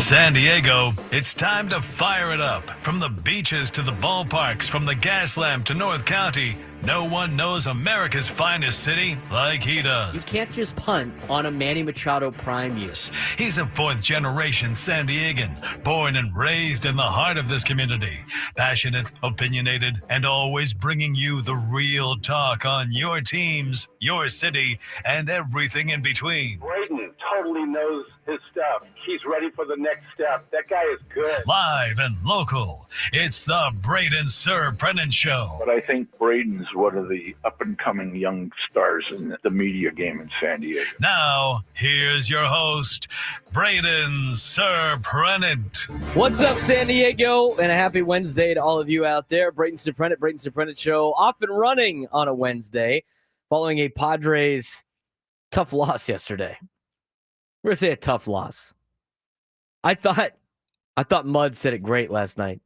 San Diego, it's time to fire it up. From the beaches to the ballparks, from the Gaslamp to North County, no one knows America's finest city like he does. You can't just punt on a Manny Machado prime year. He's a fourth-generation San Diegan, born and raised in the heart of this community. Passionate, opinionated, and always bringing you the real talk on your teams, your city, and everything in between. Braden totally knows his stuff. He's ready for the next step. That guy is good. Live and local, it's the Braden Surprenant Show. But I think Braden's one of the up-and-coming young stars in the media game in San Diego. Now, here's your host, Braden Surprenant. What's up, San Diego? And a happy Wednesday to all of you out there. Braden Surprenant Show off and running on a Wednesday following a Padres tough loss yesterday. We're going to say a tough loss. I thought Mud said it great last night.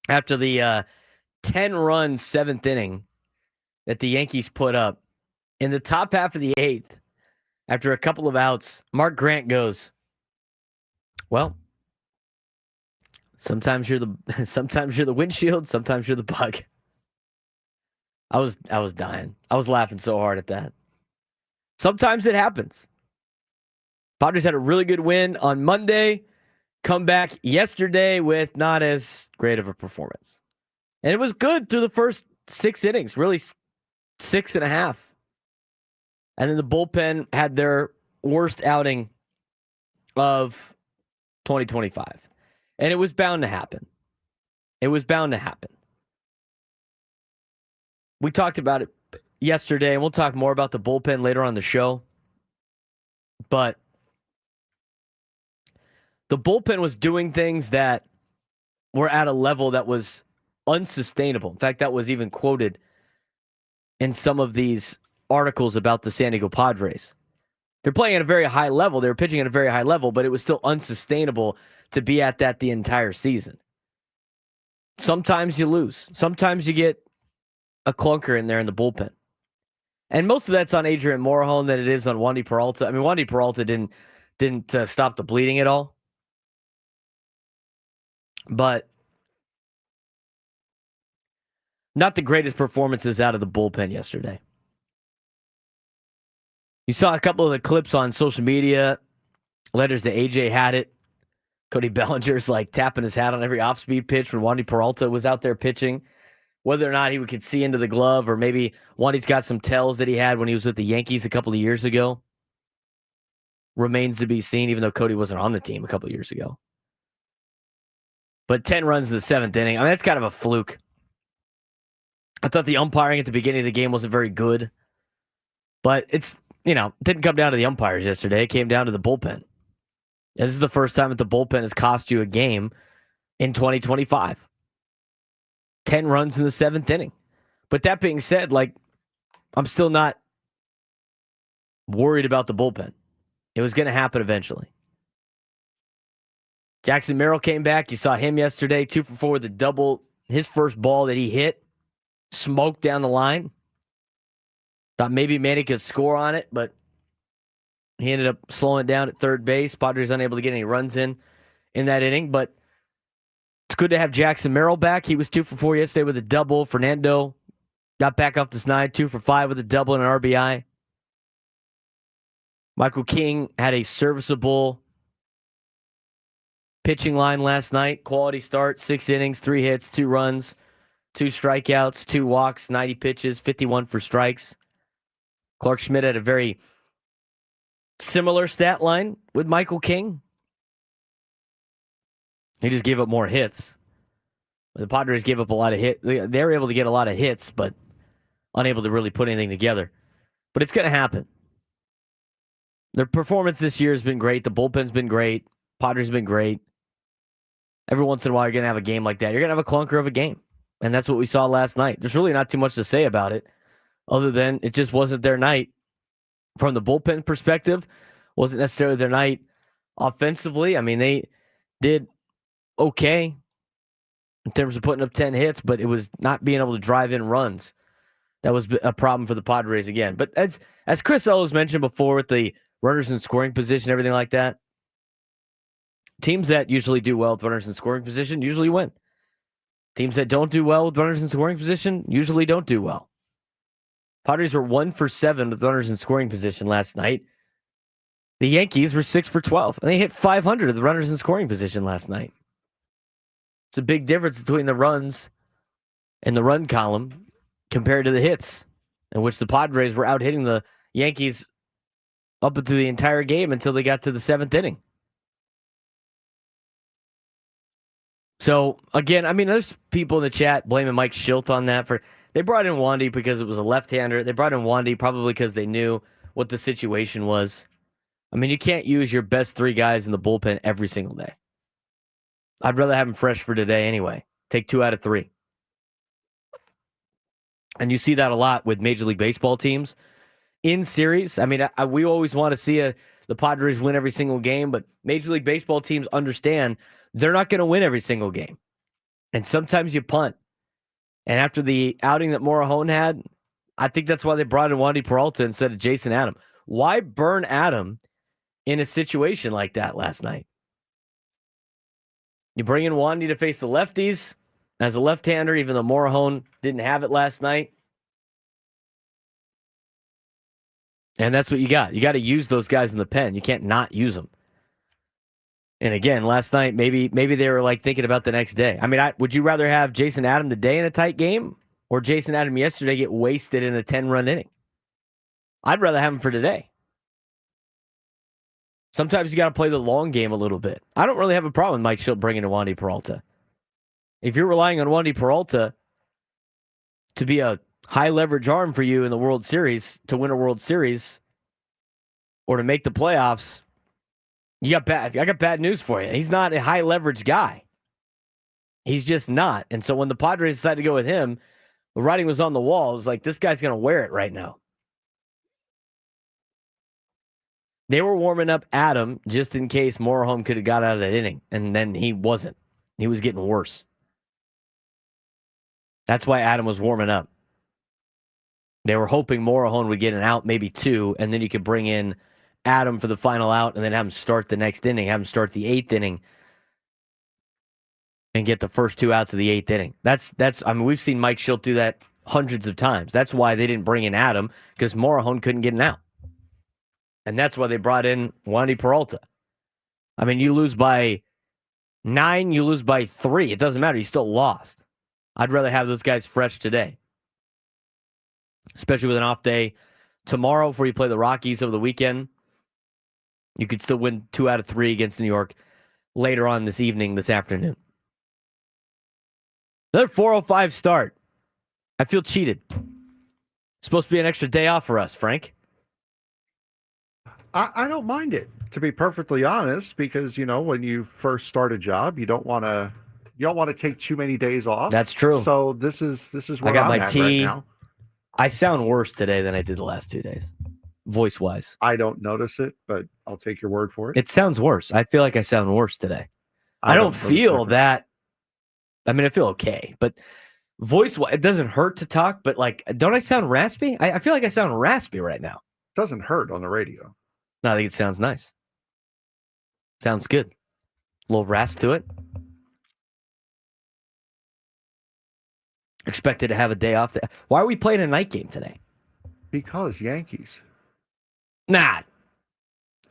After the 10-run seventh inning that the Yankees put up, in the top half of the eighth, after a couple of outs, Mark Grant goes, well, sometimes you're the windshield, sometimes you're the bug. I was dying. I was laughing so hard at that. Sometimes it happens. Padres had a really good win on Monday, come back yesterday with not as great of a performance. And it was good through the first 6 innings, really 6.5. And then the bullpen had their worst outing of 2025. And it was bound to happen. We talked about it yesterday, and we'll talk more about the bullpen later on the show. But the bullpen was doing things that were at a level that was unsustainable. In fact, that was even quoted in some of these articles about the San Diego Padres. They're playing at a very high level. They were pitching at a very high level, but it was still unsustainable to be at that the entire season. Sometimes you lose. Sometimes you get a clunker in there in the bullpen. And most of that's on Adrian Morejon than it is on Wandy Peralta. I mean, Wandy Peralta didn't stop the bleeding at all. But not the greatest performances out of the bullpen yesterday. You saw a couple of the clips on social media. Letters that AJ had it. Cody Bellinger's like tapping his hat on every off-speed pitch when Wandy Peralta was out there pitching. Whether or not he could see into the glove, or maybe Wandy's got some tells that he had when he was with the Yankees a couple of years ago, remains to be seen, even though Cody wasn't on the team a couple of years ago. But 10 runs in the seventh inning, I mean, that's kind of a fluke. I thought the umpiring at the beginning of the game wasn't very good. But it didn't come down to the umpires yesterday. It came down to the bullpen. And this is the first time that the bullpen has cost you a game in 2025. 10 runs in the seventh inning. But that being said, I'm still not worried about the bullpen. It was going to happen eventually. Jackson Merrill came back. You saw him yesterday, 2 for 4 with a double. His first ball that he hit, smoked down the line. Thought maybe Manny could score on it, but he ended up slowing down at third base. Padres unable to get any runs in that inning, but it's good to have Jackson Merrill back. He was 2 for 4 yesterday with a double. Fernando got back off the snide, 2 for 5 with a double and an RBI. Michael King had a serviceable pitching line last night. Quality start, 6 innings, 3 hits, 2 runs, 2 strikeouts, 2 walks, 90 pitches, 51 for strikes. Clark Schmidt had a very similar stat line with Michael King. He just gave up more hits. The Padres gave up a lot of hits. They were able to get a lot of hits, but unable to really put anything together. But it's going to happen. Their performance this year has been great. The bullpen's been great. Padres have been great. Every once in a while, you're going to have a game like that. You're going to have a clunker of a game. And that's what we saw last night. There's really not too much to say about it, other than it just wasn't their night. From the bullpen perspective, wasn't necessarily their night offensively. I mean, they did okay in terms of putting up 10 hits, but it was not being able to drive in runs. That was a problem for the Padres again. But as Chris Ellis mentioned before with the runners in scoring position, everything like that, Teams that usually do well with runners in scoring position usually win. Teams that don't do well with runners in scoring position usually don't do well. Padres were 1 for 7 with runners in scoring position last night. The Yankees were 6 for 12, and they hit 500 of the runners in scoring position last night. It's a big difference between the runs and the run column compared to the hits, in which the Padres were out hitting the Yankees up into the entire game until they got to the 7th inning. So, again, I mean, there's people in the chat blaming Mike Schilt on that. They brought in Wandy because it was a left-hander. They brought in Wandy probably because they knew what the situation was. I mean, you can't use your best 3 guys in the bullpen every single day. I'd rather have them fresh for today anyway. Take 2 out of 3. And you see that a lot with Major League Baseball teams in series. I mean, we always want to see the Padres win every single game, but Major League Baseball teams understand they're not going to win every single game. And sometimes you punt. And after the outing that Morejon had, I think that's why they brought in Wandy Peralta instead of Jason Adam. Why burn Adam in a situation like that last night? You bring in Wandy to face the lefties as a left-hander, even though Morejon didn't have it last night. And that's what you got. You got to use those guys in the pen. You can't not use them. And again, last night, maybe they were like thinking about the next day. I mean, would you rather have Jason Adam today in a tight game or Jason Adam yesterday get wasted in a 10-run inning? I'd rather have him for today. Sometimes you got to play the long game a little bit. I don't really have a problem with Mike Schilt bringing in Wandy Peralta. If you're relying on Wandy Peralta to be a high leverage arm for you in the World Series, to win a World Series, or to make the playoffs, I got bad news for you. He's not a high leverage guy. He's just not. And so when the Padres decided to go with him, the writing was on the wall. It was like, this guy's going to wear it right now. They were warming up Adam just in case Morejon could have got out of that inning, and then he wasn't. He was getting worse. That's why Adam was warming up. They were hoping Morejon would get an out, maybe 2, and then you could bring in Adam for the final out and then have him start the next inning, have him start the 8th inning and get the first 2 outs of the 8th inning. That's. I mean, we've seen Mike Schilt do that hundreds of times. That's why they didn't bring in Adam, because Morejon couldn't get an out. And that's why they brought in Wandy Peralta. I mean, you lose by 9, you lose by 3. It doesn't matter. You still lost. I'd rather have those guys fresh today, especially with an off day tomorrow before you play the Rockies over the weekend. You could still win 2 out of 3 against New York later on this afternoon. Another 4:05 start. I feel cheated. Supposed to be an extra day off for us, Frank. I don't mind it, to be perfectly honest, because when you first start a job, you don't want to take too many days off. That's true. So this is where I got I'm my at tea. right now. I sound worse today than I did the last 2 days, voice wise. I don't notice it, but I'll take your word for it. It sounds worse. I feel like I sound worse today. I don't feel that. I mean, I feel okay, but voice, it doesn't hurt to talk, but don't I sound raspy? I feel like I sound raspy right now. It doesn't hurt on the radio. No, I think it sounds nice. Sounds good. A little rasp to it. Expected to have a day off. Why are we playing a night game today? Because Yankees. Nah.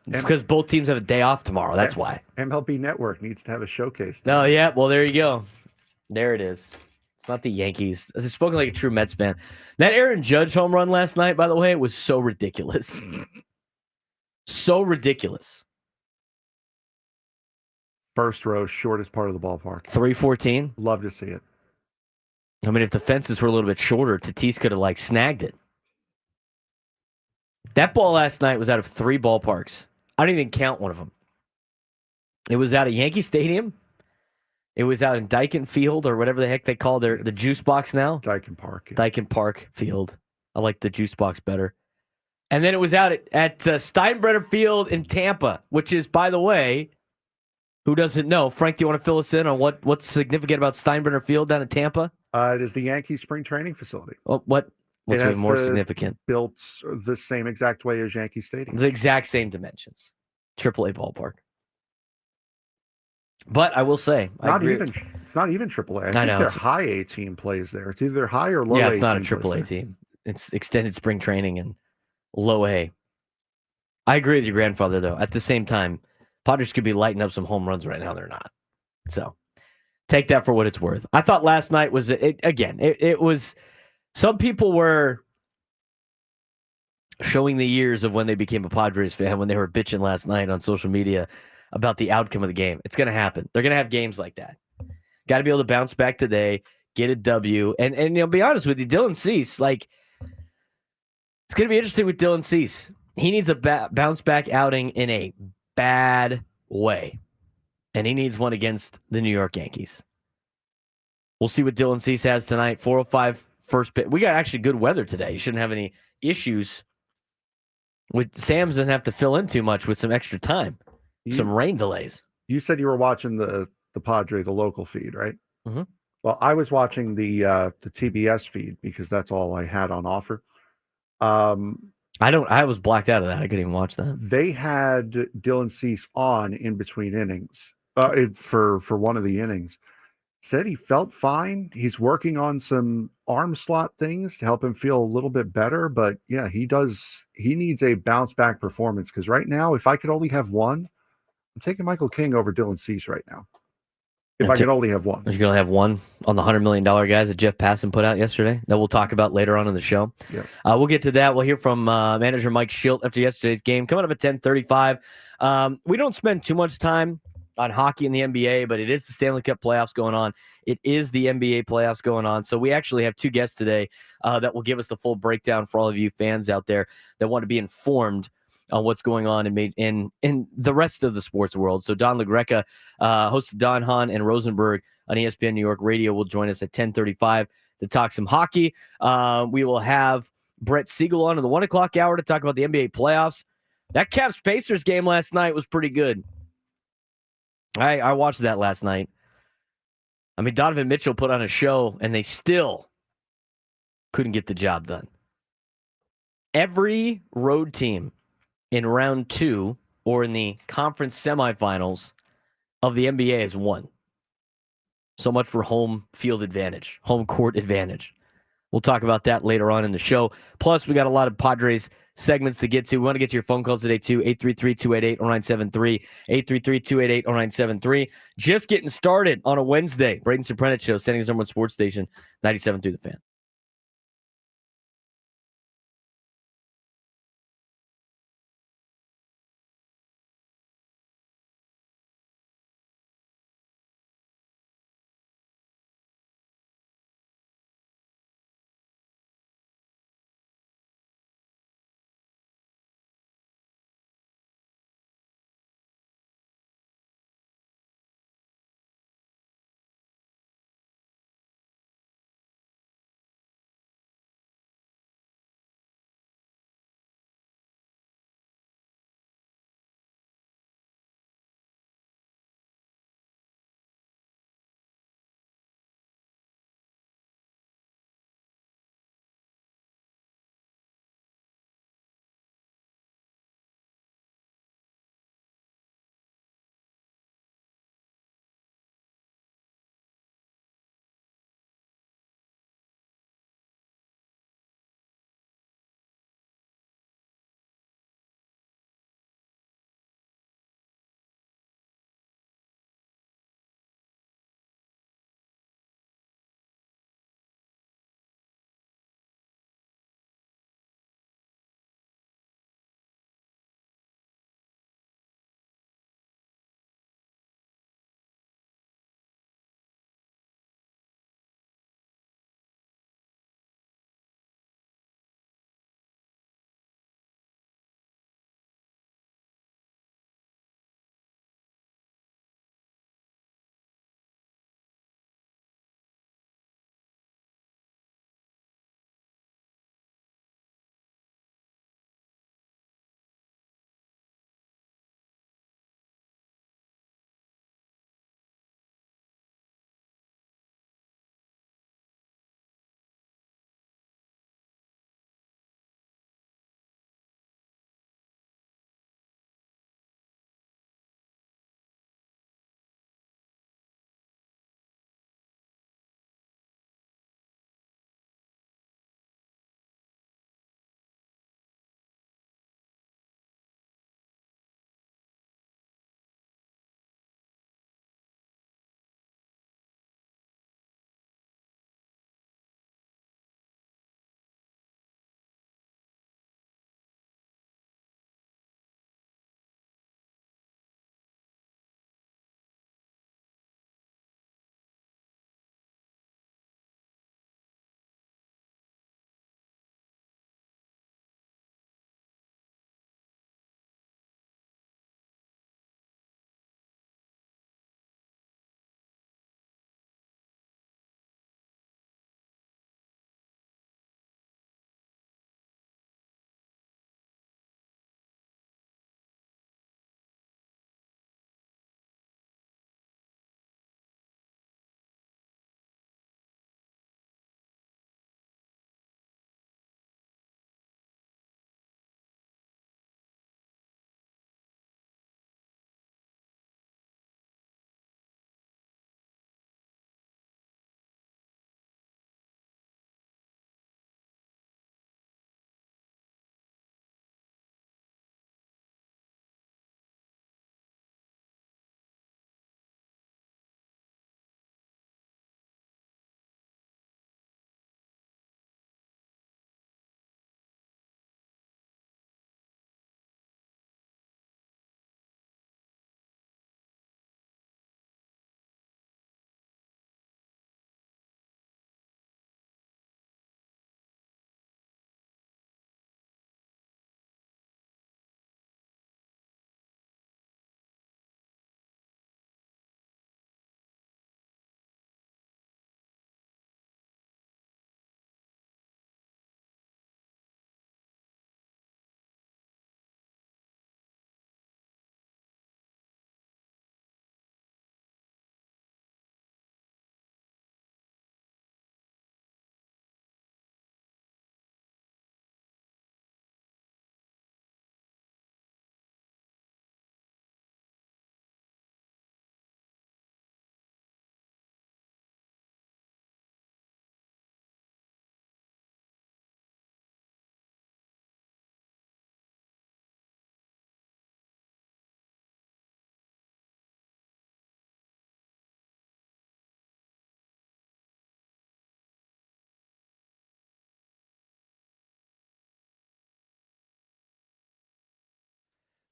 It's because both teams have a day off tomorrow. That's why. MLB Network needs to have a showcase. No, yeah. Well, there you go. There it is. It's not the Yankees. I've spoken like a true Mets fan. That Aaron Judge home run last night, by the way, was so ridiculous. So ridiculous. First row, shortest part of the ballpark. 314. Love to see it. I mean, if the fences were a little bit shorter, Tatis could have snagged it. That ball last night was out of 3 ballparks. I didn't even count one of them. It was out of Yankee Stadium. It was out in Dyken Field, or whatever the heck they call the juice box now. Dyken Park. Yeah. Dyken Park Field. I like the juice box better. And then it was out at Steinbrenner Field in Tampa, which is, by the way, who doesn't know? Frank, do you want to fill us in on what's significant about Steinbrenner Field down in Tampa? It is the Yankee spring training facility. What's even more significant? Built the same exact way as Yankee Stadium. The exact same dimensions. AAA ballpark. But I will say, It's not even AAA. I think know, their high A team plays there. It's either high or low yeah, A it's not a team plays AAA there. team. It's extended spring training and low A. I agree with your grandfather, though. At the same time, Padres could be lighting up some home runs right now. They're not. So take that for what it's worth. I thought last night was, it was, some people were showing the years of when they became a Padres fan when they were bitching last night on social media about the outcome of the game. It's going to happen. They're going to have games like that. Got to be able to bounce back today, get a W. And be honest with you, Dylan Cease, like, it's going to be interesting with Dylan Cease. He needs a bounce back outing in a bad way. And he needs one against the New York Yankees. We'll see what Dylan Cease has tonight. 4:05 first pitch. We got actually good weather today. You shouldn't have any issues with Sam's doesn't have to fill in too much with some extra time. Some rain delays. You said you were watching the Padre, the local feed, right? Mm-hmm. Well, I was watching the TBS feed because that's all I had on offer. I was blacked out of that. I couldn't even watch that. They had Dylan Cease on in between innings for one of the innings. Said he felt fine. He's working on some arm slot things to help him feel a little bit better. But yeah, he needs a bounce back performance because right now, if I could only have one, I'm taking Michael King over Dylan Cease right now. If I could only have one. You're going to have one on the $100 million guys that Jeff Passan put out yesterday that we'll talk about later on in the show. Yes. We'll get to that. We'll hear from manager Mike Schilt after yesterday's game. Coming up at 10:35. We don't spend too much time on hockey in the NBA, but it is the Stanley Cup playoffs going on. It is the NBA playoffs going on. So we actually have two guests today that will give us the full breakdown for all of you fans out there that want to be informed on what's going on in the rest of the sports world. So Don LaGreca, host of Don Hahn and Rosenberg on ESPN New York Radio, will join us at 10:35 to talk some hockey. We will have Brett Siegel on in the 1 o'clock hour to talk about the NBA playoffs. That Cavs-Pacers game last night was pretty good. I watched that last night. I mean, Donovan Mitchell put on a show, and they still couldn't get the job done. Every road team in round 2 or in the conference semifinals of the NBA has won. So much for home field advantage, home court advantage. We'll talk about that later on in the show. Plus, we got a lot of Padres segments to get to. We want to get to your phone calls today, too. 833-288-0973. 833-288-0973. Just getting started on a Wednesday. Braden Surprenant Show, standing as number one sports station, 97.3 The Fan.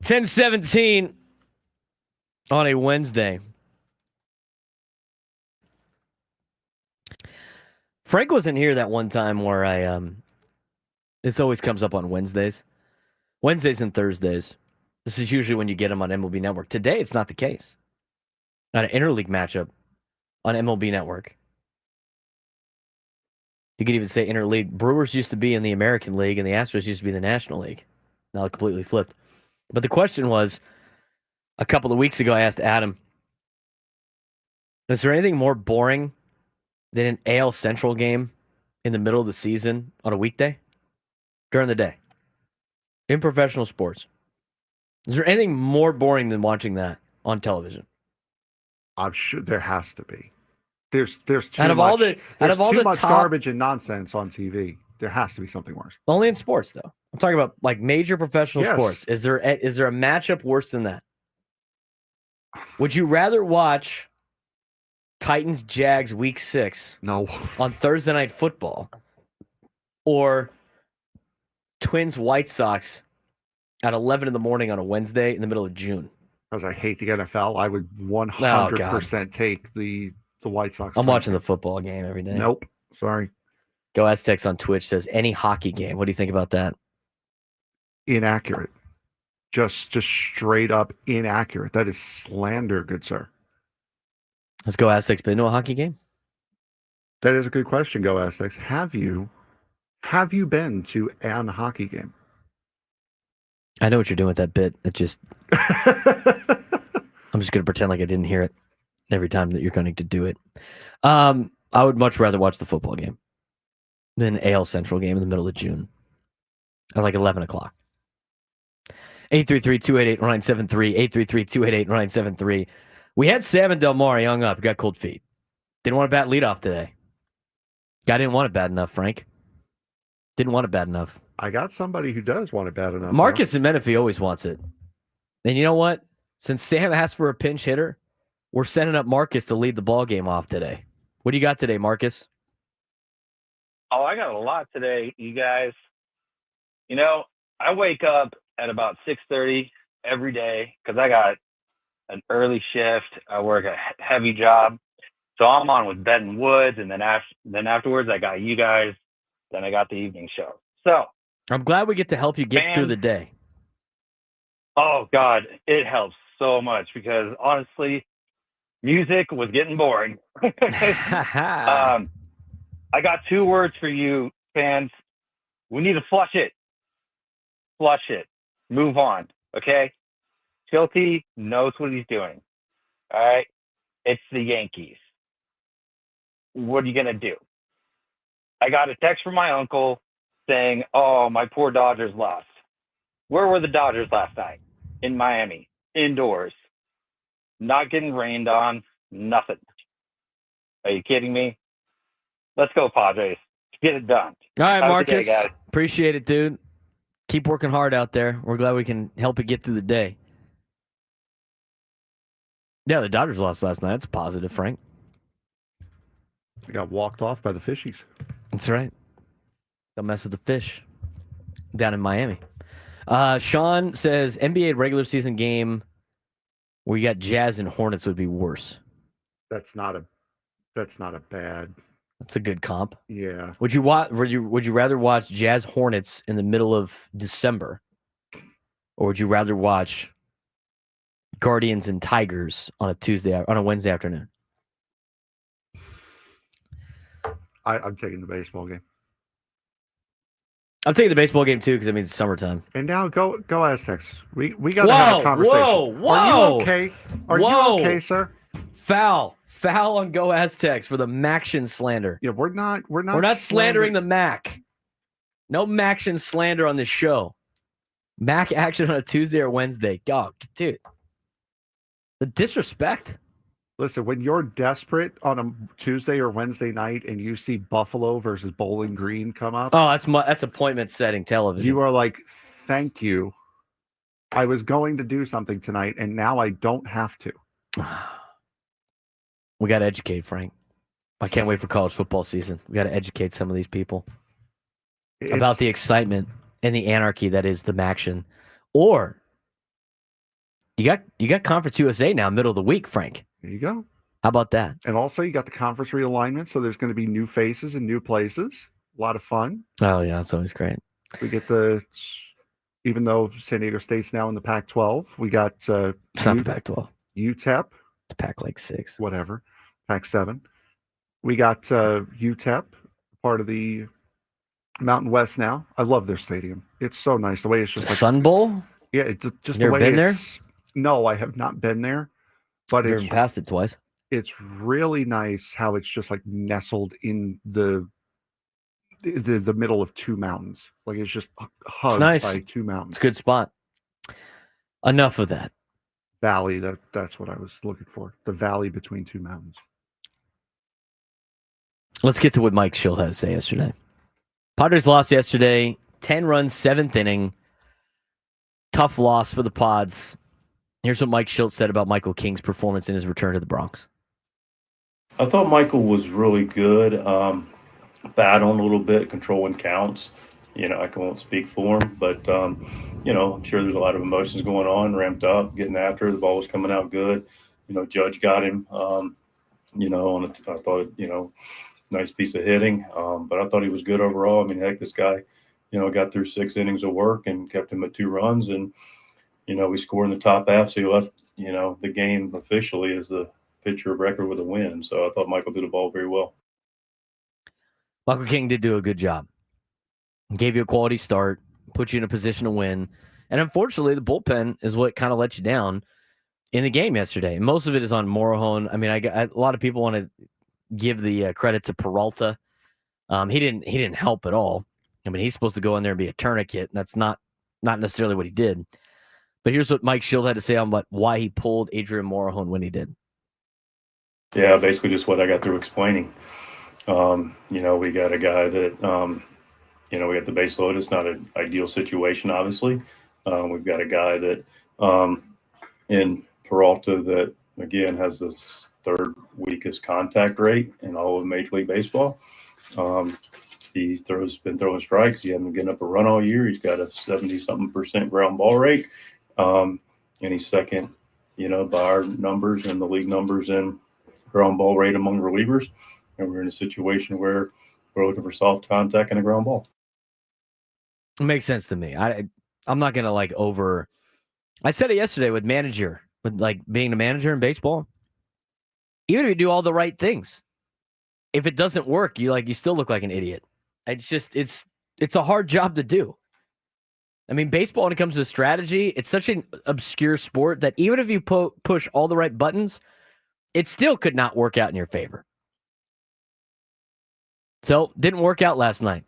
10:17 on a Wednesday. Frank wasn't here that one time where this always comes up on Wednesdays. Wednesdays and Thursdays. This is usually when you get them on MLB Network. Today, it's not the case. Not an interleague matchup on MLB Network. You could even say interleague. Brewers used to be in the American League, and the Astros used to be in the National League. Now it completely flipped. But the question was, a couple of weeks ago, I asked Adam, is there anything more boring than an AL Central game in the middle of the season on a weekday? During the day. In professional sports. Is there anything more boring than watching that on television? I'm sure there has to be. There's too Out of much, all the- there's out of all too the much top- garbage and nonsense on TV. There has to be something worse. Only in sports, though. I'm talking about like major professional Yes. sports. Is there a matchup worse than that? Would you rather watch Titans Jags Week 6 No. on Thursday Night Football or Twins White Sox at 11 in the morning on a Wednesday in the middle of June? Because I hate the NFL, I would 100% take the White Sox. I'm watching the football game every day. Nope. Sorry. Go Aztecs on Twitch says any hockey game. What do you think about that? Inaccurate. Just straight up inaccurate. That is slander, good sir. Let's go Aztecs. Been to a hockey game? That is a good question, Go Aztecs. Have you been to an hockey game? I know what you're doing with that bit. I'm just going to pretend like I didn't hear it every time that you're going to do it. I would much rather watch the football game than an AL Central game in the middle of June at like 11 o'clock. 833-288-0973, 833-288-0973. We had Sam and Del Mar. He hung up. Got cold feet. Didn't want to bat leadoff today. Guy didn't want it bad enough, Frank. Didn't want it bad enough. I got somebody who does want it bad enough. Marcus and Menifee always wants it. And you know what? Since Sam asked for a pinch hitter, we're sending up Marcus to lead the ball game off today. What do you got today, Marcus? Oh, I got a lot today, you guys. You know, I wake up at about 6:30 every day because I got an early shift. I work a heavy job. So I'm on with Ben Woods, and then afterwards I got you guys. Then I got the evening show. So I'm glad we get to help you get through the day. Oh, God, it helps so much because, honestly, music was getting boring. I got 2 words for you, fans. We need to flush it. Flush it. Move on, okay? Tilty knows what he's doing, all right? It's the Yankees. What are you going to do? I got a text from my uncle saying, oh, my poor Dodgers lost. Where were the Dodgers last night? In Miami, indoors. Not getting rained on, nothing. Are you kidding me? Let's go, Padres. Get it done. All right, Have a good Marcus. day, guys. Appreciate it, dude. Keep working hard out there. We're glad we can help you get through the day. Yeah, the Dodgers lost last night. That's positive, Frank. I got walked off by the fishies. That's right. Don't mess with the fish down in Miami. Sean says NBA regular season game where you got Jazz and Hornets would be worse. That's not a bad. That's a good comp. Yeah. Would you rather watch Jazz Hornets in the middle of December, or would you rather watch Guardians and Tigers on a Wednesday afternoon? I'm taking the baseball game. I'm taking the baseball game too because it means it's summertime. And now go Aztecs. We got to have a conversation. Whoa! Are you okay? Are you okay, sir? Foul on Go Aztecs for the Maction slander. Yeah, we're not slandering the Mac. No Maction slander on this show. Mac action on a Tuesday or Wednesday. God, dude. The disrespect. Listen, when you're desperate on a Tuesday or Wednesday night and you see Buffalo versus Bowling Green come up. Oh, that's appointment setting television. You are like, thank you. I was going to do something tonight and now I don't have to. We got to educate, Frank. I can't wait for college football season. We got to educate some of these people about the excitement and the anarchy that is the Maction. Or You got Conference USA now, middle of the week, Frank. There you go. How about that? And also, you got the conference realignment, so there's going to be new faces and new places. A lot of fun. Oh, yeah, that's always great. We get even though San Diego State's now in the Pac-12, we got It's not the Pac-12. UTEP. It's Pac-6. Whatever. Pac-7. We got UTEP, part of the Mountain West now. I love their stadium. It's so nice. The way it's just like Sun Bowl? Yeah, it's just You the way ever been there? No, I have not been there. But Driven past it twice. It's really nice how it's just like nestled in the middle of two mountains. Like it's just hugged by two mountains. It's a good spot. Enough of that. Valley, that's what I was looking for. The valley between two mountains. Let's get to what Mike Schill had to say yesterday. Padres lost yesterday, 10 runs, 7th inning. Tough loss for the Pods. Here's what Mike Schill said about Michael King's performance in his return to the Bronx. I thought Michael was really good, battling a little bit, controlling counts. I won't speak for him, but, I'm sure there's a lot of emotions going on, ramped up, getting after it. The ball was coming out good. Judge got him, I thought, nice piece of hitting. But I thought he was good overall. I mean, heck, this guy, got through 6 innings of work and kept him at 2 runs. And, we scored in the top half. So he left, the game officially as the pitcher of record with a win. So I thought Michael did the ball very well. Michael King did do a good job. Gave you a quality start, put you in a position to win. And unfortunately, the bullpen is what kind of let you down in the game yesterday. Most of it is on Morejon. I mean, a lot of people want to give the credit to Peralta. He didn't help at all. I mean, he's supposed to go in there and be a tourniquet, and that's not necessarily what he did. But here's what Mike Schill had to say on why he pulled Adrian Morejon when he did. Yeah, basically just what I got through explaining. We got a guy that, we got the base load. It's not an ideal situation, obviously. We've got a guy that in Peralta that, again, has this 3rd weakest contact rate in all of Major League Baseball. He's been throwing strikes. He hasn't been getting up a run all year. He's got a 70-something% ground ball rate. And he's second, by our numbers and the league numbers in ground ball rate among relievers. And we're in a situation where we're looking for soft contact and a ground ball. It makes sense to me. I'm not going to I said it yesterday with being a manager in baseball. Even if you do all the right things, if it doesn't work, you still look like an idiot. It's a hard job to do. I mean, baseball, when it comes to strategy, it's such an obscure sport that even if you push all the right buttons, it still could not work out in your favor. So, didn't work out last night.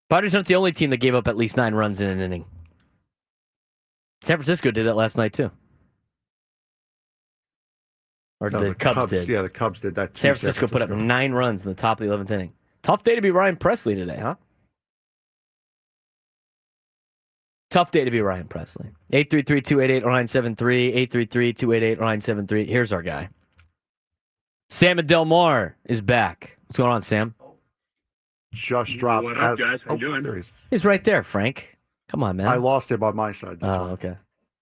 Padres aren't the only team that gave up at least 9 runs in an inning. San Francisco did that last night, too. Or the Cubs did. Yeah, the Cubs did that, too. San Francisco put up 9 runs in the top of the 11th inning. Tough day to be Ryan Presley today, huh? Tough day to be Ryan Presley. 833-288-0973, 833-288-0973. Here's our guy. Sam Del Mar is back. What's going on, Sam? Just dropped. What up, guys? How you doing? There he is. He's right there, Frank. Come on, man. I lost him on my side. That's why. Okay.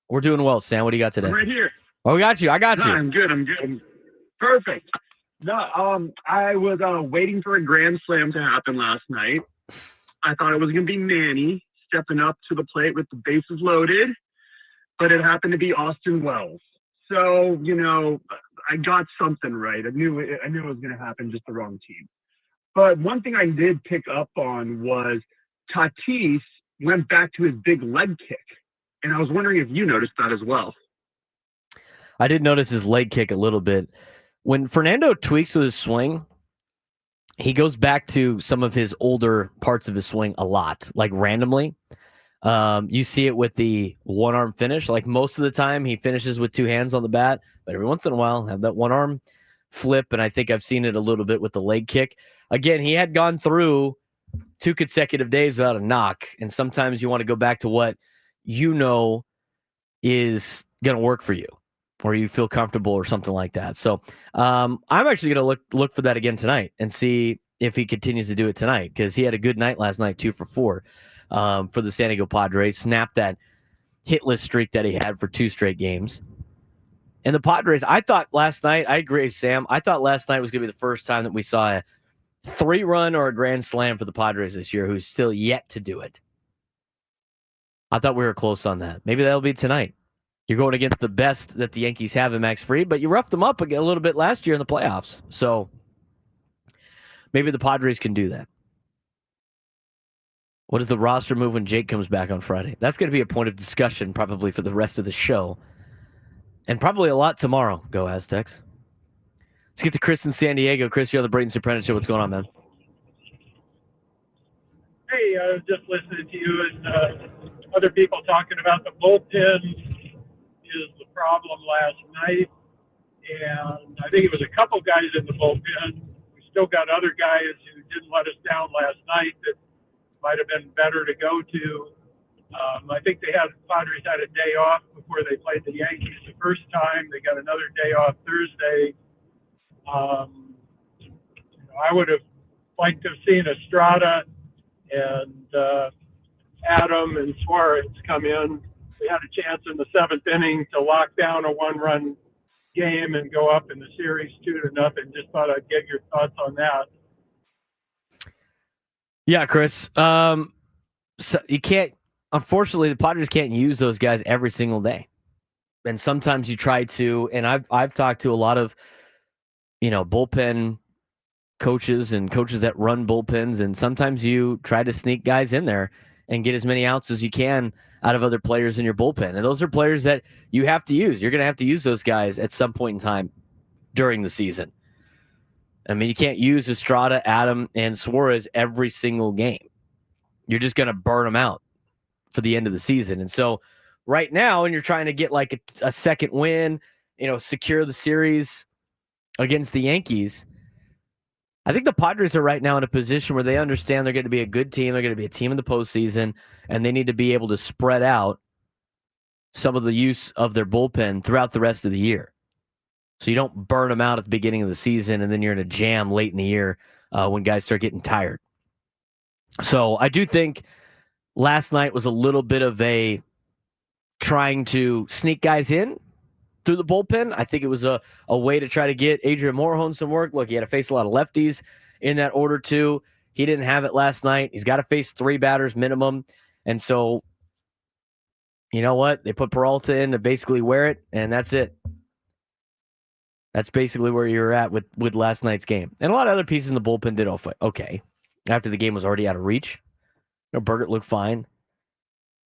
We're doing well, Sam. What do you got today? I'm right here. Oh, we got you. I got you. I'm good. Perfect. No, I was waiting for a grand slam to happen last night. I thought it was going to be Manny stepping up to the plate with the bases loaded, but it happened to be Austin Wells. So, I got something right. I knew it was going to happen, just the wrong team. But one thing I did pick up on was Tatis went back to his big leg kick. And I was wondering if you noticed that as well. I did notice his leg kick a little bit. When Fernando tweaks with his swing, he goes back to some of his older parts of his swing a lot, like randomly. You see it with the one-arm finish. Like most of the time, he finishes with 2 hands on the bat. But every once in a while, have that one-arm flip. And I think I've seen it a little bit with the leg kick. Again, he had gone through 2 consecutive days without a knock. And sometimes you want to go back to what is going to work for you, or you feel comfortable or something like that. So I'm actually going to look for that again tonight and see if he continues to do it tonight, because he had a good night last night, 2 for 4 for the San Diego Padres. Snapped that hitless streak that he had for 2 straight games. And the Padres, I thought last night, I agree with Sam, I thought last night was going to be the first time that we saw a 3-run or a grand slam for the Padres this year, who's still yet to do it. I thought we were close on that. Maybe that'll be tonight. You're going against the best that the Yankees have in Max Fried, but you roughed them up a little bit last year in the playoffs. So maybe the Padres can do that. What is the roster move when Jake comes back on Friday? That's going to be a point of discussion probably for the rest of the show. And probably a lot tomorrow. Go Aztecs. Let's get to Chris in San Diego. Chris, you're on the Braden Surprenant Show. What's going on, man? Hey, I was just listening to you and other people talking about the bullpen is the problem last night. And I think it was a couple guys in the bullpen. We still got other guys who didn't let us down last night that might have been better to go to. I think Padres had a day off before they played the Yankees the first time. They got another day off Thursday. I would have liked to have seen Estrada and Adam and Suarez come in. They had a chance in the 7th inning to lock down a 1-run game and go up in the series 2-0. Just thought I'd get your thoughts on that. Yeah, Chris. So you can't. Unfortunately, the Padres can't use those guys every single day, and sometimes you try to. And I've talked to a lot of, bullpen coaches and coaches that run bullpens, and sometimes you try to sneak guys in there and get as many outs as you can out of other players in your bullpen. And those are players that you have to use. You're going to have to use those guys at some point in time during the season. I mean, you can't use Estrada, Adam, and Suarez every single game. You're just going to burn them out for the end of the season. And so right now, when you're trying to get like a second win, secure the series against the Yankees, I think the Padres are right now in a position where they understand they're going to be a good team. They're going to be a team in the postseason, and they need to be able to spread out some of the use of their bullpen throughout the rest of the year. So you don't burn them out at the beginning of the season, and then you're in a jam late in the year when guys start getting tired. So I do think last night was a little bit of a trying to sneak guys in through the bullpen. I think it was a way to try to get Adrian Morejon some work. Look, he had to face a lot of lefties in that order too. He didn't have it last night. He's got to face 3 batters minimum. And so, you know what? They put Peralta in to basically wear it, and that's it. That's basically where you're at with last night's game. And a lot of other pieces in the bullpen did okay. After the game was already out of reach. Burgett looked fine.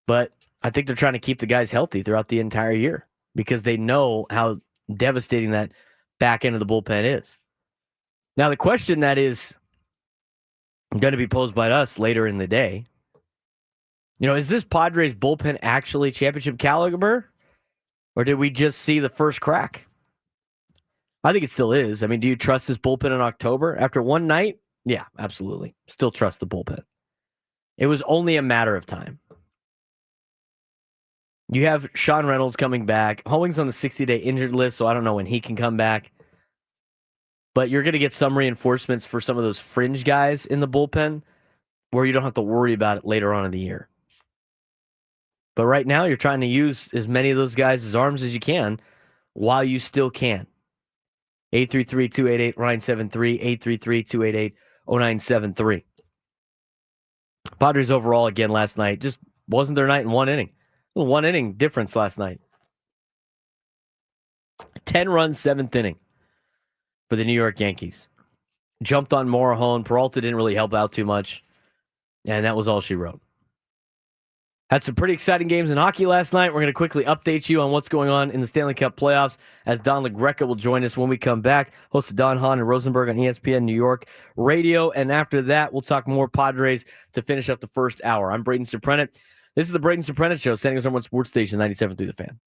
But I think they're trying to keep the guys healthy throughout the entire year because they know how devastating that back end of the bullpen is. Now, the question that is going to be posed by us later in the day, is this Padres bullpen actually championship caliber? Or did we just see the first crack? I think it still is. I mean, do you trust this bullpen in October? After one night? Yeah, absolutely. Still trust the bullpen. It was only a matter of time. You have Sean Reynolds coming back. Hoeing's on the 60-day injured list, so I don't know when he can come back. But you're going to get some reinforcements for some of those fringe guys in the bullpen where you don't have to worry about it later on in the year. But right now, you're trying to use as many of those guys as arms as you can while you still can. 833-288-973, 833-288-0973. Padres overall, again, last night, just wasn't their night in one inning. A 1-inning difference last night. 10-run, 7th inning for the New York Yankees. Jumped on Morejon. Peralta didn't really help out too much. And that was all she wrote. Had some pretty exciting games in hockey last night. We're going to quickly update you on what's going on in the Stanley Cup playoffs as Don Greca will join us when we come back. Hosted Don Hahn and Rosenberg on ESPN New York Radio. And after that, we'll talk more Padres to finish up the first hour. I'm Braden Surprenant. This is the Braden Surprenant Show, standing on Sports Station 97.3 The Fan.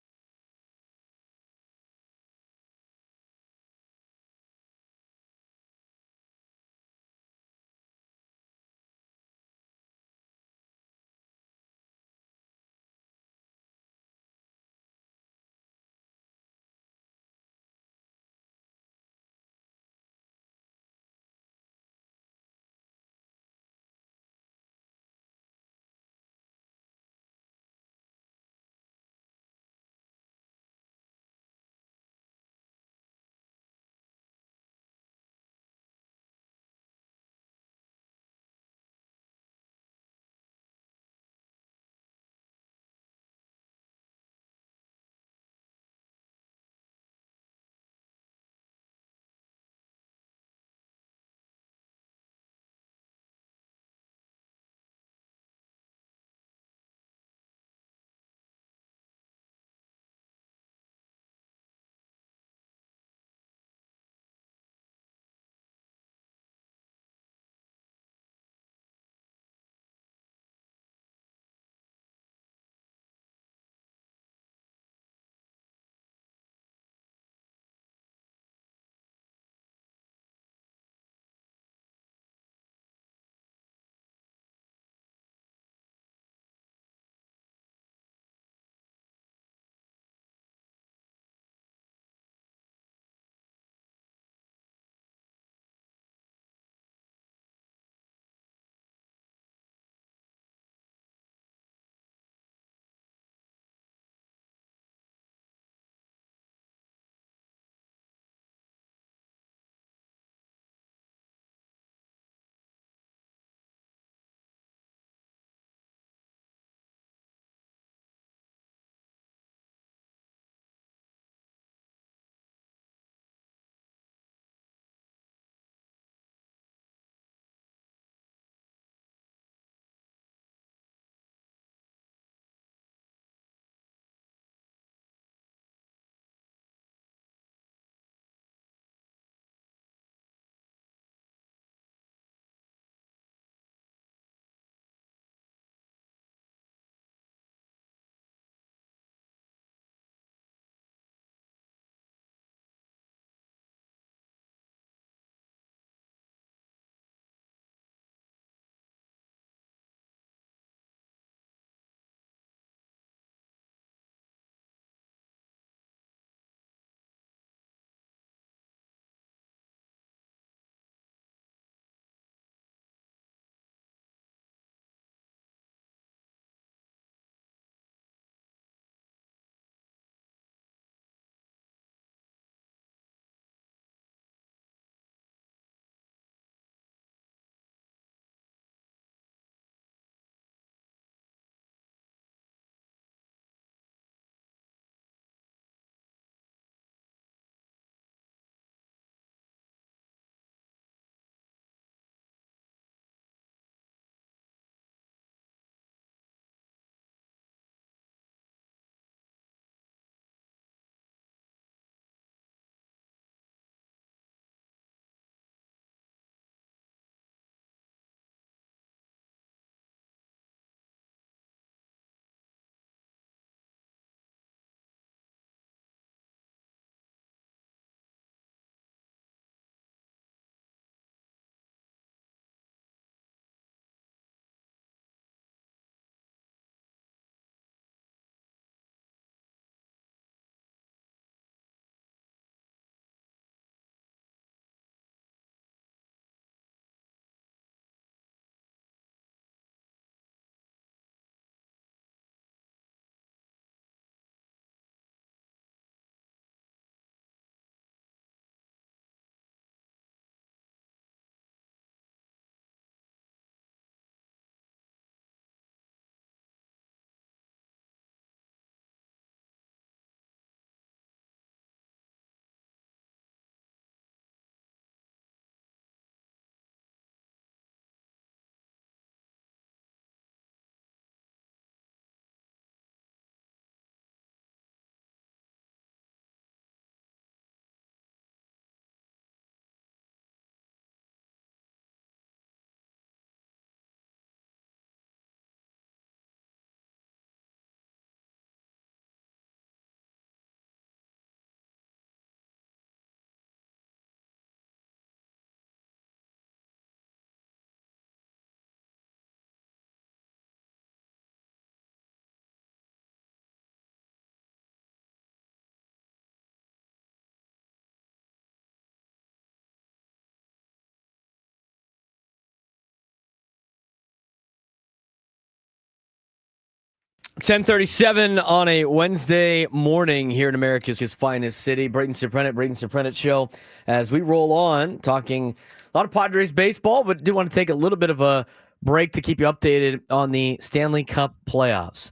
10:37 on a Wednesday morning here in America's finest city. Braden Surprenant Show. As we roll on, talking a lot of Padres baseball, but do want to take a little bit of a break to keep you updated on the Stanley Cup playoffs.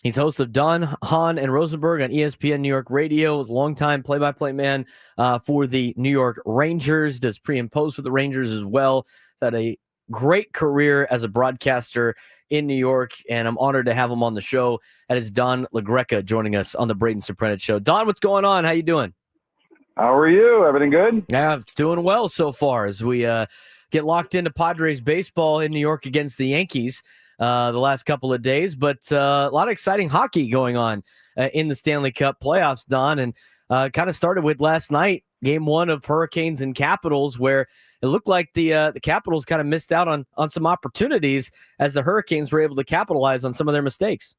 He's host of Don, Hahn, and Rosenberg on ESPN New York Radio. Was a longtime play-by-play man for the New York Rangers. Does pre and post for the Rangers as well. Had a great career as a broadcaster in New York, and I'm honored to have him on the show. That is Don Greca joining us on the Braden Surprenant Show. Don, what's going on? How you doing? How are you? Everything good? Yeah, doing well so far as we get locked into Padres baseball in New York against the Yankees the last couple of days. But a lot of exciting hockey going on in the Stanley Cup playoffs, Don, and kind of started with last night, game one of Hurricanes and Capitals, where it looked like the Capitals kind of missed out on some opportunities as the Hurricanes were able to capitalize on some of their mistakes.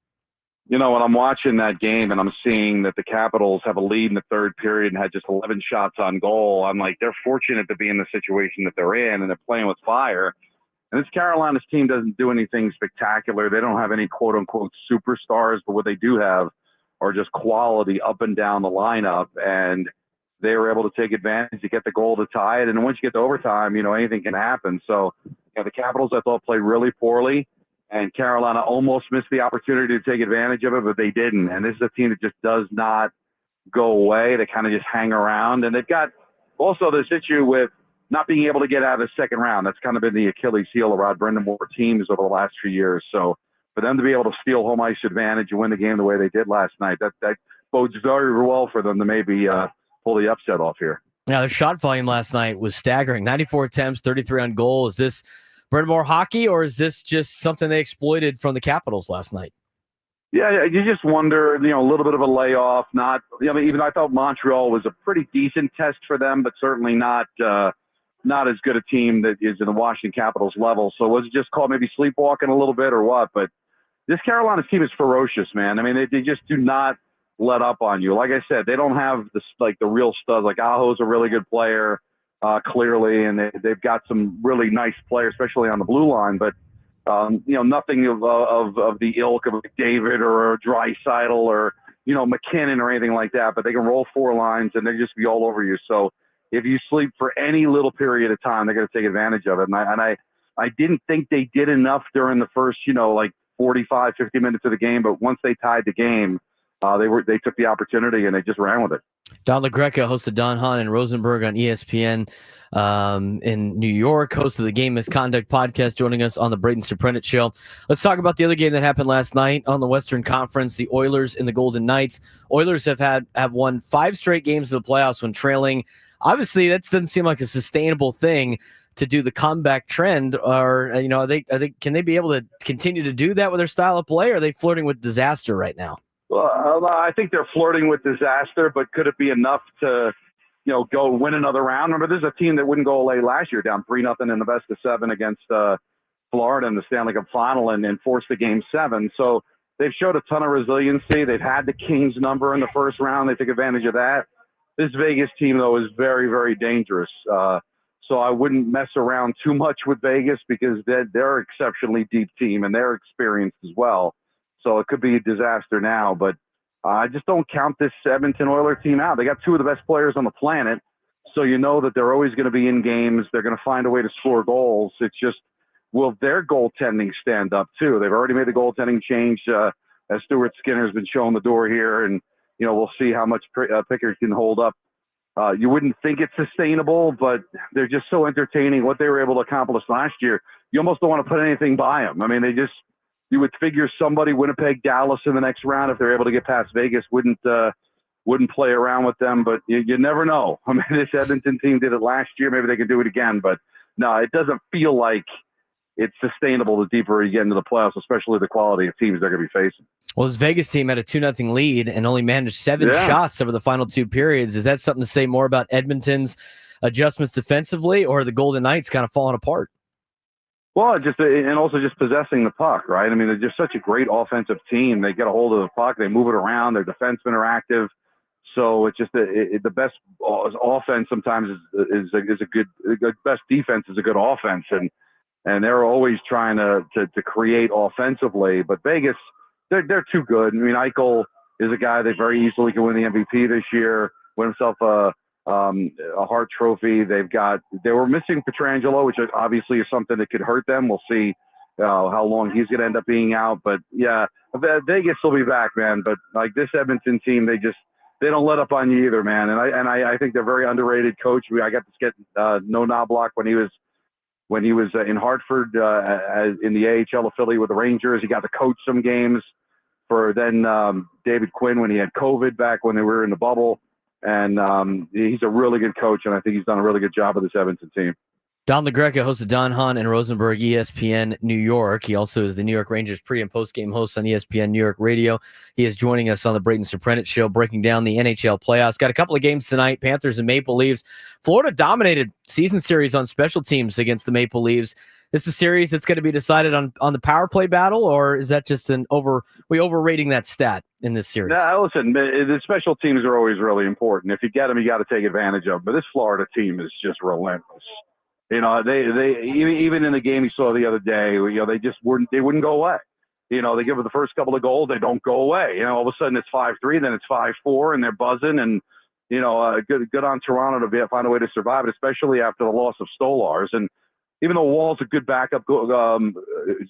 You know, when I'm watching that game and I'm seeing that the Capitals have a lead in the third period and had just 11 shots on goal, I'm like, they're fortunate to be in the situation that they're in, and they're playing with fire. And this Carolina's team doesn't do anything spectacular. They don't have any quote-unquote superstars, but what they do have are just quality up and down the lineup. And they were able to take advantage to get the goal to tie it. And once you get to overtime, you know, anything can happen. So, you know, the Capitals, I thought, played really poorly. And Carolina almost missed the opportunity to take advantage of it, but they didn't. And this is a team that just does not go away. They kind of just hang around. And they've got also this issue with not being able to get out of the second round. That's kind of been the Achilles heel of Rod Brind'Amour teams over the last few years. So for them to be able to steal home ice advantage and win the game the way they did last night, that bodes very well for them to maybe pull the upset off here. Yeah, the shot volume last night was staggering. 94 attempts, 33 on goal. Is this Brind'Amour hockey, or is this just something they exploited from the Capitals last night? Yeah, you just wonder, you know, a little bit of a layoff. Not, you know, even I thought Montreal was a pretty decent test for them, but certainly not as good a team that is in the Washington Capitals level. So was it just called maybe sleepwalking a little bit or what? But this Carolina team is ferocious, man. I mean, they just do not let up on you. Like I said, they don't have the real studs. Like Aho's a really good player, clearly, and they've got some really nice players, especially on the blue line. But you know, nothing of the ilk of David or Draisaitl or, you know, McKinnon or anything like that. But they can roll four lines and they just be all over you. So if you sleep for any little period of time, they're going to take advantage of it. And I didn't think they did enough during the first, you know, like 45, 50 minutes of the game. But once they tied the game, they took the opportunity and they just ran with it. Don Greca, host of Don, Hahn, and Rosenberg on ESPN in New York, host of the Game Misconduct podcast, joining us on the Braden Surprenant Show. Let's talk about the other game that happened last night on the Western Conference, the Oilers and the Golden Knights. Oilers have won 5 straight games of the playoffs when trailing. Obviously, that doesn't seem like a sustainable thing to do the comeback trend, or, you know, can they be able to continue to do that with their style of play, or are they flirting with disaster right now? Well, I think they're flirting with disaster, but could it be enough to, you know, go win another round? Remember, this is a team that wouldn't go away last year, down 3-0 in the best of 7 against Florida in the Stanley Cup final and forced the game 7. So they've showed a ton of resiliency. They've had the Kings number in the first round. They took advantage of that. This Vegas team, though, is very, very dangerous. So I wouldn't mess around too much with Vegas because they're an exceptionally deep team and they're experienced as well. So it could be a disaster now, but I just don't count this Edmonton Oilers team out. They got 2 of the best players on the planet, so you know that they're always going to be in games. They're going to find a way to score goals. It's just, will their goaltending stand up too? They've already made the goaltending change as Stuart Skinner's been showing the door here, and you know, we'll see how much Pickard can hold up. You wouldn't think it's sustainable, but they're just so entertaining. What they were able to accomplish last year, you almost don't want to put anything by them. I mean, you would figure somebody, Winnipeg, Dallas in the next round, if they're able to get past Vegas, wouldn't play around with them. But you never know. I mean, this Edmonton team did it last year. Maybe they can do it again. But no, it doesn't feel like it's sustainable the deeper you get into the playoffs, especially the quality of teams they're going to be facing. Well, this Vegas team had a 2-0 lead and only managed 7 shots over the final 2 periods. Is that something to say more about Edmonton's adjustments defensively, or are the Golden Knights kind of falling apart? Well, and also just possessing the puck, right? I mean, they're just such a great offensive team. They get a hold of the puck, they move it around, their defensemen are active. So it's just the best offense sometimes is a good best defense is a good offense, and they're always trying to create offensively. But Vegas, they're too good. I mean, Eichel is a guy that very easily can win the MVP this year, win himself a Hart Trophy. They were missing Pietrangelo, which obviously is something that could hurt them. We'll see how long he's going to end up being out. But yeah, Vegas will be back, man. But like this Edmonton team, they don't let up on you either, man. And I think they're very underrated coach. I got to get No Knobloch when he was in Hartford in the AHL affiliate with the Rangers. He got to coach some games for then David Quinn when he had COVID back when they were in the bubble. And he's a really good coach, and I think he's done a really good job with this Edmonton team. Don the Greca, host of Don Hunt and Rosenberg, ESPN New York. He also is the New York Rangers pre- and post-game host on ESPN New York Radio. He is joining us on the Braden Surprenant Show, breaking down the NHL playoffs. Got a couple of games tonight, Panthers and Maple Leafs. Florida dominated season series on special teams against the Maple Leafs. This is a series that's going to be decided on the power play battle, or is that just we overrating that stat in this series? No, listen, the special teams are always really important. If you get them, you got to take advantage of them. But this Florida team is just relentless. You know, they even in the game you saw the other day, you know, they wouldn't go away. You know, they give it the first couple of goals, they don't go away. You know, all of a sudden it's 5-3, then it's 5-4, and they're buzzing. And you know, good on Toronto to find a way to survive it, especially after the loss of Stolarz. And even though Wall's a good backup,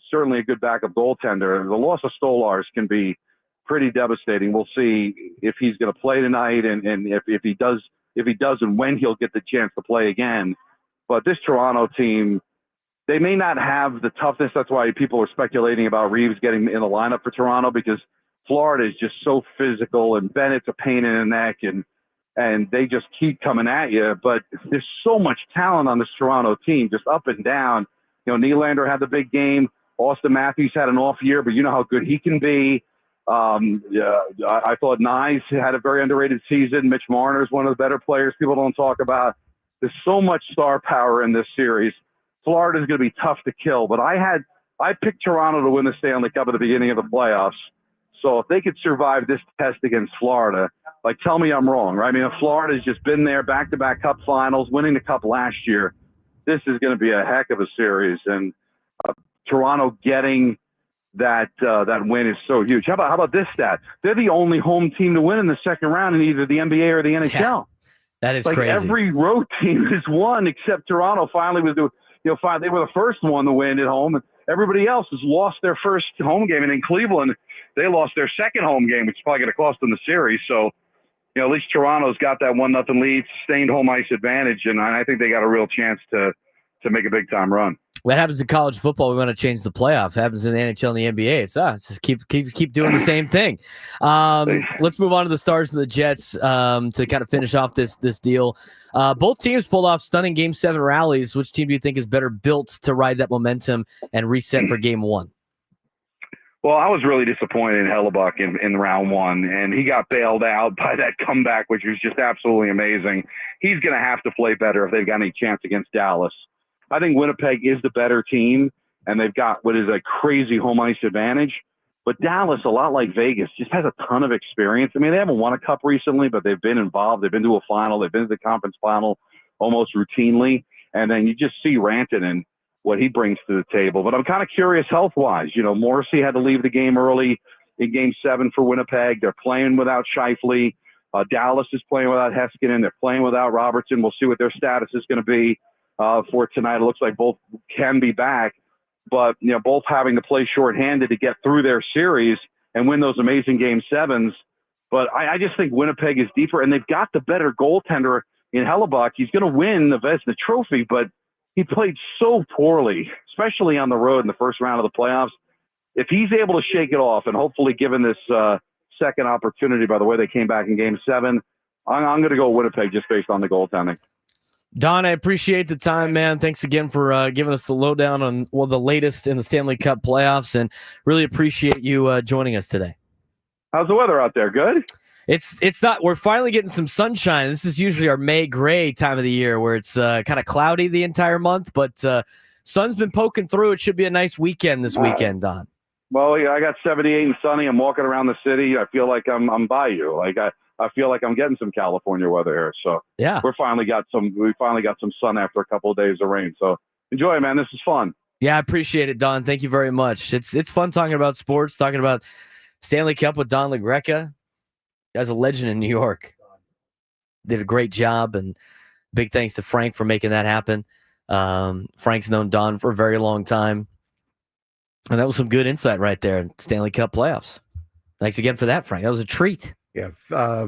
certainly a good backup goaltender, the loss of Stolarz can be pretty devastating. We'll see if he's going to play tonight, and if he does, and when he'll get the chance to play again. But this Toronto team, they may not have the toughness. That's why people are speculating about Reeves getting in the lineup for Toronto, because Florida is just so physical, and Bennett's a pain in the neck, and they just keep coming at you. But there's so much talent on this Toronto team, just up and down. You know, Nylander had the big game. Austin Matthews had an off year, but you know how good he can be. I thought Nyes had a very underrated season. Mitch Marner's one of the better players people don't talk about. There's so much star power in this series. Florida's going to be tough to kill, but I picked Toronto to win the Stanley Cup at the beginning of the playoffs. So if they could survive this test against Florida, like, tell me I'm wrong, right? I mean, if Florida's just been there, back-to-back Cup finals, winning the Cup last year, this is going to be a heck of a series. And Toronto getting that win is so huge. How about this stat? They're the only home team to win in the second round in either the NBA or the NHL. Yeah, that is like crazy. Every road team has won except Toronto. Finally, they were the first one to win at home, and everybody else has lost their first home game. And in Cleveland, they lost their second home game, which is probably going to cost them the series. So, you know, at least Toronto's got that 1-0 lead, sustained home ice advantage, and I think they got a real chance to make a big time run. What happens in college football? We want to change the playoff. It happens in the NHL and the NBA. It's just keep doing the same thing. Let's move on to the Stars and the Jets to kind of finish off this deal. Both teams pulled off stunning Game 7 rallies. Which team do you think is better built to ride that momentum and reset for Game 1? Well, I was really disappointed in Hellebuck in round one, and he got bailed out by that comeback, which was just absolutely amazing. He's going to have to play better if they've got any chance against Dallas. I think Winnipeg is the better team, and they've got what is a crazy home ice advantage. But Dallas, a lot like Vegas, just has a ton of experience. I mean, they haven't won a cup recently, but they've been involved. They've been to a final. They've been to the conference final almost routinely. And then you just see Rantanen, what he brings to the table. But I'm kind of curious health-wise. You know, Morrissey had to leave the game early in Game 7 for Winnipeg. They're playing without Scheifele. Dallas is playing without Heiskanen. They're playing without Robertson. We'll see what their status is going to be for tonight. It looks like both can be back. But, you know, both having to play shorthanded to get through their series and win those amazing Game 7s. But I just think Winnipeg is deeper, and they've got the better goaltender in Hellebuck. He's going to win the Vezina Trophy, but he played so poorly, especially on the road in the first round of the playoffs. If he's able to shake it off, and hopefully given this second opportunity by the way they came back in Game 7, I'm going to go Winnipeg just based on the goaltending. Don, I appreciate the time, man. Thanks again for giving us the lowdown on the latest in the Stanley Cup playoffs, and really appreciate you joining us today. How's the weather out there? Good? It's not. We're finally getting some sunshine. This is usually our May gray time of the year where it's kind of cloudy the entire month, but sun's been poking through. It should be a nice weekend this weekend, Don. Well, yeah, I got 78 and sunny. I'm walking around the city. I feel like I'm by you. Like I feel like I'm getting some California weather here. So yeah, we finally got some sun after a couple of days of rain. So enjoy, man. This is fun. Yeah, I appreciate it, Don. Thank you very much. It's fun talking about sports, talking about Stanley Cup with Don LaGreca. Guy's a legend in New York. Did a great job, and big thanks to Frank for making that happen. Frank's known Don for a very long time. And that was some good insight right there. Stanley Cup playoffs. Thanks again for that, Frank. That was a treat. Yeah,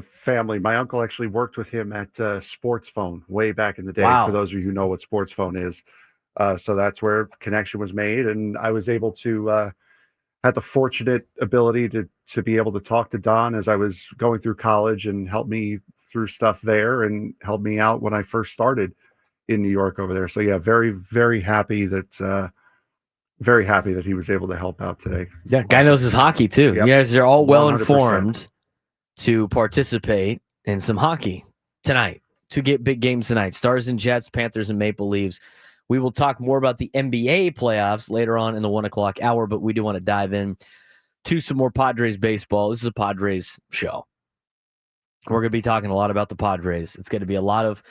family. My uncle actually worked with him at Sports Phone way back in the day. Wow. For those of you who know what Sports Phone is, so that's where connection was made, and I was able to had the fortunate ability to be able to talk to Don as I was going through college and help me through stuff there and help me out when I first started in New York over there. So yeah, very, very happy that he was able to help out today. Yeah, guy knows his hockey too. Yep. You guys are all well 100%. informed to participate in some hockey tonight. Two big games tonight. Stars and Jets, Panthers and Maple Leafs. We will talk more about the NBA playoffs later on in the 1 o'clock hour, but we do want to dive in to some more Padres baseball. This is a Padres show. We're going to be talking a lot about the Padres. It's going to be a lot of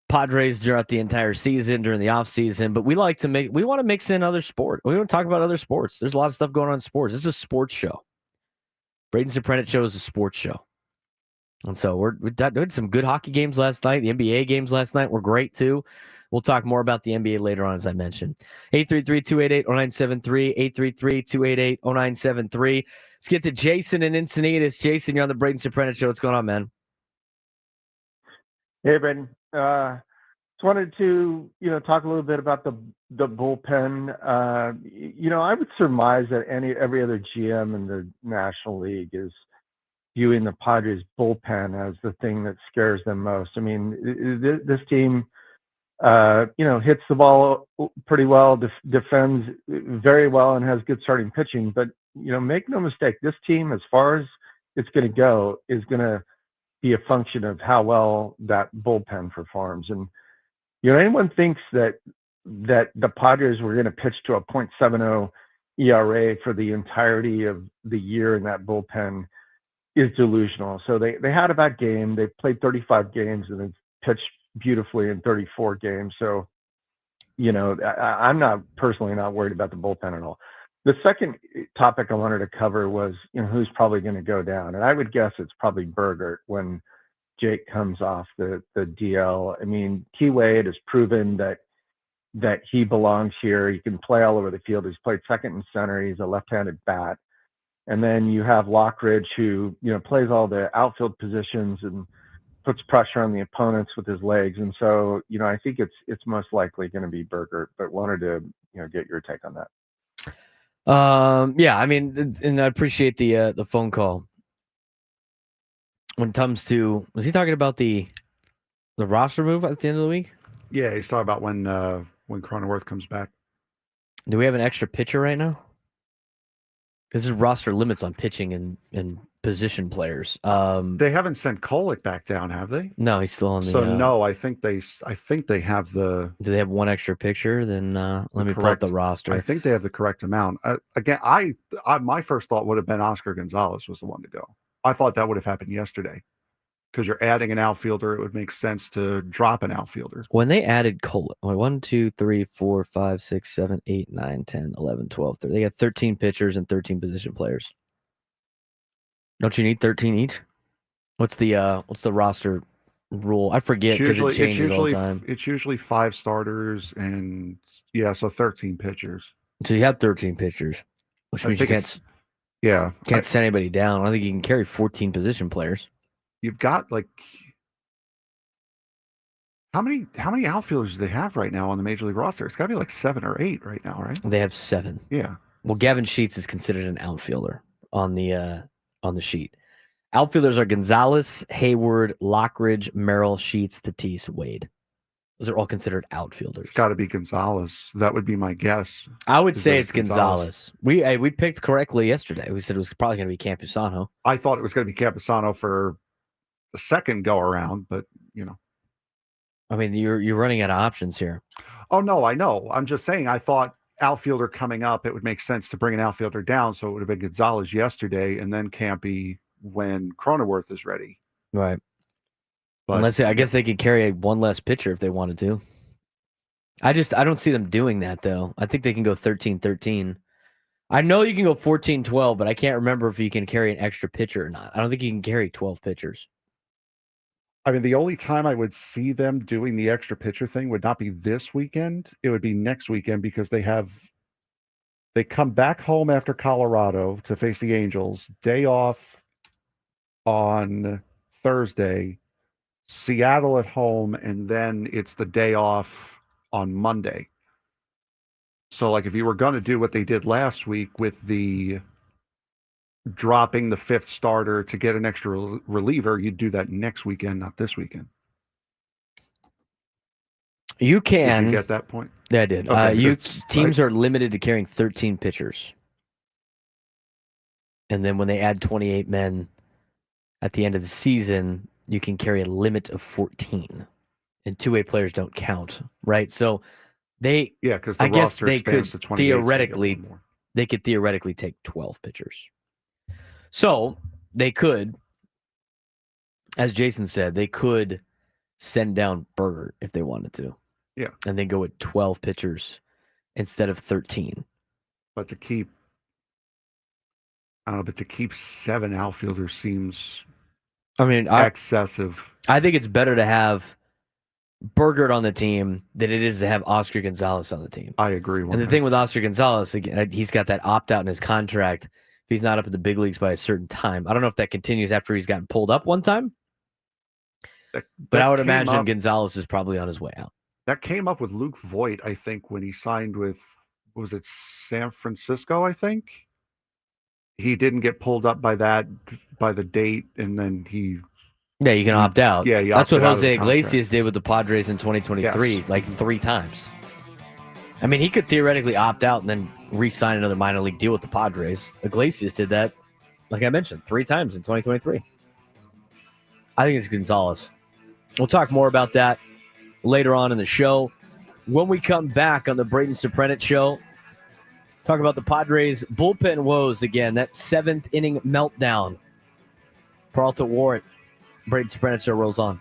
Padres throughout the entire season, during the off season, but we want to mix in other sports. We want to talk about other sports. There's a lot of stuff going on in sports. This is a sports show. Braden Surprenant show is a sports show. And so we did some good hockey games last night. The NBA games last night were great too. We'll talk more about the NBA later on, as I mentioned. 833-288-0973, 833-288-0973. Let's get to Jason in Encinitas. Jason, you're on the Braden Surprenant show. What's going on, man? Hey, Braden. Just wanted to, talk a little bit about the bullpen. I would surmise that every other GM in the National League is viewing the Padres bullpen as the thing that scares them most. I mean, this team, hits the ball pretty well, defends very well, and has good starting pitching. But, make no mistake, this team, as far as it's going to go, is going to be a function of how well that bullpen performs. And, anyone thinks that the Padres were going to pitch to a .70 ERA for the entirety of the year in that bullpen is delusional. So they had a bad game. They played 35 games and they pitched beautifully in 34 games. So, I'm not personally not worried about the bullpen at all. The second topic I wanted to cover was, who's probably going to go down. And I would guess it's probably Bergert when Jake comes off the DL. I mean, T. Wade has proven that he belongs here. He can play all over the field. He's played second and center. He's a left-handed bat. And then you have Lockridge, who, plays all the outfield positions and puts pressure on the opponents with his legs. And so, I think it's most likely going to be Bergert, but wanted to, get your take on that. Yeah, I mean, and I appreciate the phone call. When it comes to, was he talking about the roster move at the end of the week? Yeah, he's talking about when Cronenworth comes back. Do we have an extra pitcher right now? Because there's roster limits on pitching and position players. They haven't sent Kolek back down, have they? No, he's still on the. So no, I think they have the. Do they have one extra pitcher? Then let me pull up the roster. I think they have the correct amount. Again, my first thought would have been Oscar Gonzalez was the one to go. I thought that would have happened yesterday. Because you're adding an outfielder, it would make sense to drop an outfielder. When they added Kolek, 1, 2, 3, 4, 5, 6, 7, 8, 9, 10, 11, 12, 13. They got 13 pitchers and 13 position players. Don't you need 13 each? What's the roster rule? I forget because it changes all the time. It's usually 5 starters and so 13 pitchers. So you have 13 pitchers, which means you can't send anybody down. I don't think you can carry 14 position players. You've got how many outfielders do they have right now on the Major League roster? It's got to be like 7 or 8 right now, right? They have 7. Yeah. Well, Gavin Sheets is considered an outfielder on the sheet. Outfielders are Gonzalez, Hayward, Lockridge, Merrill, Sheets, Tatis, Wade. Those are all considered outfielders. It's got to be Gonzalez. That would be my guess. I would say it's Gonzalez. We picked correctly yesterday. We said it was probably going to be Campusano. I thought it was going to be Campusano for the second go around, but I mean, you're running out of options here. Oh no, I know. I'm just saying. I thought outfielder coming up, it would make sense to bring an outfielder down, so it would have been Gonzalez yesterday, and then Campy when Cronenworth is ready. Right. But I guess they could carry one less pitcher if they wanted to. I don't see them doing that though. I think they can go 13-13 I know you can go 14-12, but I can't remember if you can carry an extra pitcher or not. I don't think you can carry 12 pitchers. I mean, the only time I would see them doing the extra pitcher thing would not be this weekend. It would be next weekend because they come back home after Colorado to face the Angels, day off on Thursday, Seattle at home, and then it's the day off on Monday. So, like, if you were going to do what they did last week with the dropping the fifth starter to get an extra reliever, you'd do that next weekend, not this weekend. You can. Did you get that point? Yeah, I did. Okay, teams are limited to carrying 13 pitchers. And then when they add 28 men at the end of the season, you can carry a limit of 14. And two-way players don't count, right? So because I guess roster they could expands to 28, theoretically, they could theoretically take 12 pitchers. So they could, as Jason said, they could send down Berger if they wanted to. Yeah. And then go with 12 pitchers instead of 13. But to keep 7 outfielders seems excessive. I think it's better to have Berger on the team than it is to have Oscar Gonzalez on the team. I agree. 100%. And the thing with Oscar Gonzalez, again, he's got that opt-out in his contract if he's not up at the big leagues by a certain time. I don't know if that continues after he's gotten pulled up one time. But I would imagine Gonzalez is probably on his way out. That came up with Luke Voigt, I think, when he signed with, was it San Francisco, I think? He didn't get pulled up by the date, and then he... Yeah, you can opt out. Yeah, that's what Jose Iglesias did with the Padres in 2023, yes. like 3 times. I mean, he could theoretically opt out and then re-sign another minor league deal with the Padres. Iglesias did that, like I mentioned, 3 times in 2023. I think it's Gonzalez. We'll talk more about that later on in the show. When we come back on the Braden Surprenant show, talk about the Padres bullpen woes again, that 7th inning meltdown. Peralta wore it. Braden Surprenant show rolls on.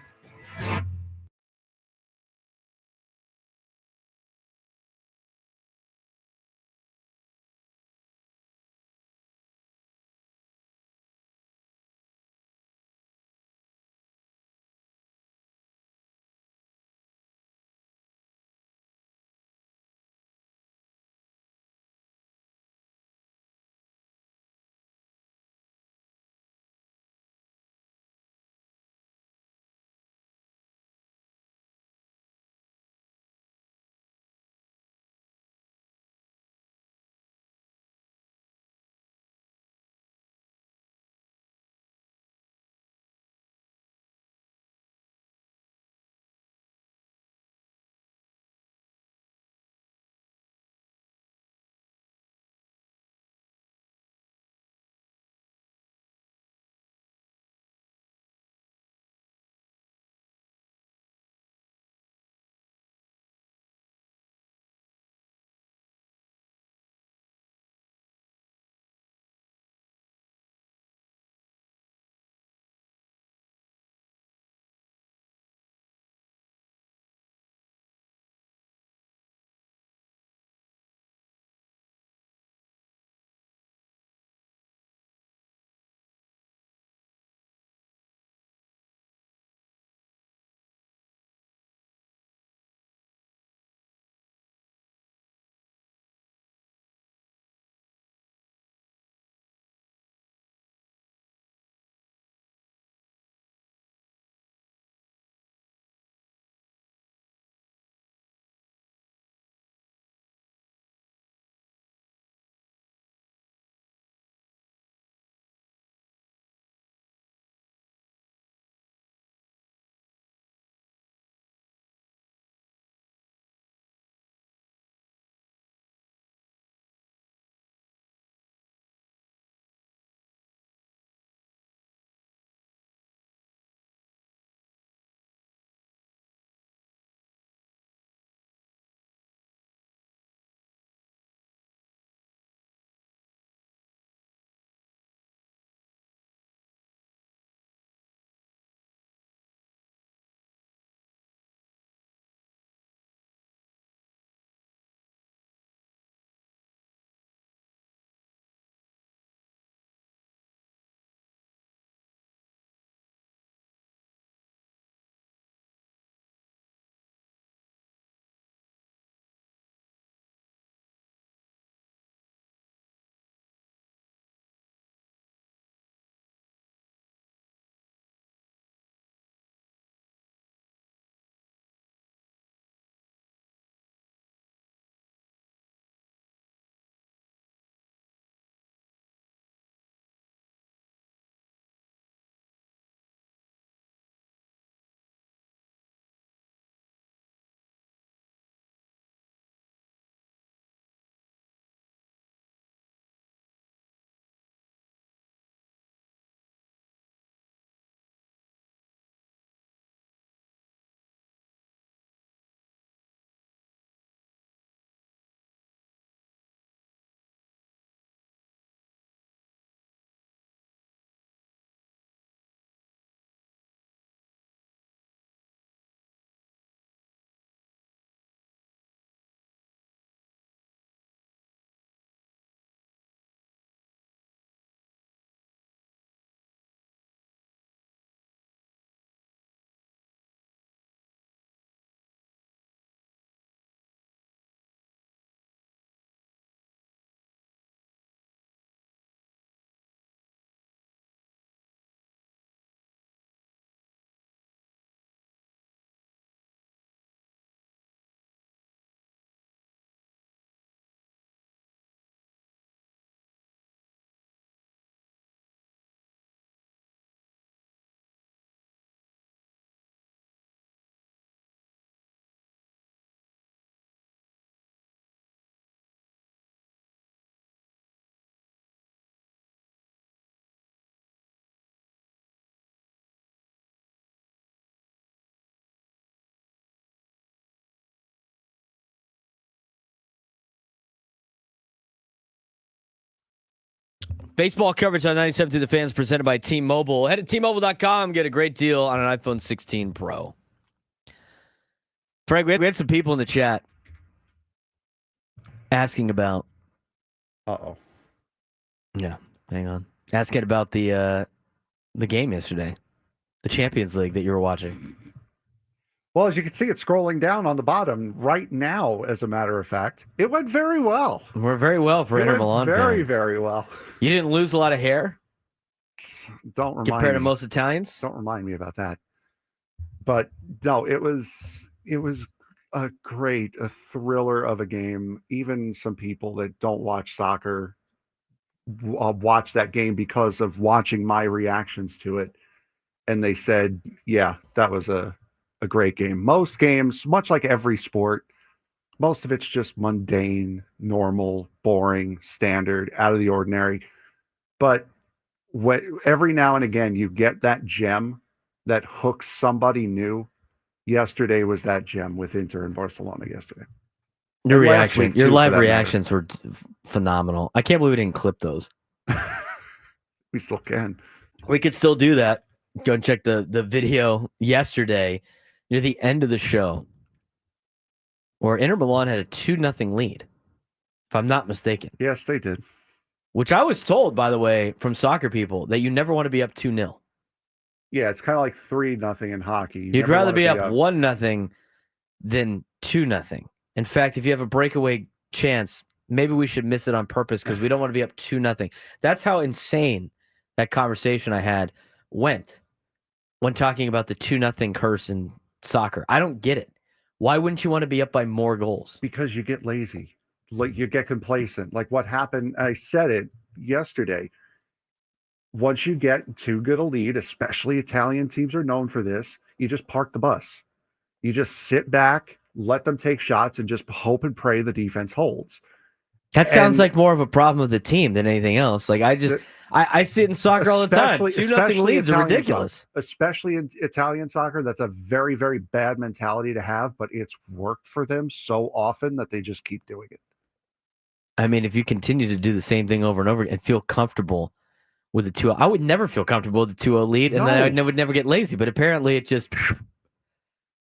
Baseball coverage on 97 through the fans presented by T-Mobile. Head to T-Mobile.com, get a great deal on an iPhone 16 Pro. Frank, we had some people in the chat asking about. Yeah, hang on. Asking about the game yesterday, the Champions League that you were watching. Well, as you can see, it's scrolling down on the bottom right now, as a matter of fact. It went very well. We're very well for Inter Milan. Very, very well. You didn't lose a lot of hair? Don't remind compared me. to most Italians? Don't remind me about that. But no, it was a thriller of a game. Even some people that don't watch soccer watch that game because of watching my reactions to it. And they said, yeah, that was a great game. Most games, much like every sport, most of it's just mundane, normal, boring, standard, out of the ordinary. But every now and again, you get that gem that hooks somebody new. Yesterday was that gem with Inter and Barcelona yesterday. Your live for reactions were phenomenal. I can't believe we didn't clip those. We still can. We could still do that. Go and check the video yesterday near the end of the show where Inter Milan had a 2-0 lead, if I'm not mistaken. Yes, they did. Which I was told, by the way, from soccer people, that you never want to be up 2-0. Yeah, it's kind of like 3-0 in hockey. You'd rather be up 1-0 than 2-0. In fact, if you have a breakaway chance, maybe we should miss it on purpose because we don't want to be up 2-0. That's how insane that conversation I had went when talking about the 2-0 curse in soccer. I don't get it. Why wouldn't you want to be up by more goals? Because you get lazy. Like you get complacent. Like what happened, I said it yesterday. Once you get too good a lead, especially Italian teams are known for this, you just park the bus. You just sit back, let them take shots, and just hope and pray the defense holds. That sounds like more of a problem of the team than anything else. Like I see it in soccer all the time. 2-0 leads are ridiculous. Especially in Italian soccer, that's a very, very bad mentality to have, but it's worked for them so often that they just keep doing it. I mean, if you continue to do the same thing over and over and feel comfortable with the 2-0, I would never feel comfortable with the 2-0 lead, and then I would never get lazy. But apparently,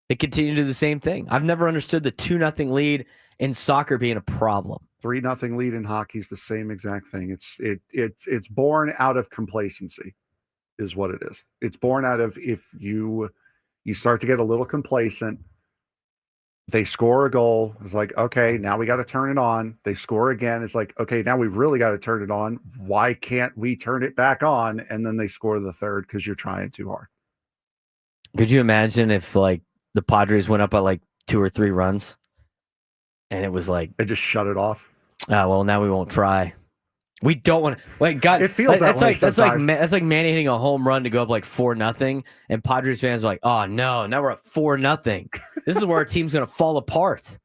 they continue to do the same thing. I've never understood the 2-0 lead in soccer being a problem. 3-0 lead in hockey is the same exact thing. It's born out of complacency, is what it is. It's born out of if you start to get a little complacent. They score a goal. It's like, okay, now we got to turn it on. They score again. It's like, okay, now we really got to turn it on. Why can't we turn it back on? And then they score the third because you're trying too hard. Could you imagine if like the Padres went up by like 2 or 3 runs and it was like they just shut it off? Oh, well, now we won't try. We don't want to. Like, God, it feels that's like like Manny hitting a home run to go up like 4-0, and Padres fans are like, "Oh no, now we're up 4-0. This is where our team's gonna fall apart."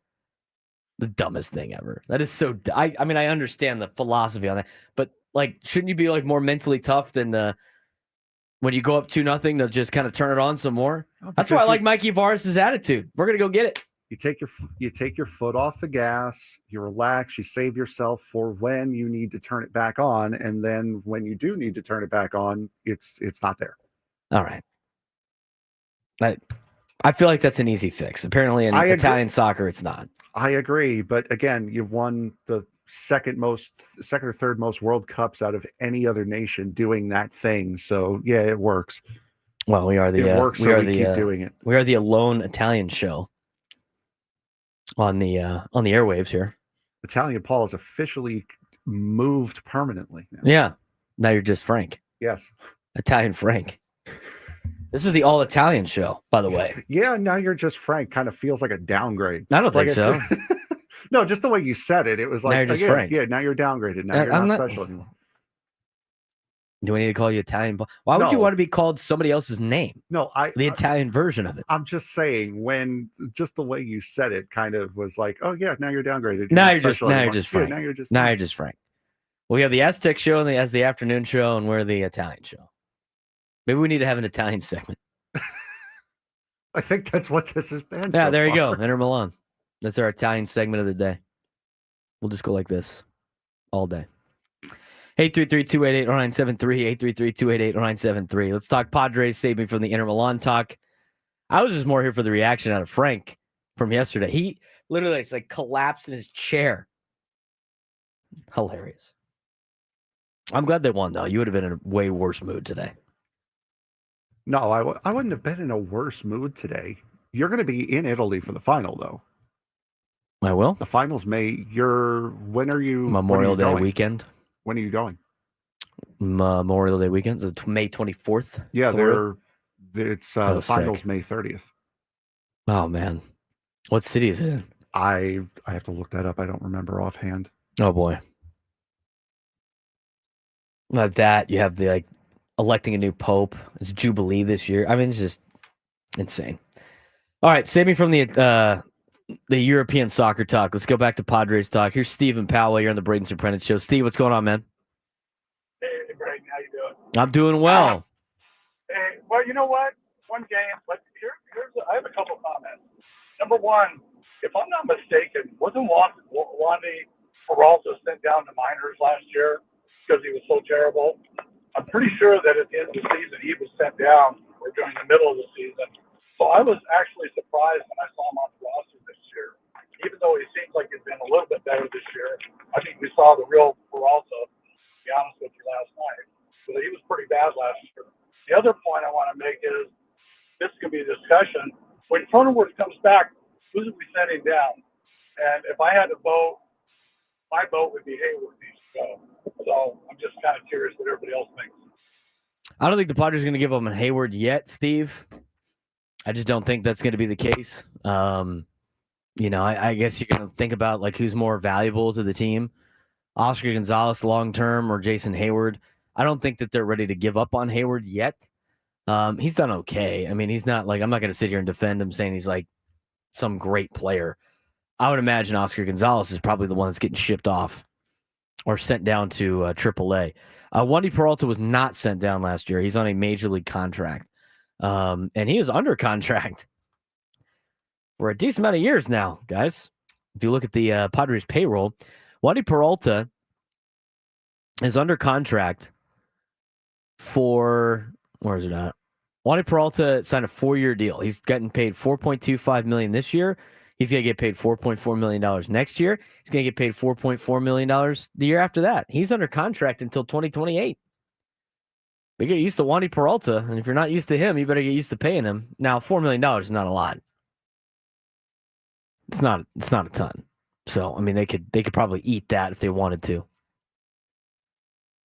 The dumbest thing ever. That is so. I mean, I understand the philosophy on that, but like, shouldn't you be like more mentally tough than when you go up 2-0 to just kind of turn it on some more? That's why I like Mikey Varis's attitude. We're gonna go get it. You take your foot off the gas, you relax, you save yourself for when you need to turn it back on, and then when you do need to turn it back on, it's not there. All right. I feel like that's an easy fix. Apparently in Italian soccer it's not. I agree, but again, you've won the second or third most World Cups out of any other nation doing that thing. So yeah, it works. Well, we are the it works, so we keep doing it. We are the alone Italian show on the airwaves here. Italian Paul is officially moved permanently now. Yeah. Now you're just Frank. Yes. Italian Frank. This is the all Italian show, by the way. Yeah, now you're just Frank kind of feels like a downgrade. I don't think so. No, just the way you said it. It was like, now you're just Frank. Yeah, now you're downgraded. Now you're not special anymore. Do we need to call you Italian? Why would you want to be called somebody else's name? No, the Italian version of it. I'm just saying, when just the way you said it kind of was like, oh yeah, now you're downgraded. Now you're just Frank. Yeah, now you're just Frank. We have the Aztec show as the afternoon show, and we're the Italian show. Maybe we need to have an Italian segment. I think that's what this has been. Yeah, so there you far. go. Inter Milan. That's our Italian segment of the day. We'll just go like this all day. 833-288-0973, 833-288-0973. Let's talk Padres. Save me from the Inter Milan talk. I was just more here for the reaction out of Frank from yesterday. He literally collapsed in his chair. Hilarious. I'm glad they won, though. You would have been in a way worse mood today. No, I wouldn't have been in a worse mood today. You're going to be in Italy for the final, though. I will. The finals when are you? Memorial when are you Day going? weekend. When are you going? Memorial Day weekend, so May 24th. Yeah, it's the finals sick. May 30th. Oh man, what city is it in? I have to look that up. I don't remember offhand. Oh boy. Not that you have the electing a new pope. It's Jubilee this year. I mean, it's just insane. All right, save me from the European soccer talk. Let's go back to Padres talk. Here's Stephen Powell. You're on the Braden Surprenant show. Steve, what's going on, man? Hey, Braden, how you doing? I'm doing well. Hey, well, you know what? One game, but I have a couple comments. Number one, if I'm not mistaken, wasn't Wandy Peralta sent down to minors last year because he was so terrible? I'm pretty sure that at the end of the season he was sent down, or during the middle of the season. So I was actually surprised when I saw him on the roster this year. Even though he seems like he's been a little bit better this year, I think we saw the real Peralta, to be honest with you, last night. So he was pretty bad last year. The other point I want to make is, this could be a discussion. When Cronenworth comes back, who's we sending down? And if I had to vote, my vote would be Hayward needs to go. So I'm just kind of curious what everybody else thinks. I don't think the Padres are going to give him a Hayward yet, Steve. I just don't think that's going to be the case. I guess you're going to think about who's more valuable to the team, Oscar Gonzalez long term or Jason Hayward. I don't think that they're ready to give up on Hayward yet. He's done okay. I mean, he's not I'm not going to sit here and defend him saying he's some great player. I would imagine Oscar Gonzalez is probably the one that's getting shipped off or sent down to AAA. Wandy Peralta was not sent down last year. He's on a major league contract. And he is under contract for a decent amount of years now, guys. If you look at the Padres payroll, Wandy Peralta is under contract for, where is it at? Wandy Peralta signed a 4-year deal. He's getting paid $4.25 million this year. He's going to get paid $4.4 million next year. He's going to get paid $4.4 million the year after that. He's under contract until 2028. We get used to Wandy Peralta, and if you're not used to him, you better get used to paying him. Now, $4 million is not a lot. It's not a ton. So, I mean, they could probably eat that if they wanted to.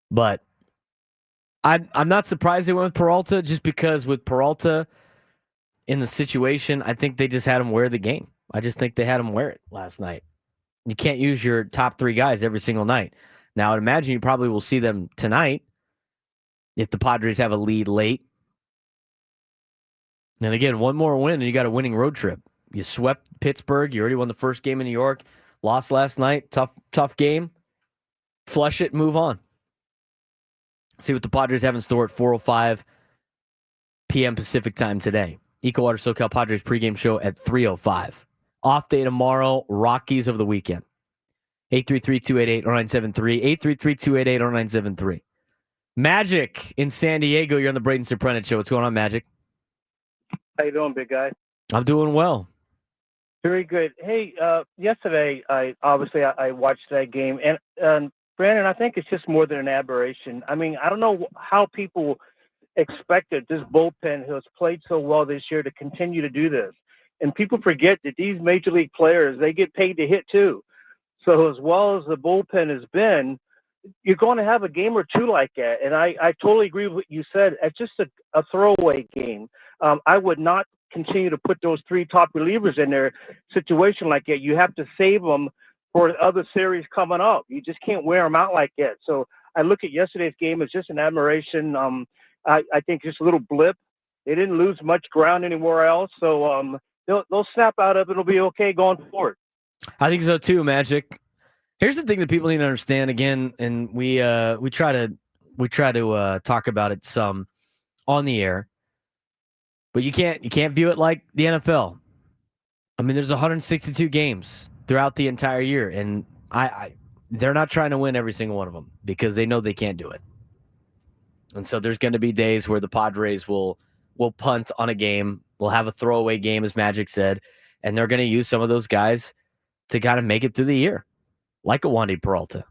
But I'm not surprised they went with Peralta, just because with Peralta in the situation, I think they just had him wear the game. I just think they had him wear it last night. You can't use your top 3 guys every single night. Now, I'd imagine you probably will see them tonight if the Padres have a lead late. And again, one more win and you got a winning road trip. You swept Pittsburgh. You already won the first game in New York. Lost last night. Tough game. Flush it, move on. See what the Padres have in store at 4:05 p.m. Pacific time today. Eco Water SoCal Padres pregame show at 3:05. Off day tomorrow. Rockies over the weekend. 833-288-0973. 833-288-0973. Magic in San Diego. You're on the Braden Surprenant show. What's going on, Magic? How you doing, big guy? I'm doing well. Very good. Hey, yesterday I watched that game, and Brandon, I think it's just more than an aberration. I mean, I don't know how people expected this bullpen who has played so well this year to continue to do this. And people forget that these major league players, they get paid to hit too. So as well as the bullpen has been, you're going to have a game or two like that. And I totally agree with what you said. It's just a throwaway game. I would not continue to put those 3 top relievers in their situation like that. You have to save them for other series coming up. You just can't wear them out like that. So I look at yesterday's game as just an admiration. I think just a little blip. They didn't lose much ground anywhere else. So they'll snap out of it. It'll be okay going forward. I think so too, Magic. Here's the thing that people need to understand again, and we try to talk about it some on the air, but you can't view it like the NFL. I mean, there's 162 games throughout the entire year, and they're not trying to win every single one of them because they know they can't do it. And so there's going to be days where the Padres will punt on a game, will have a throwaway game, as Magic said, and they're going to use some of those guys to kind of make it through the year, like a Wandy Peralta.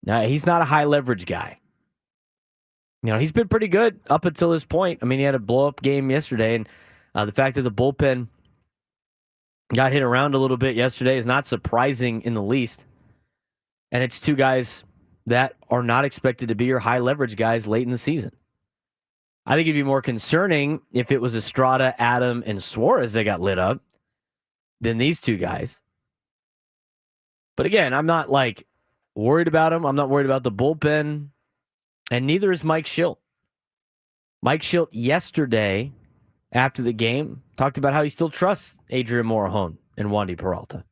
Now, he's not a high leverage guy. He's been pretty good up until this point. I mean, he had a blow-up game yesterday, and the fact that the bullpen got hit around a little bit yesterday is not surprising in the least. And it's two guys that are not expected to be your high leverage guys late in the season. I think it'd be more concerning if it was Estrada, Adam, and Suarez that got lit up than these two guys. But again, I'm not worried about them. I'm not worried about the bullpen, and neither is Mike Schilt. Mike Schilt yesterday, after the game, talked about how he still trusts Adrian Morejon and Wandy Peralta.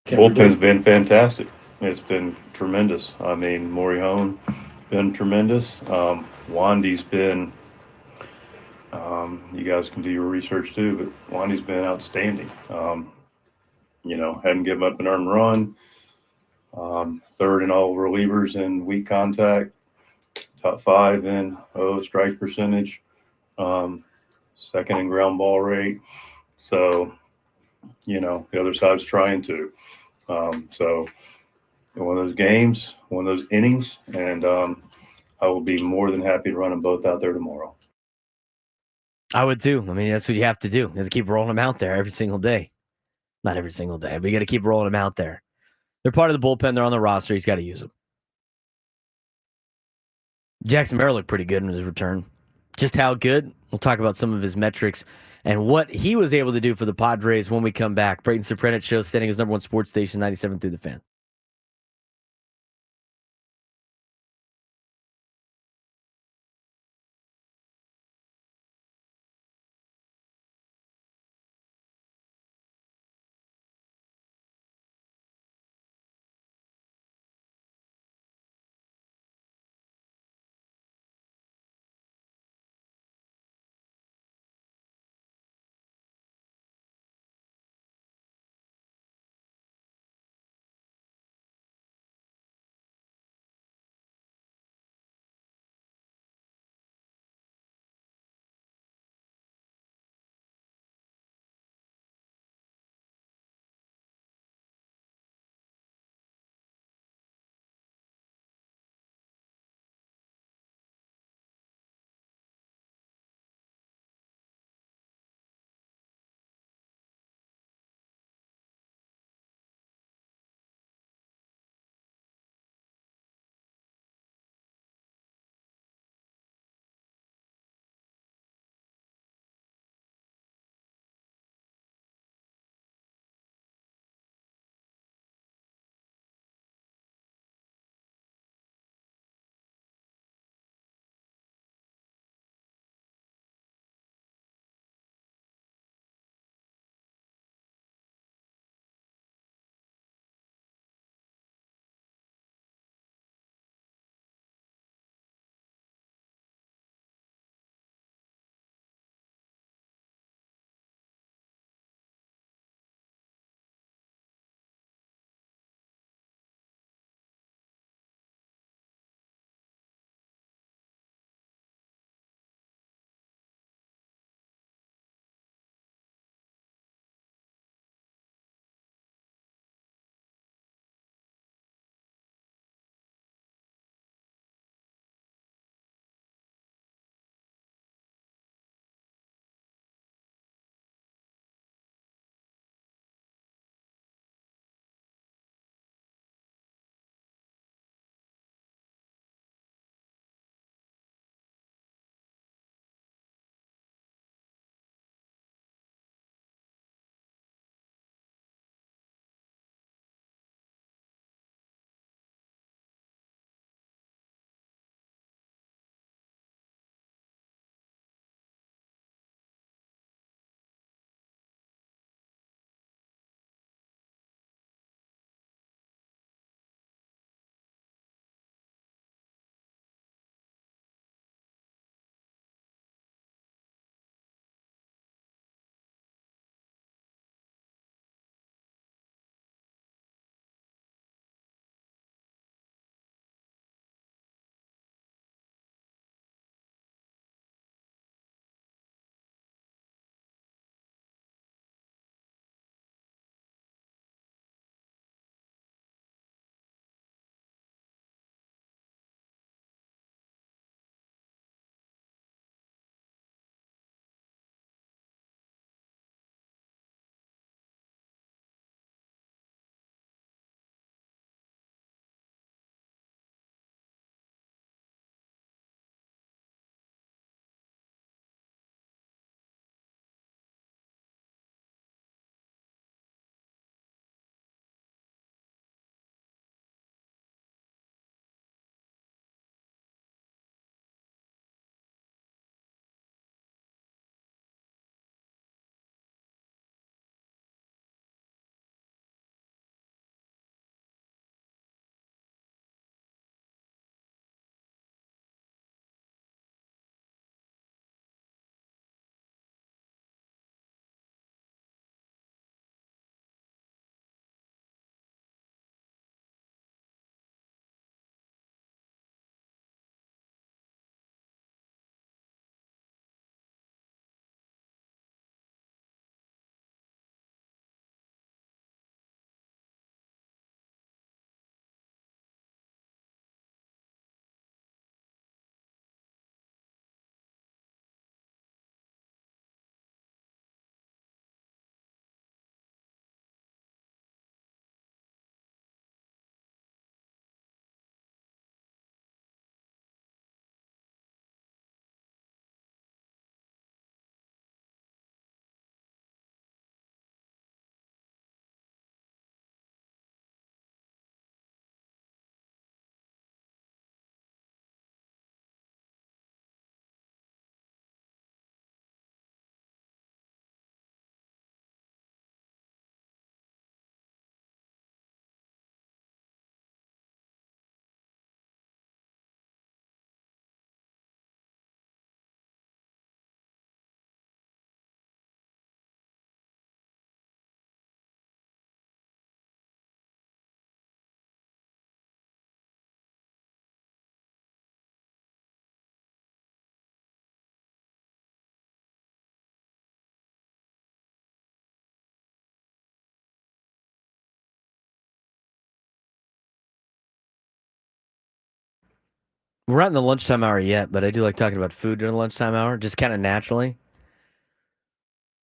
Bullpen's been fantastic. It's been tremendous. I mean, Morejon been tremendous. Wandy's been, you guys can do your research too, but Wandy's been outstanding. Hadn't given up an earned run. Third in all relievers in weak contact. Top 5 in strike percentage. Second in ground ball rate. So, the other side's trying to. So one of those games, one of those innings, and I will be more than happy to run them both out there tomorrow. I would too. I mean, that's what you have to do. You have to keep rolling them out there every single day. Not every single day, but you got to keep rolling them out there. They're part of the bullpen. They're on the roster. He's got to use them. Jackson Merrill looked pretty good in his return. Just how good? We'll talk about some of his metrics and what he was able to do for the Padres when we come back. Braden Surprenant Show, standing as #1 sports station, 97 through the Fan. We're not in the lunchtime hour yet, but I do like talking about food during the lunchtime hour, just kind of naturally.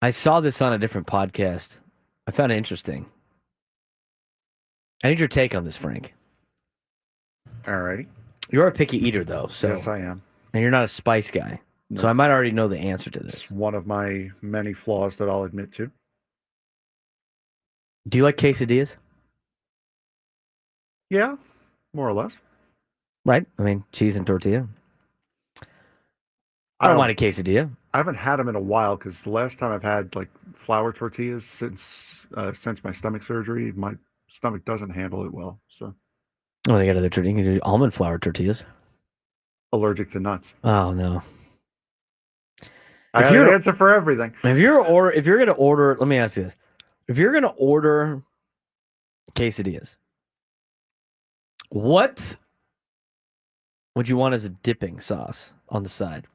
I saw this on a different podcast. I found it interesting. I need your take on this, Frank. All right. You're a picky eater, though. So Yes, I am. And you're not a spice guy. No. So I might already know the answer to this. It's one of my many flaws that I'll admit to. Do you like quesadillas? Yeah, more or less. Right? I mean, cheese and tortilla. I don't mind a quesadilla. I haven't had them in a while because the last time I've had like flour tortillas since my stomach surgery, my stomach doesn't handle it well. So, Oh, they got other tortillas. You can do almond flour tortillas. Allergic to nuts. Oh no! I have an answer for everything. If you're gonna order, let me ask you this: if you're gonna order quesadillas, what would you want as a dipping sauce on the side?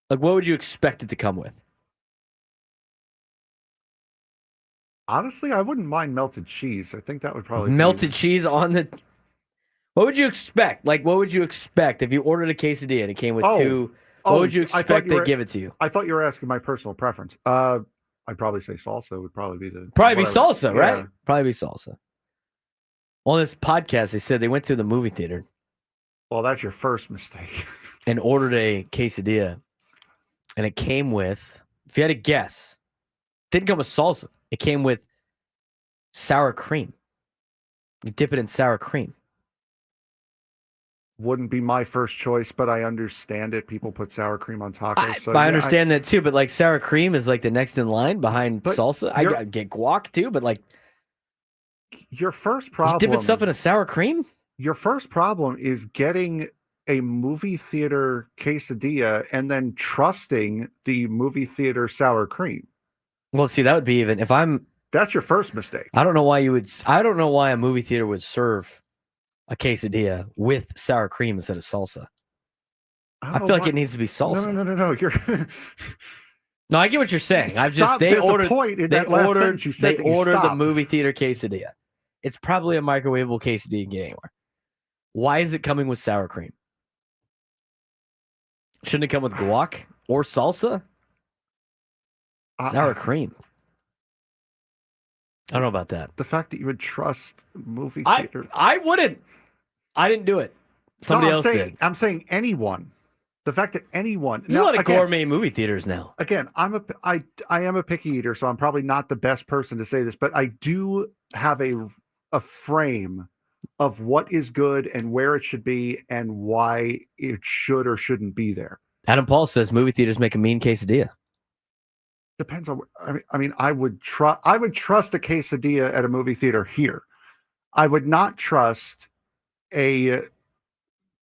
Like, what would you expect it to come with? Honestly, I wouldn't mind melted cheese. I think that would probably Melted cheese on the. What would you expect? Like, what would you expect if you ordered a quesadilla and it came with two? What would you expect they give it to you? I thought you were asking my personal preference. I'd probably say salsa would probably be the Probably be salsa, Yeah. right? Probably be salsa. On this podcast, they said they went to the movie theater. Well, that's your first mistake. And ordered a quesadilla, and it came with, if you had to guess, it didn't come with salsa. It came with sour cream. You dip it in sour cream. Wouldn't be my first choice, but I understand it. People put sour cream on tacos. I understand that too, but like sour cream is like the next in line behind salsa. I get guac too, but like your first problem, dipping stuff in a sour cream. Your first problem is getting a movie theater quesadilla and then trusting the movie theater sour cream. Well, see, that would be even if I'm. That's your first mistake. I don't know why you would. I don't know why a movie theater would serve a quesadilla with sour cream instead of salsa. I feel like it needs to be salsa. No. You're no, I get what you're saying. They ordered the movie theater quesadilla. It's probably a microwavable quesadilla you can get anywhere. Why is it coming with sour cream? Shouldn't it come with guac or salsa? Sour cream. I don't know about that. The fact that you would trust movie theater. I wouldn't. I didn't do it. Somebody else did. I'm saying anyone. The fact that anyone. There's a lot of gourmet movie theaters now. Again, I am a picky eater, so I'm probably not the best person to say this, but I do have a frame of what is good and where it should be and why it should or shouldn't be there. Adam Paul says movie theaters make a mean quesadilla. Depends on. I mean, I would trust a quesadilla at a movie theater here. I would not trust a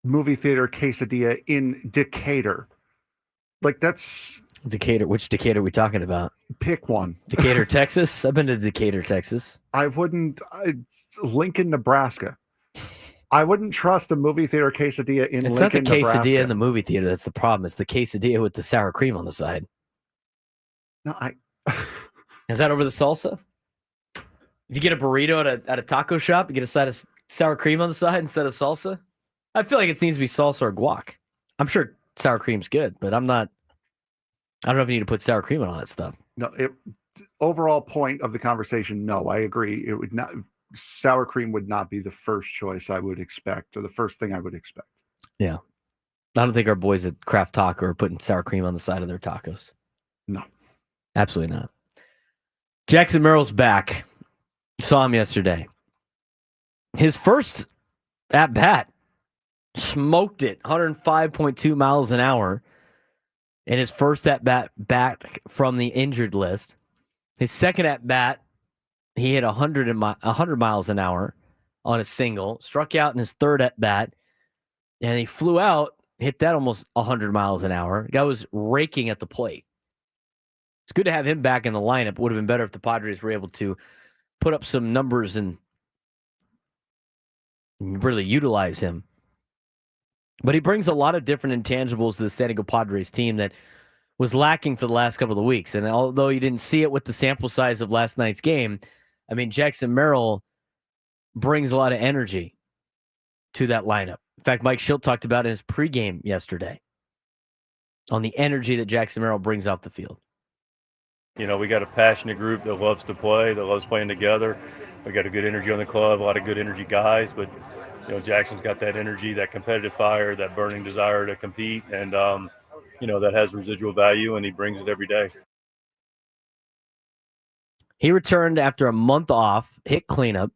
movie theater quesadilla in Decatur. Like that's Decatur. Which Decatur are we talking about? Pick one. Decatur, Texas. I've been to Decatur, Texas. I wouldn't. Lincoln, Nebraska. I wouldn't trust a movie theater quesadilla in Lincoln, Nebraska. It's not the quesadilla in the movie theater. That's the problem. It's the quesadilla with the sour cream on the side. No, Is that over the salsa? If you get a burrito at a taco shop, you get a side of sour cream on the side instead of salsa. I feel like it needs to be salsa or guac. I'm sure sour cream's good, but I don't know if you need to put sour cream on all that stuff. No, overall point of the conversation, no, I agree. It would not. Sour cream would not be the first choice I would expect, or the first thing I would expect. Yeah, I don't think our boys at Craft Taco are putting sour cream on the side of their tacos. No, absolutely not. Jackson Merrill's back. Saw him yesterday. His first at bat, smoked it, 105.2 miles an hour. In his first at bat back from the injured list. His second at bat, he hit 100 miles an hour on a single. Struck out in his third at bat, and he flew out, hit that almost 100 miles an hour. The guy was raking at the plate. It's good to have him back in the lineup. It would have been better if the Padres were able to put up some numbers and really utilize him. But he brings a lot of different intangibles to the San Diego Padres team that was lacking for the last couple of weeks. And although you didn't see it with the sample size of last night's game, I mean, Jackson Merrill brings a lot of energy to that lineup. In fact, Mike Schilt talked about it in his pregame yesterday on the energy that Jackson Merrill brings off the field. You know, we got a passionate group that loves to play, that loves playing together. We got a good energy on the club, a lot of good energy guys, but, you know, Jackson's got that energy, that competitive fire, that burning desire to compete, and, you know, that has residual value, and he brings it every day. He returned after a month off, hit cleanup,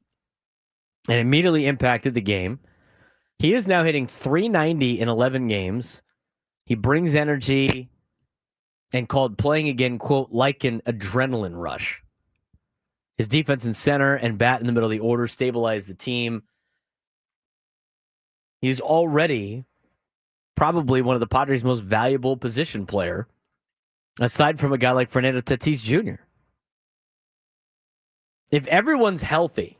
and immediately impacted the game. He is now hitting .390 in 11 games. He brings energy and called playing again, quote, like an adrenaline rush. His defense in center and bat in the middle of the order stabilized the team. He's already probably one of the Padres' most valuable position player, aside from a guy like Fernando Tatis Jr. If everyone's healthy,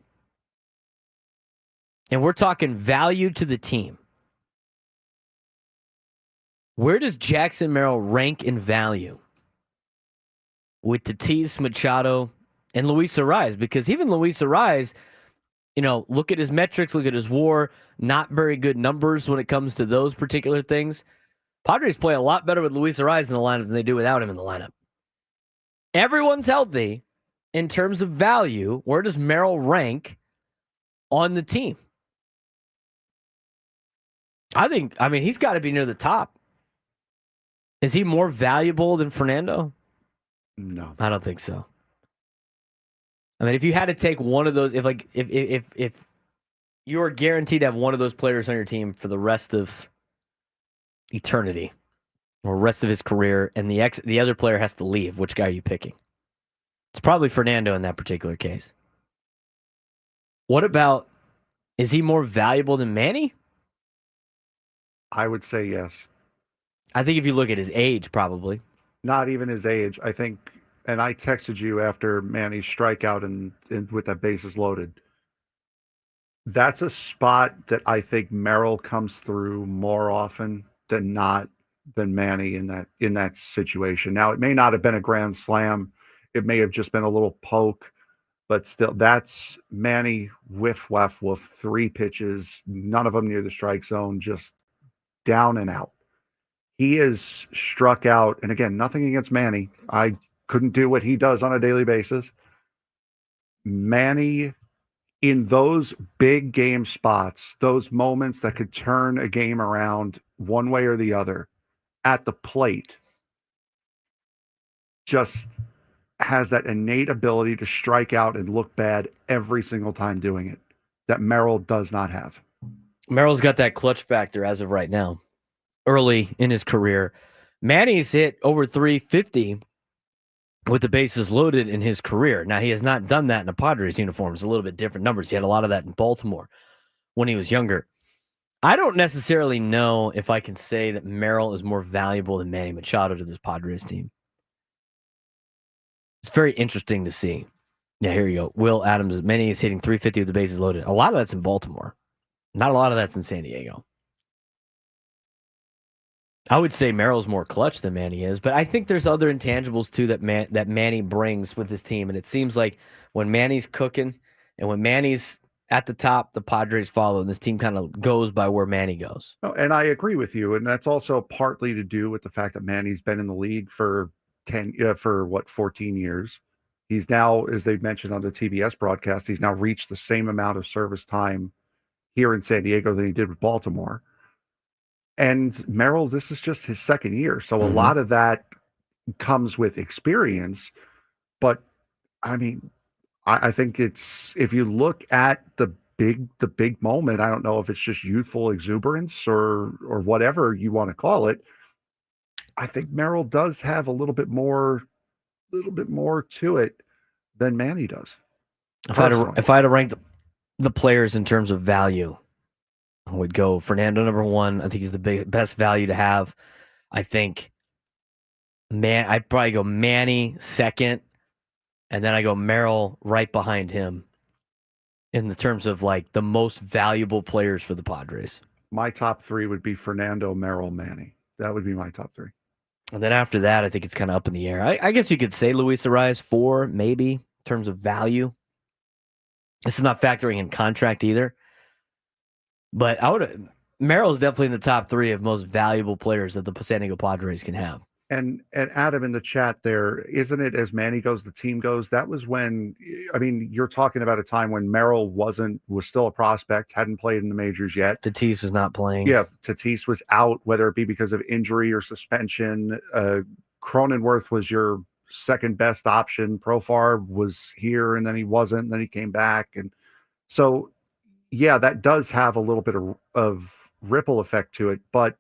and we're talking value to the team, where does Jackson Merrill rank in value with Tatis, Machado, and Luis Arraez? Because even Luis Arraez, you know, look at his metrics, look at his WAR, not very good numbers when it comes to those particular things. Padres play a lot better with Luis Arraez in the lineup than they do without him in the lineup. Everyone's healthy. In terms of value, where does Merrill rank on the team? I mean, he's got to be near the top. Is he more valuable than Fernando? No. I don't think so. I mean, if you had to take one of those, if you were guaranteed to have one of those players on your team for the rest of eternity or rest of his career, and the other player has to leave, which guy are you picking? It's probably Fernando in that particular case. What about, is he more valuable than Manny? I would say yes. I think if you look at his age, probably. Not even his age. I think, and I texted you after Manny's strikeout and with that bases loaded. That's a spot that I think Merrill comes through more often than Manny in that situation. Now, it may not have been a grand slam. It may have just been a little poke, but still, that's Manny whiff, waff, woof, 3 pitches, none of them near the strike zone, just down and out. He is struck out, and again, nothing against Manny. I couldn't do what he does on a daily basis. Manny, in those big game spots, those moments that could turn a game around one way or the other at the plate, just has that innate ability to strike out and look bad every single time doing it that Merrill does not have. Merrill's got that clutch factor as of right now. Early in his career, Manny's hit over 350 with the bases loaded in his career. Now, he has not done that in a Padres uniform. It's a little bit different numbers. He had a lot of that in Baltimore when he was younger. I don't necessarily know if I can say that Merrill is more valuable than Manny Machado to this Padres team. It's very interesting to see. Yeah, here you go. Will Adams, Manny is hitting 350 with the bases loaded. A lot of that's in Baltimore. Not a lot of that's in San Diego. I would say Merrill's more clutch than Manny is, but I think there's other intangibles too that Manny brings with this team. And it seems like when Manny's cooking and when Manny's at the top, the Padres follow, and this team kind of goes by where Manny goes. Oh, and I agree with you. And that's also partly to do with the fact that Manny's been in the league for 14 years. He's now, as they mentioned on the TBS broadcast, he's now reached the same amount of service time here in San Diego than he did with Baltimore. And Merrill, this is just his second year. So a lot of that comes with experience. But I mean, I think it's, if you look at the big moment, I don't know if it's just youthful exuberance or whatever you want to call it. I think Merrill does have a little bit more to it than Manny does. If I had to rank the players in terms of value, I would go Fernando number 1. I think he's the best value to have. I think I'd probably go Manny second, and then I go Merrill right behind him in the terms of like the most valuable players for the Padres. My top 3 would be Fernando, Merrill, Manny. That would be my top 3. And then after that, I think it's kind of up in the air. I guess you could say Luis Arraez 4, maybe, in terms of value. This is not factoring in contract either. But Merrill's definitely in the top 3 of most valuable players that the San Diego Padres can have. And Adam in the chat there, isn't it as Manny goes, the team goes? That was when, I mean, you're talking about a time when Merrill was still a prospect, hadn't played in the majors yet. Tatis was not playing. Yeah, Tatis was out, whether it be because of injury or suspension. Cronenworth was your second best option. Profar was here, and then he wasn't, and then he came back. And so, yeah, that does have a little bit of ripple effect to it, but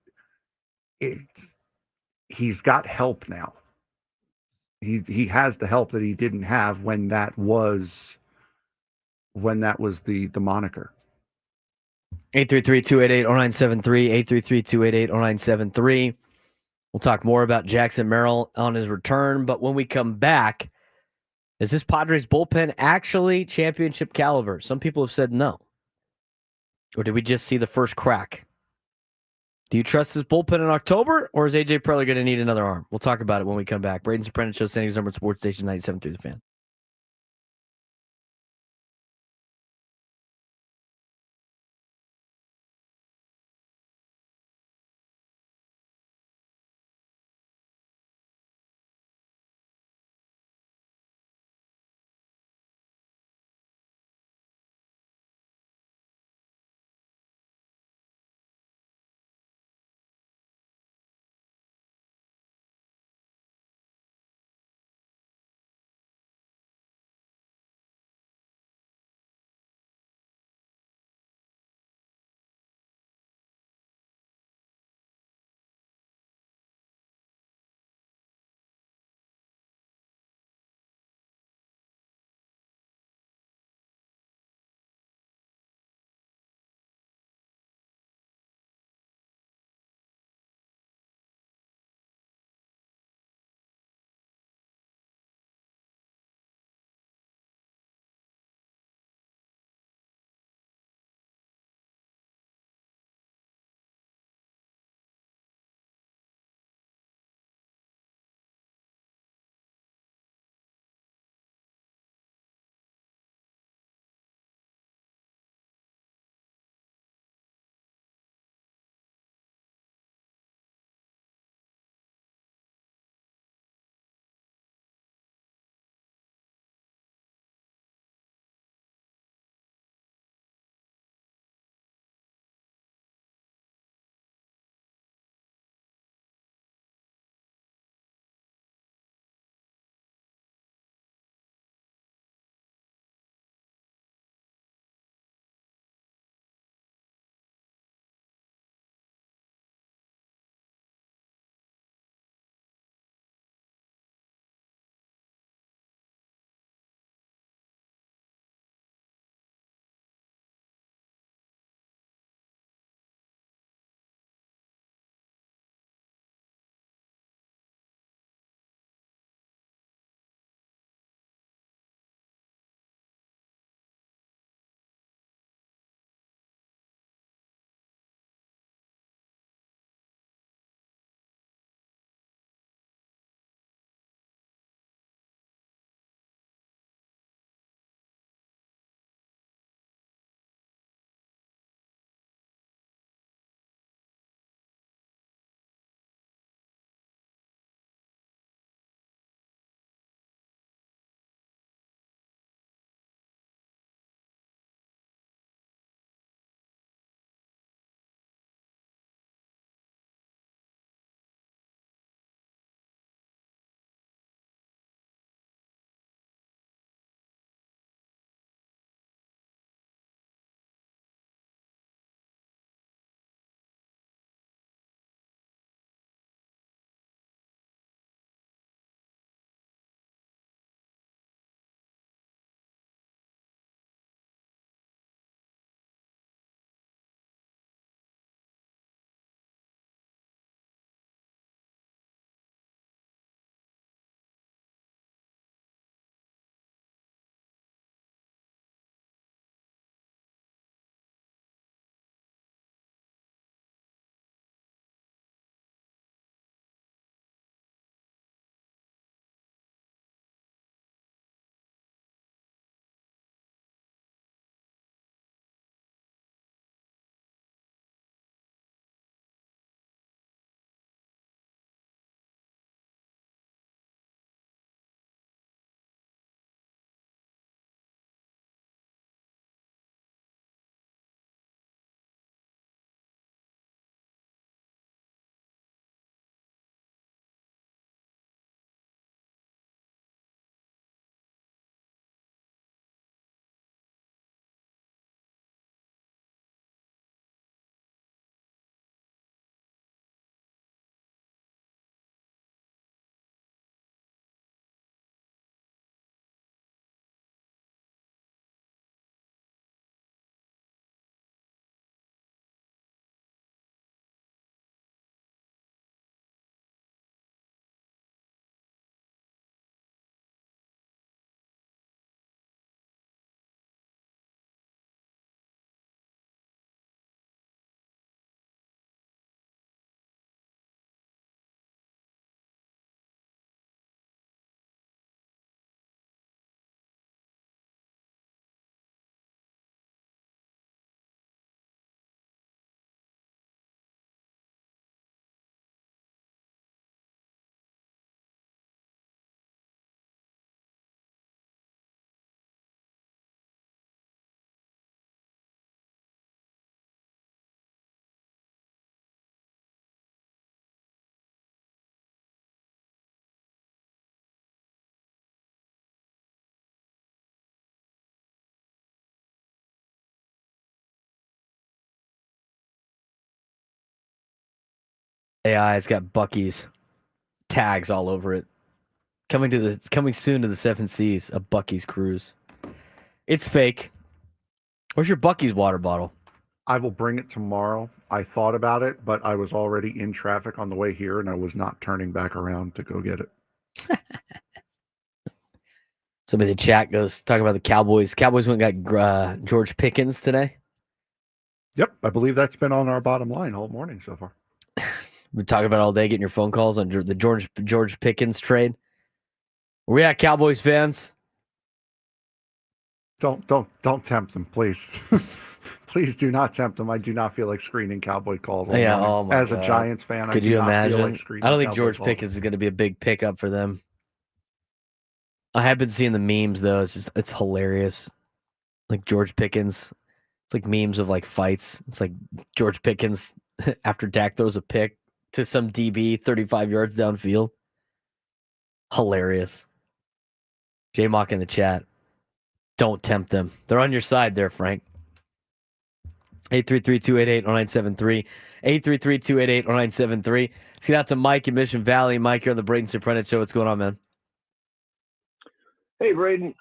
he's got help now. He has the help that he didn't have when that was the moniker. 833-288-0973, 833-288-0973. We'll talk more about Jackson Merrill on his return, but when we come back, is this Padres bullpen actually championship caliber? Some people have said no. Or did we just see the first crack? Do you trust this bullpen in October, or is AJ Preller going to need another arm? We'll talk about it when we come back. Braden Surprenant Show, San Diego's number sports station 97.3 The Fan. AI, it's got Bucky's tags all over it. Coming soon to the 7 Seas, a Bucky's cruise. It's fake. Where's your Bucky's water bottle? I will bring it tomorrow. I thought about it, but I was already in traffic on the way here, and I was not turning back around to go get it. Somebody in the chat goes talking about the Cowboys. Cowboys went and got George Pickens today. Yep, I believe that's been on our bottom line all morning so far. We're talking about all day, getting your phone calls on the George Pickens trade. Where we at, Cowboys fans? Don't tempt them, please. Please do not tempt them. I do not feel like screening Cowboy calls. All Yeah, morning. oh my As God. a Giants fan, Could I do you not imagine? feel like screening I don't think Cowboy George calls. Pickens is going to be a big pickup for them. I have been seeing the memes though. It's hilarious. Like George Pickens. It's like memes of like fights. It's like George Pickens after Dak throws a pick to some DB 35 yards downfield. Hilarious. J-Mock in the chat. Don't tempt them. They're on your side there, Frank. 833-288-0973. 833-288-0973. Let's get out to Mike in Mission Valley. Mike, you're on the Braden Surprenant Show. What's going on, man? Hey, Braden.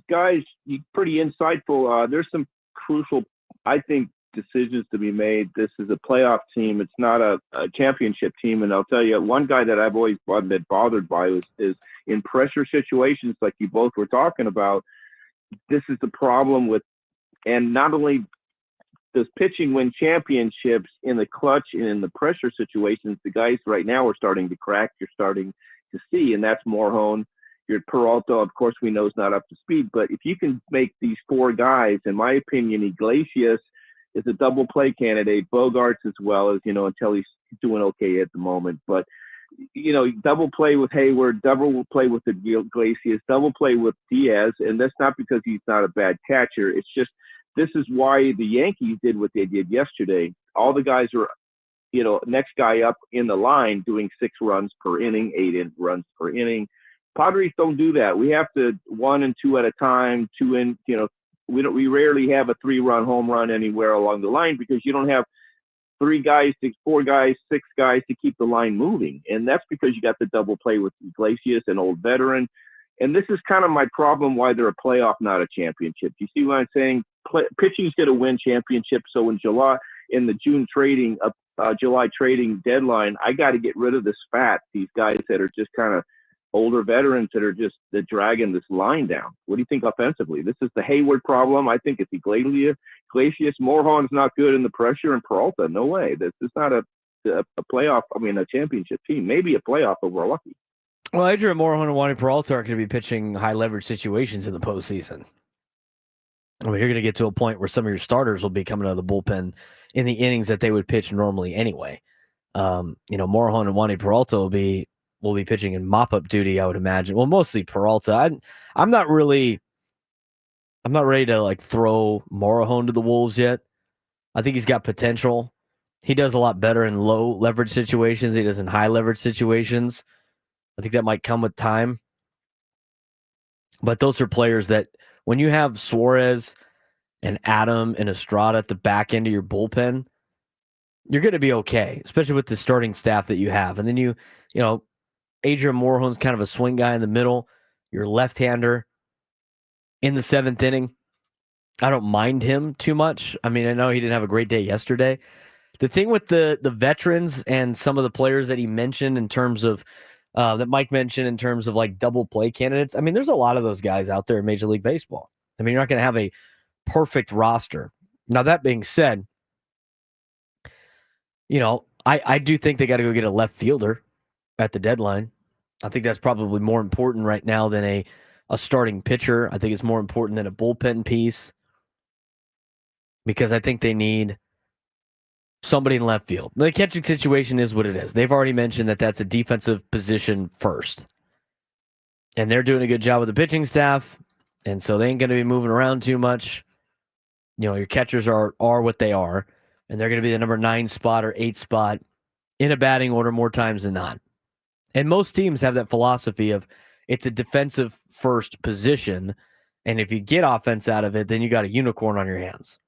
Guys, you're pretty insightful. There's some crucial, I think, decisions to be made. This is a playoff team. It's not a championship team. And I'll tell you, one guy that I've always been bothered by is in pressure situations like you both were talking about. This is the problem with, and not only does pitching win championships in the clutch and in the pressure situations, the guys right now are starting to crack. You're starting to see, and that's Morejon. Your Peralta, of course, we know is not up to speed. But if you can make these four guys, in my opinion, Iglesias is a double play candidate, Bogarts as well, as until he's doing okay at the moment. But double play with Hayward, double play with Iglesias, double play with Diaz, and that's not because he's not a bad catcher. It's just this is why the Yankees did what they did yesterday. All the guys are, next guy up in the line doing 6 runs per inning, 8 runs per inning. Padres don't do that. We have to 1 and 2 at a time, 2 in, we rarely have a 3-run home run anywhere along the line because you don't have 3 guys, 4 guys, 6 guys to keep the line moving. And that's because you got the double play with Iglesias, an old veteran. And this is kind of my problem why they're a playoff, not a championship. You see what I'm saying? Pitching's going to win championships. So in July, in the June trading, July trading deadline, I got to get rid of this fat, these guys that are just kind of older veterans that are just dragging this line down. What do you think offensively? This is the Hayward problem. I think it's Iglesias. Morejon's not good in the pressure, and Peralta, no way. This is not a playoff, a championship team. Maybe a playoff if we're lucky. Well, Adrian, Morejon, and Wandy Peralta are going to be pitching high-leverage situations in the postseason. You're going to get to a point where some of your starters will be coming out of the bullpen in the innings that they would pitch normally anyway. Morejon and Wandy Peralta will be pitching in mop-up duty, I would imagine. Well, mostly Peralta. I'm not ready to throw Morejon to the wolves yet. I think he's got potential. He does a lot better in low leverage situations than he does in high leverage situations. I think that might come with time. But those are players that when you have Suarez and Adam and Estrada at the back end of your bullpen, you're going to be okay, especially with the starting staff that you have. And then Adrian Morejon's kind of a swing guy in the middle. Your left-hander in the 7th inning. I don't mind him too much. I know he didn't have a great day yesterday. The thing with the veterans and some of the players that he mentioned in terms of that Mike mentioned in terms of double play candidates. There's a lot of those guys out there in Major League Baseball. You're not going to have a perfect roster. Now, that being said, I do think they got to go get a left fielder at the deadline. I think that's probably more important right now than a starting pitcher. I think it's more important than a bullpen piece because I think they need somebody in left field. The catching situation is what it is. They've already mentioned that that's a defensive position first. And they're doing a good job with the pitching staff, and so they ain't going to be moving around too much. Your catchers are what they are, and they're going to be the number 9 spot or 8 spot in a batting order more times than not. And most teams have that philosophy of it's a defensive first position, and if you get offense out of it, then you got a unicorn on your hands.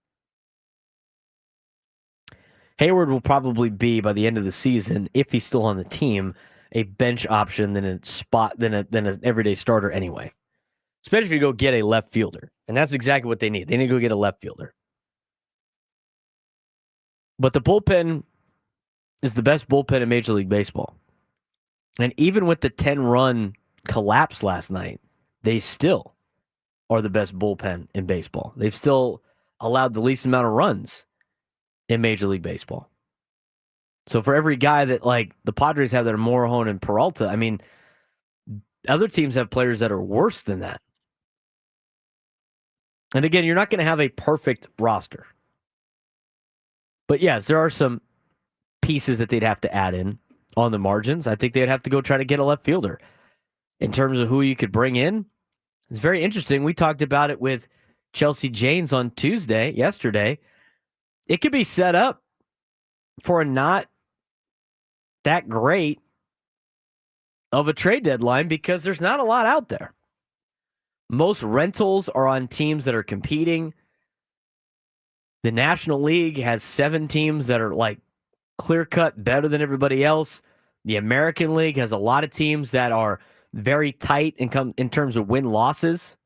Hayward will probably be, by the end of the season, if he's still on the team, a bench option than an everyday starter anyway. Especially if you go get a left fielder. And that's exactly what they need. They need to go get a left fielder. But the bullpen is the best bullpen in Major League Baseball. And even with the 10-run collapse last night, they still are the best bullpen in baseball. They've still allowed the least amount of runs in Major League Baseball. So for every guy that, like, the Padres have that are Morejon and Peralta, I mean, other teams have players that are worse than that. And again, you're not going to have a perfect roster. But yes, there are some pieces that they'd have to add in on the margins. I think they'd have to go try to get a left fielder. In terms of who you could bring in, it's very interesting. We talked about it with Chelsea Janes on yesterday. It could be set up for a not that great of a trade deadline because there's not a lot out there. Most rentals are on teams that are competing. The National League has 7 teams that are like clear-cut better than everybody else. The American League has a lot of teams that are very tight in terms of win-losses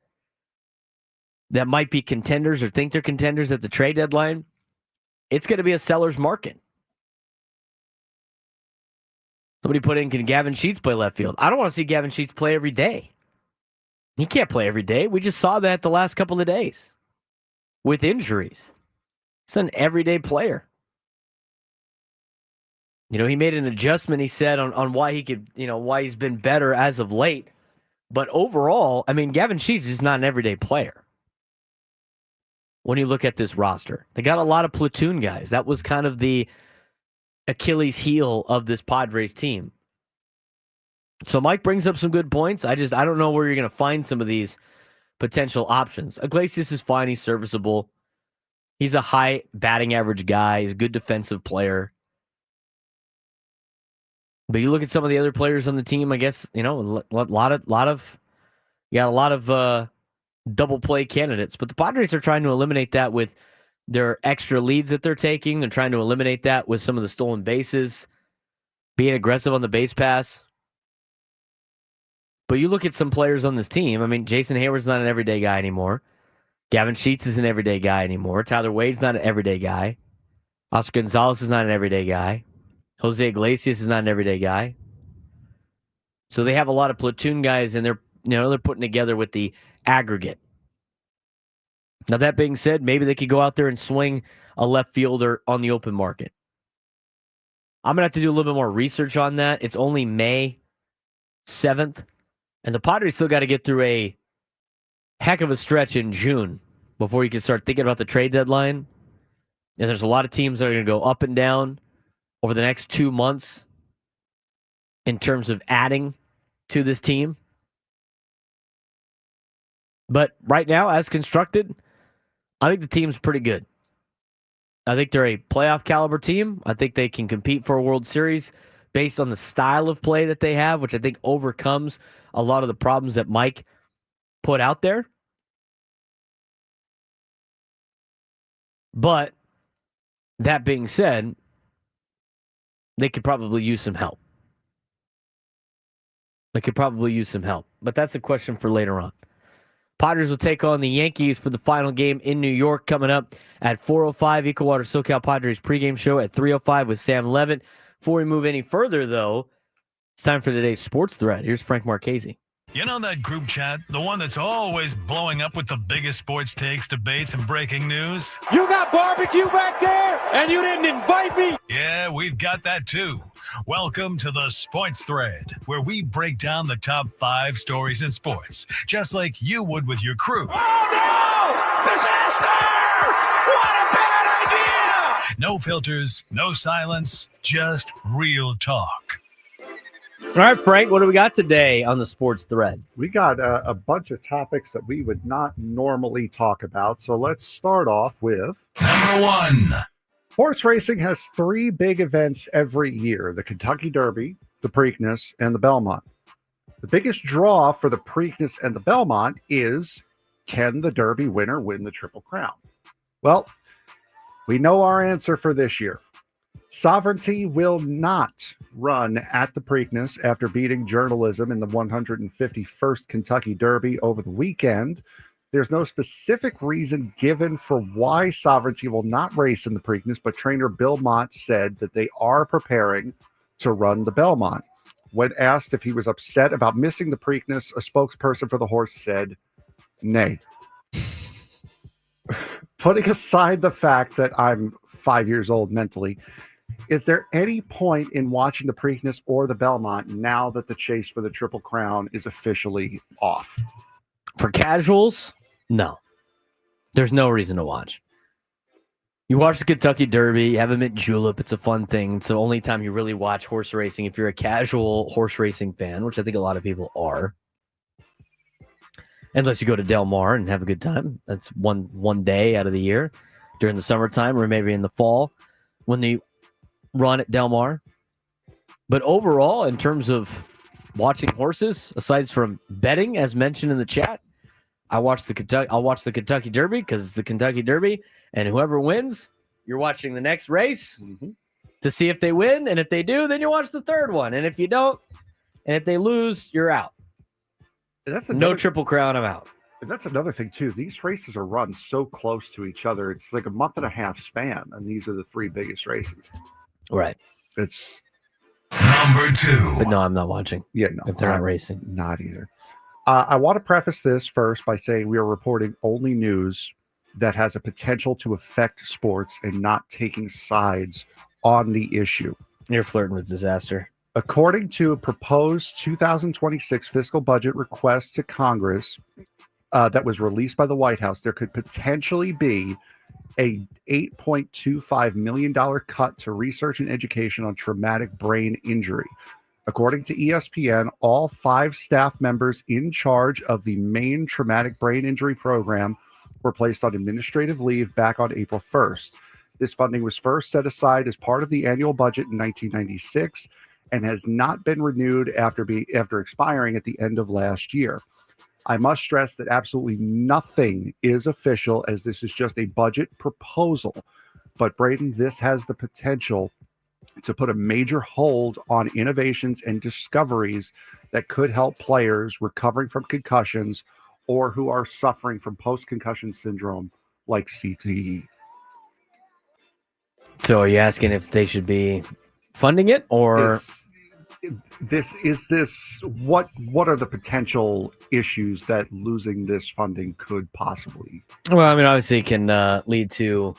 that might be contenders or think they're contenders at the trade deadline. It's going to be a seller's market. Somebody put in, can Gavin Sheets play left field? I don't want to see Gavin Sheets play every day. He can't play every day. We just saw that the last couple of days with injuries. He's an everyday player. You know, he made an adjustment, he said, on why he could, why he's been better as of late. But overall, I mean, Gavin Sheets is not an everyday player. When you look at this roster, they got a lot of platoon guys. That was kind of the Achilles heel of this Padres team. So Mike brings up some good points. I don't know where you're going to find some of these potential options. Iglesias is fine. He's serviceable. He's a high batting average guy. He's a good defensive player. But you look at some of the other players on the team, I guess, a lot of double play candidates. But the Padres are trying to eliminate that with their extra leads that they're taking. They're trying to eliminate that with some of the stolen bases, being aggressive on the base pass. But you look at some players on this team. I mean, Jason Hayward's not an everyday guy anymore. Gavin Sheets is an everyday guy anymore. Tyler Wade's not an everyday guy. Oscar Gonzalez is not an everyday guy. Jose Iglesias is not an everyday guy. So they have a lot of platoon guys, and they're putting together with the aggregate. Now, that being said, maybe they could go out there and swing a left fielder on the open market. I'm going to have to do a little bit more research on that. It's only May 7th. And the Padres still got to get through a heck of a stretch in June before you can start thinking about the trade deadline. And there's a lot of teams that are going to go up and down over the next 2 months in terms of adding to this team. But right now, as constructed, I think the team's pretty good. I think they're a playoff caliber team. I think they can compete for a World Series based on the style of play that they have, which I think overcomes a lot of the problems that Mike put out there. But that being said, they could probably use some help. But that's a question for later on. Padres will take on the Yankees for the final game in New York coming up at 4:05. Equal Water SoCal Padres pregame show at 3:05 with Sam Levitt. Before we move any further, though, it's time for today's sports thread. Here's Frank Marchese. You know that group chat? The one that's always blowing up with the biggest sports takes, debates, and breaking news? You got barbecue back there, and you didn't invite me? Yeah, we've got that too. Welcome to the Sports Thread, where we break down the top 5 stories in sports, just like you would with your crew. Oh, no! Disaster! What a bad idea! No filters, no silence, just real talk. All right, Frank, what do we got today on the sports thread? We got a bunch of topics that we would not normally talk about. So let's start off with number 1. Horse racing has 3 big events every year: the Kentucky Derby, the Preakness, and the Belmont. The biggest draw for the Preakness and the Belmont is, can the Derby winner win the Triple Crown? Well, we know our answer for this year. Sovereignty will not run at the Preakness after beating journalism in the 151st Kentucky Derby over the weekend. There's no specific reason given for why Sovereignty will not race in the Preakness, but trainer Bill Mott said that they are preparing to run the Belmont. When asked if he was upset about missing the Preakness, a spokesperson for the horse said, nay. Putting aside the fact that I'm 5 years old mentally, is there any point in watching the Preakness or the Belmont now that the chase for the Triple Crown is officially off? For casuals, no. There's no reason to watch. You watch the Kentucky Derby, you have a mint julep. It's a fun thing. It's the only time you really watch horse racing if you're a casual horse racing fan, which I think a lot of people are. Unless you go to Del Mar and have a good time. That's one day out of the year during the summertime or maybe in the fall when they run at Del Mar. But overall, in terms of watching horses, aside from betting, as mentioned in the chat, I'll watch the Kentucky Derby because it's the Kentucky Derby, and whoever wins, you're watching the next race to see if they win, and if they do, then you watch the third one, and if you don't, and if they lose, you're out. No Triple Crown, I'm out. And that's another thing, too. These races are run so close to each other. It's like a month and a half span, and these are the three biggest races. Right. It's number 2. But no, I'm not watching. Yeah, no. If they're not racing. Not either. I want to preface this first by saying we are reporting only news that has a potential to affect sports and not taking sides on the issue. You're flirting with disaster. According to a proposed 2026 fiscal budget request to Congress that was released by the White House, there could potentially be a $8.25 million cut to research and education on traumatic brain injury. According to ESPN, all 5 staff members in charge of the main traumatic brain injury program were placed on administrative leave back on April 1st. This funding was first set aside as part of the annual budget in 1996 and has not been renewed after expiring at the end of last year. I must stress that absolutely nothing is official, as this is just a budget proposal. But Braden, this has the potential to put a major hold on innovations and discoveries that could help players recovering from concussions or who are suffering from post-concussion syndrome like CTE. So are you asking if they should be funding it, or what are the potential issues that losing this funding could possibly? Well, I mean, obviously it can lead to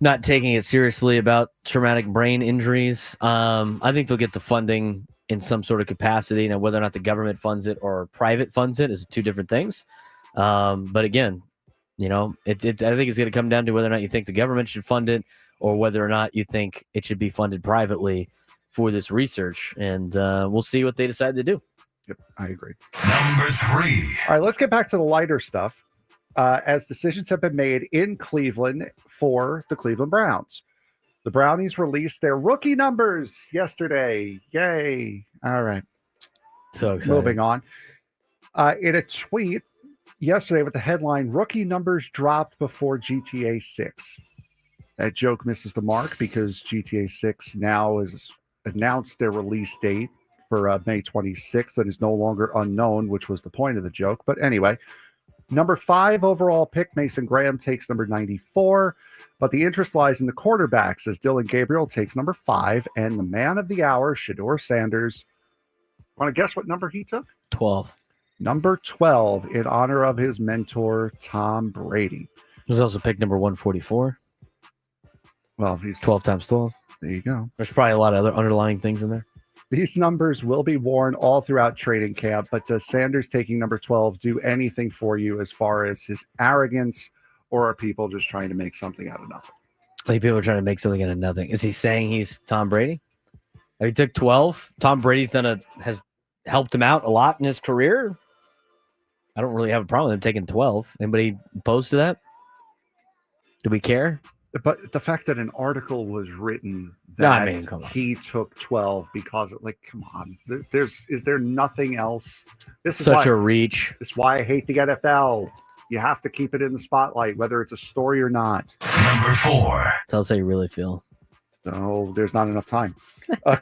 not taking it seriously about traumatic brain injuries. I think they'll get the funding in some sort of capacity. Now, whether or not the government funds it or private funds it is two different things. But again, you know, I think it's going to come down to whether or not you think the government should fund it or whether or not you think it should be funded privately for this research. And we'll see what they decide to do. Yep, I agree. Number 3. All right, let's get back to the lighter stuff. As decisions have been made in Cleveland for the Cleveland Browns. The Brownies released their rookie numbers yesterday. Yay. All right. So exciting. Moving on. In a tweet yesterday with the headline, "Rookie numbers dropped before GTA 6. That joke misses the mark because GTA 6 now has announced their release date for May 26th. That is no longer unknown, which was the point of the joke. But anyway, number 5 overall pick, Mason Graham, takes number 94. But the interest lies in the quarterbacks as Dylan Gabriel takes number 5. And the man of the hour, Shedeur Sanders. Want to guess what number he took? 12. Number 12 in honor of his mentor, Tom Brady. There's also pick number 144. Well, he's 12 times 12. There you go. There's probably a lot of other underlying things in there. These numbers will be worn all throughout training camp, but does Sanders taking number 12 do anything for you as far as his arrogance, or are people just trying to make something out of nothing? I think people are trying to make something out of nothing. Is he saying he's Tom Brady? He took 12. Tom Brady's has helped him out a lot in his career. I don't really have a problem with him taking 12. Anybody opposed to that? Do we care? But the fact that an article was written that he took 12 because come on, is there nothing else? This is such a reach. This is why I hate the NFL. You have to keep it in the spotlight, whether it's a story or not. Number 4. Tell us how you really feel. So there's not enough time.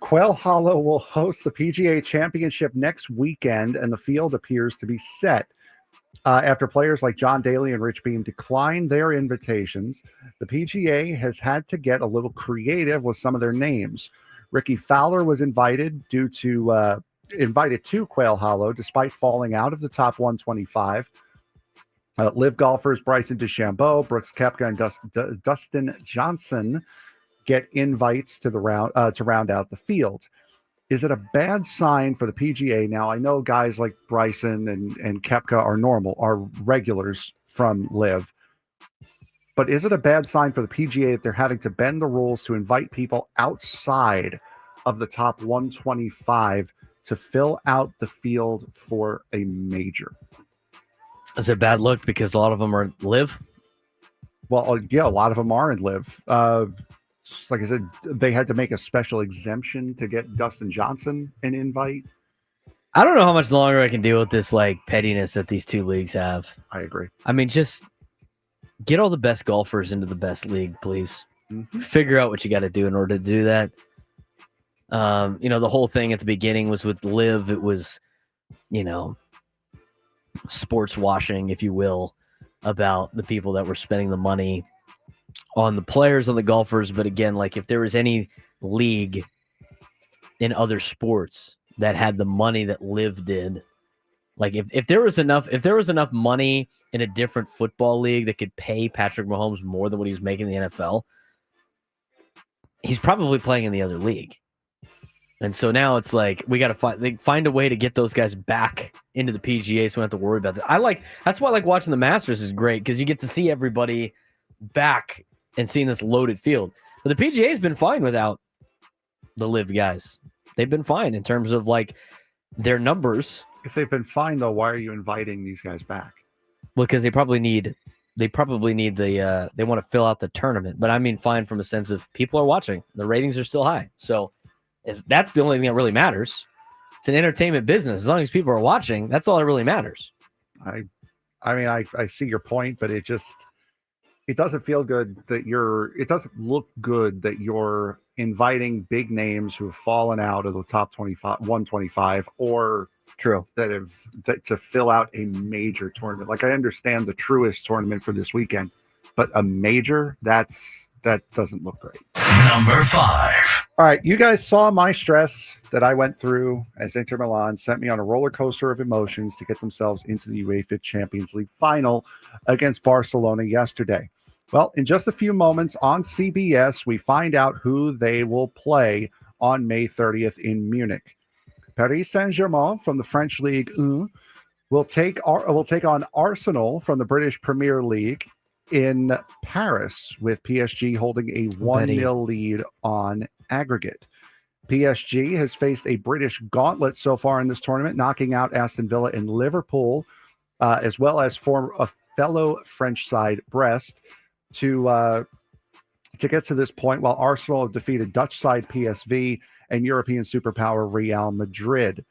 Quail Hollow will host the PGA Championship next weekend, and the field appears to be set. After players like John Daly and Rich Beam declined their invitations, the PGA has had to get a little creative with some of their names. Ricky Fowler was invited to Quail Hollow despite falling out of the top 125. Live golfers Bryson DeChambeau, Brooks Koepka, and Dustin Johnson get invites to round out the field. Is it a bad sign for the PGA? Now, I know guys like Bryson and Koepka are regulars from Live. But is it a bad sign for the PGA that they're having to bend the rules to invite people outside of the top 125 to fill out the field for a major? Is it a bad look because a lot of them are Live? Well, yeah, a lot of them are in Live. Like I said, they had to make a special exemption to get Dustin Johnson an invite. I don't know how much longer I can deal with this like pettiness that these two leagues have. I agree. I mean, just get all the best golfers into the best league, please. Mm-hmm. Figure out what you got to do in order to do that. The whole thing at the beginning was with Live. It was, sports washing, if you will, about the people that were spending the money on the players, on the golfers. But again, like if there was any league in other sports that had the money that Live did, like if there was enough money in a different football league that could pay Patrick Mahomes more than what he was making in the NFL, he's probably playing in the other league. And so now it's like we got to find a way to get those guys back into the PGA so we don't have to worry about that. That's why I like watching the Masters is great because you get to see everybody back and seeing this loaded field. But the PGA has been fine without the Live guys. They've been fine in terms of like their numbers. If they've been fine though, why are you inviting these guys back? Well, because they probably need they want to fill out the tournament. But I mean fine from a sense of people are watching. The ratings are still high. So that's the only thing that really matters. It's an entertainment business. As long as people are watching, that's all that really matters. I see your point, but it doesn't feel good it doesn't look good that you're inviting big names who have fallen out of the top 125 or true that to fill out a major tournament. Like I understand the Truist tournament for this weekend, but a major, that doesn't look great. Number 5. All right, you guys saw my stress that I went through as Inter Milan sent me on a roller coaster of emotions to get themselves into the UEFA Champions League final against Barcelona yesterday. Well, in just a few moments on CBS, we find out who they will play on May 30th in Munich. Paris Saint-Germain from the French League 1 will take on Arsenal from the British Premier League in Paris, with PSG holding a 1-0 lead on aggregate. PSG has faced a British gauntlet so far in this tournament, knocking out Aston Villa and Liverpool, as well as a fellow French side, Brest, to get to this point, while Arsenal have defeated Dutch side PSV and European superpower Real Madrid.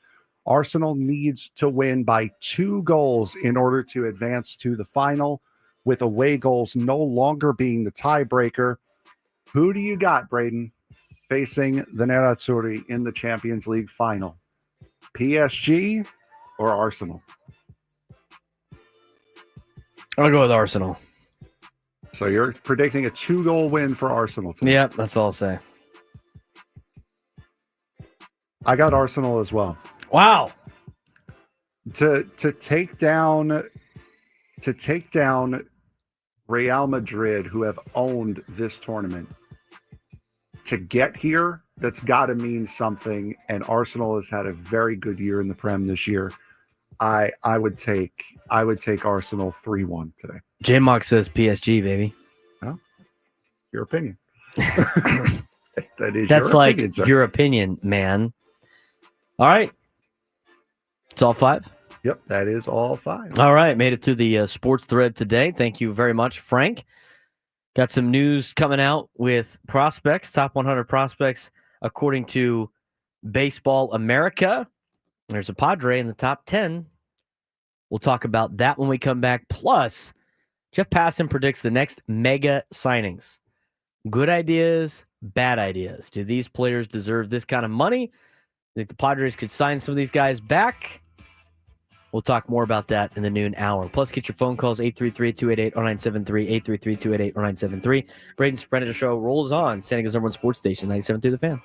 Arsenal needs to win by 2 goals in order to advance to the final, with away goals no longer being the tiebreaker. Who do you got, Braden, facing the Nerazzurri in the Champions League final? PSG or Arsenal? I'll go with Arsenal. So you're predicting a 2-goal win for Arsenal tonight. Yep, that's all I'll say. I got Arsenal as well. Wow. To take down Real Madrid, who have owned this tournament, to get here, that's got to mean something. And Arsenal has had a very good year in the Prem this year. I would take Arsenal 3-1 today. J-Mock says PSG, baby. Well, your opinion. That's your like opinion, sir. your opinion, man. All right. It's all 5? Yep, that is all 5. All right. Made it through the sports thread today. Thank you very much, Frank. Got some news coming out with prospects, top 100 prospects, according to Baseball America. There's a Padre in the top 10. We'll talk about that when we come back. Plus, Jeff Passan predicts the next mega signings. Good ideas, bad ideas. Do these players deserve this kind of money? Think the Padres could sign some of these guys back? We'll talk more about that in the noon hour. Plus, get your phone calls, 833-288-0973, 833-288-0973. Braden Surprenant show rolls on. San Diego's #1 sports station, 97.3 The Fan.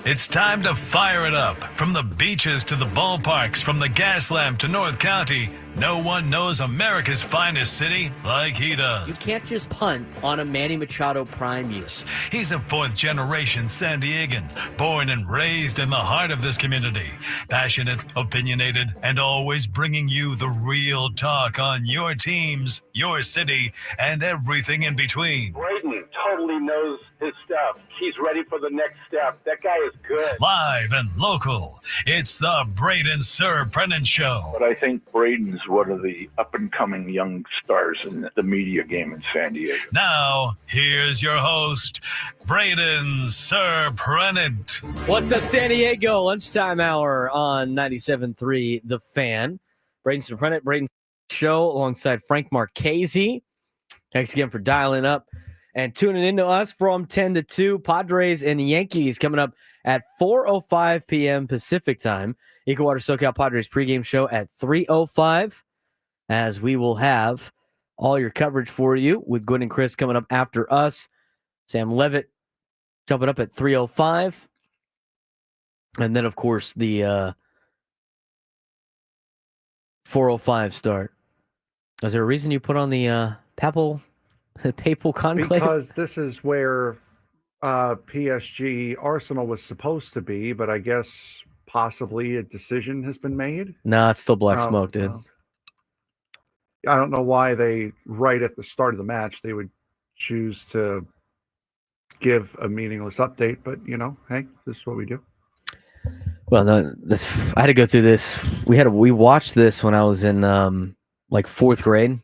It's time to fire it up. From the beaches to the ballparks, from the gas lamp to North County, no one knows America's finest city like he does. You can't just punt on a Manny Machado prime year. He's a fourth-generation San Diegan, born and raised in the heart of this community. Passionate, opinionated, and always bringing you the real talk on your teams, your city, and everything in between. Braden totally knows his stuff. He's ready for the next step. That guy is good. Live and local, it's the Braden Surprenant Show. But I think Braden's one of the up-and-coming young stars in the media game in San Diego. Now, here's your host, Braden Surprenant. What's up, San Diego? Lunchtime hour on 97.3 The Fan. Braden Surprenant, Braden Show alongside Frank Marchese. Thanks again for dialing up and tuning into us from 10 to 2. Padres and Yankees coming up at 4:05 p.m. Pacific time. Equal Water SoCal Padres pregame show at 3:05, as we will have all your coverage for you with Gwen and Chris coming up after us. Sam Levitt jumping up at 3:05. And then, of course, the 4:05 start. Is there a reason you put on the papal conclave? Because this is where PSG Arsenal was supposed to be, but I guess possibly a decision has been made. No, it's still black smoke, dude. I don't know why they, right at the start of the match, they would choose to give a meaningless update, but, you know, hey, this is what we do. Well, no, I had to go through this. We watched this when I was in like fourth grade.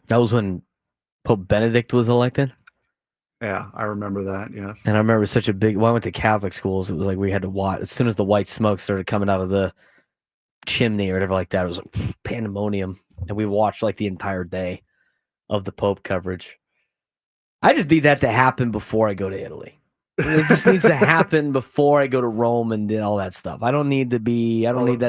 That was when Pope Benedict was elected. Yeah, I remember that, yes. And I remember such a big... Well, I went to Catholic schools. It was like we had to watch... As soon as the white smoke started coming out of the chimney or whatever like that, it was like pandemonium. And we watched like the entire day of the Pope coverage. I just need that to happen before I go to Italy. It just needs to happen before I go to Rome and all that stuff. I don't need that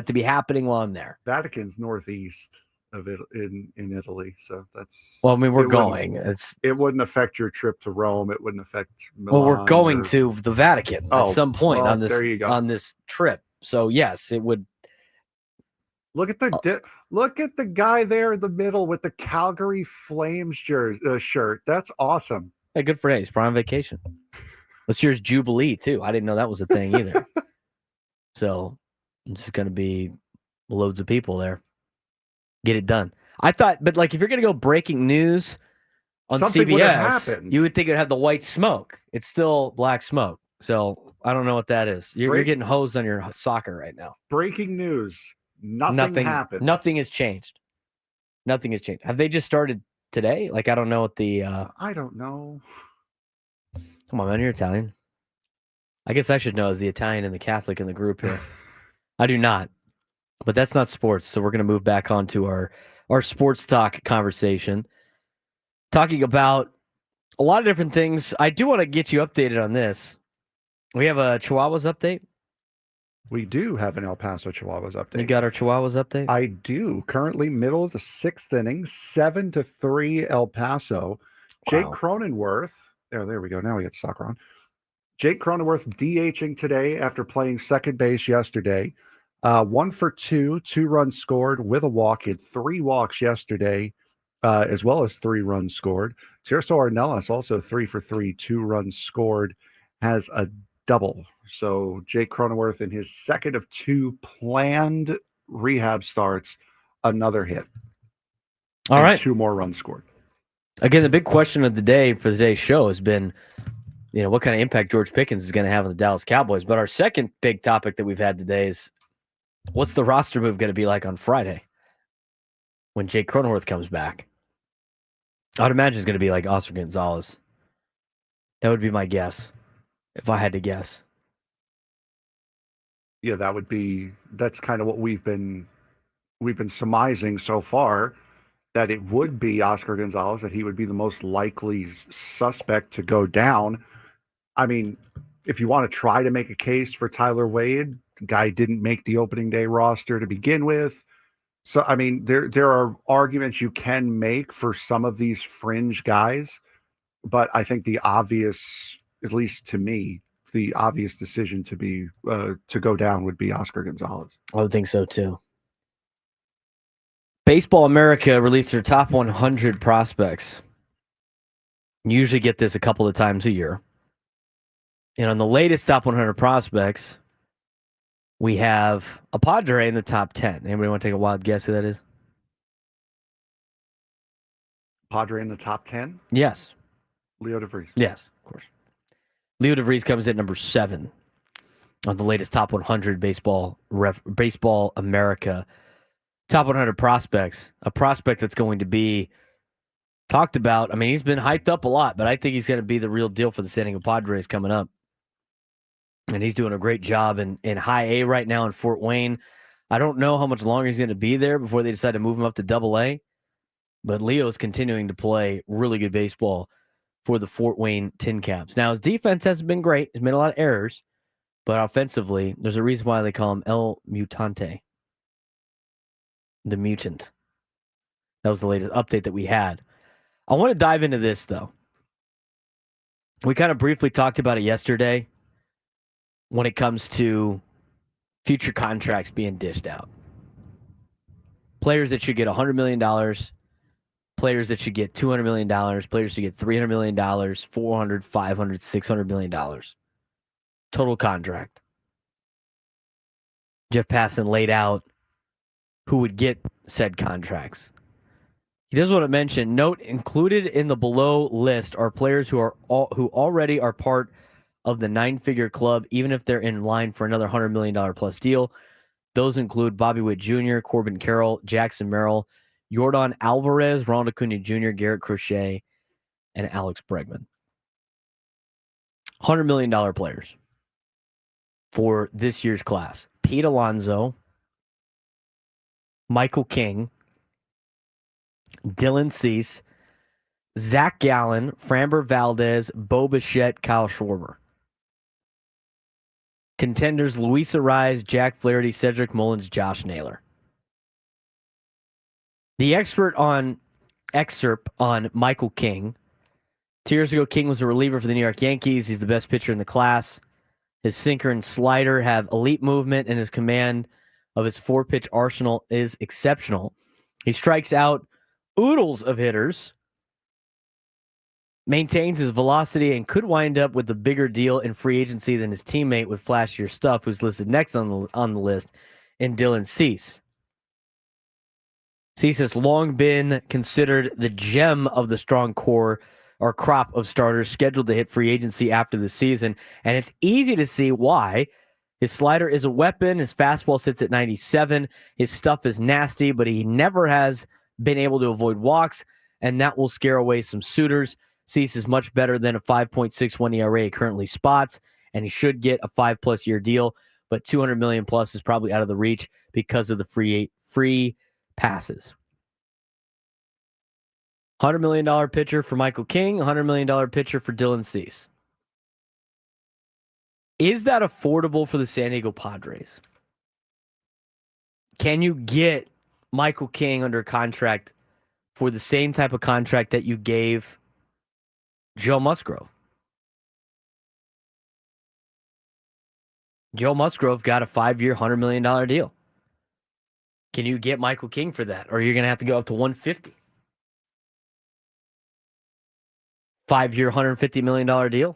to be happening while I'm there. Vatican's northeast of it in Italy, so that's... Well, I mean, we're going. It wouldn't affect your trip to Rome. It wouldn't affect Milan. Well, we're going to the Vatican at some point on this there you go. on this trip. So yes, it would. Look at the guy there in the middle with the Calgary Flames shirt. That's awesome. Hey, good for him. He's probably on vacation. This year's Jubilee too. I didn't know that was a thing either. So it's just going to be loads of people there. Get it done. I thought, but like if you're going to go breaking news on Something would have CBS, happened. you would think it would have the white smoke. It's still black smoke. So I don't know what that is. You're getting hosed on your soccer right now. Breaking news. Nothing happened. Nothing has changed. Nothing has changed. Have they just started today? Like, I don't know what the... I don't know. Come on, man. You're Italian. I guess I should know as the Italian and the Catholic in the group here. I do not. But that's not sports, so we're going to move back on to our sports talk conversation. Talking about a lot of different things. I do want to get you updated on this. We have a Chihuahuas update. We do have an El Paso Chihuahuas update. You got our Chihuahuas update? I do. Currently, middle of the sixth inning, 7-3 El Paso. Jake Cronenworth. There we go. Now we get soccer on. Jake Cronenworth DHing today after playing second base yesterday. 1 for 2 runs scored with a walk. He had 3 walks yesterday, as well as 3 runs scored. Tirso Arnelas also 3 for 3, 2 runs scored, has a double. So Jake Cronenworth in his second of 2 planned rehab starts, another hit. All right. 2 more runs scored. Again, the big question of the day for today's show has been, what kind of impact George Pickens is going to have on the Dallas Cowboys. But our second big topic that we've had today is, what's the roster move going to be like on Friday when Jake Cronenworth comes back? I'd imagine it's going to be like Oscar Gonzalez. That would be my guess, if I had to guess. Yeah, that's kind of what we've been surmising so far, that it would be Oscar Gonzalez, that he would be the most likely suspect to go down. I mean, if you want to try to make a case for Tyler Wade, the guy didn't make the opening day roster to begin with. So, I mean, there are arguments you can make for some of these fringe guys, but I think the obvious, at least to me, the obvious decision to go down would be Oscar Gonzalez. I would think so too. Baseball America released their top 100 prospects. You usually get this a couple of times a year. And on the latest top 100 prospects, we have a Padre in the top 10. Anybody want to take a wild guess who that is? Padre in the top 10? Yes. Leo DeVries. Yes, of course. Leo DeVries comes in at number 7 on the latest top 100 Baseball America top 100 prospects. A prospect that's going to be talked about. I mean, he's been hyped up a lot, but I think he's going to be the real deal for the San Diego Padres coming up. And he's doing a great job in high A right now in Fort Wayne. I don't know how much longer he's going to be there before they decide to move him up to Double A. But Leo's continuing to play really good baseball for the Fort Wayne Tin Caps. Now, his defense hasn't been great. He's made a lot of errors. But offensively, there's a reason why they call him El Mutante. The Mutant. That was the latest update that we had. I want to dive into this, though. We kind of briefly talked about it yesterday when it comes to future contracts being dished out. Players that should get $100 million, players that should get $200 million, players should get $300 million, $400, $500, $600 million. Total contract. Jeff Passan laid out who would get said contracts. He does want to mention, note, included in the below list are players who already are part of the 9-figure club, even if they're in line for another $100 million plus deal. Those include Bobby Witt Jr., Corbin Carroll, Jackson Merrill, Yordan Alvarez, Ronald Acuna Jr., Garrett Crochet, and Alex Bregman. $100 million players for this year's class. Pete Alonso, Michael King, Dylan Cease, Zach Gallen, Framber Valdez, Bo Bichette, Kyle Schwarber. Contenders: Luis Arraez, Jack Flaherty, Cedric Mullins, Josh Naylor. The excerpt on Michael King. 2 years ago, King was a reliever for the New York Yankees. He's the best pitcher in the class. His sinker and slider have elite movement, and his command of his 4-pitch arsenal is exceptional. He strikes out oodles of hitters, maintains his velocity, and could wind up with a bigger deal in free agency than his teammate with flashier stuff, who's listed next on the list, in Dylan Cease. Cease has long been considered the gem of the strong core or crop of starters scheduled to hit free agency after the season, and it's easy to see why. His slider is a weapon. His fastball sits at 97. His stuff is nasty, but he never has been able to avoid walks, and that will scare away some suitors. Cease is much better than a 5.61 ERA he currently spots, and he should get a 5+ year deal, but $200 million plus is probably out of the reach because of the free passes. $100 million pitcher for Michael King, $100 million pitcher for Dylan Cease. Is that affordable for the San Diego Padres? Can you get Michael King under contract for the same type of contract that you gave Joe Musgrove? Joe Musgrove got a 5-year, $100 million deal. Can you get Michael King for that? Or you're going to have to go up to $150? 5-year, $150 million deal?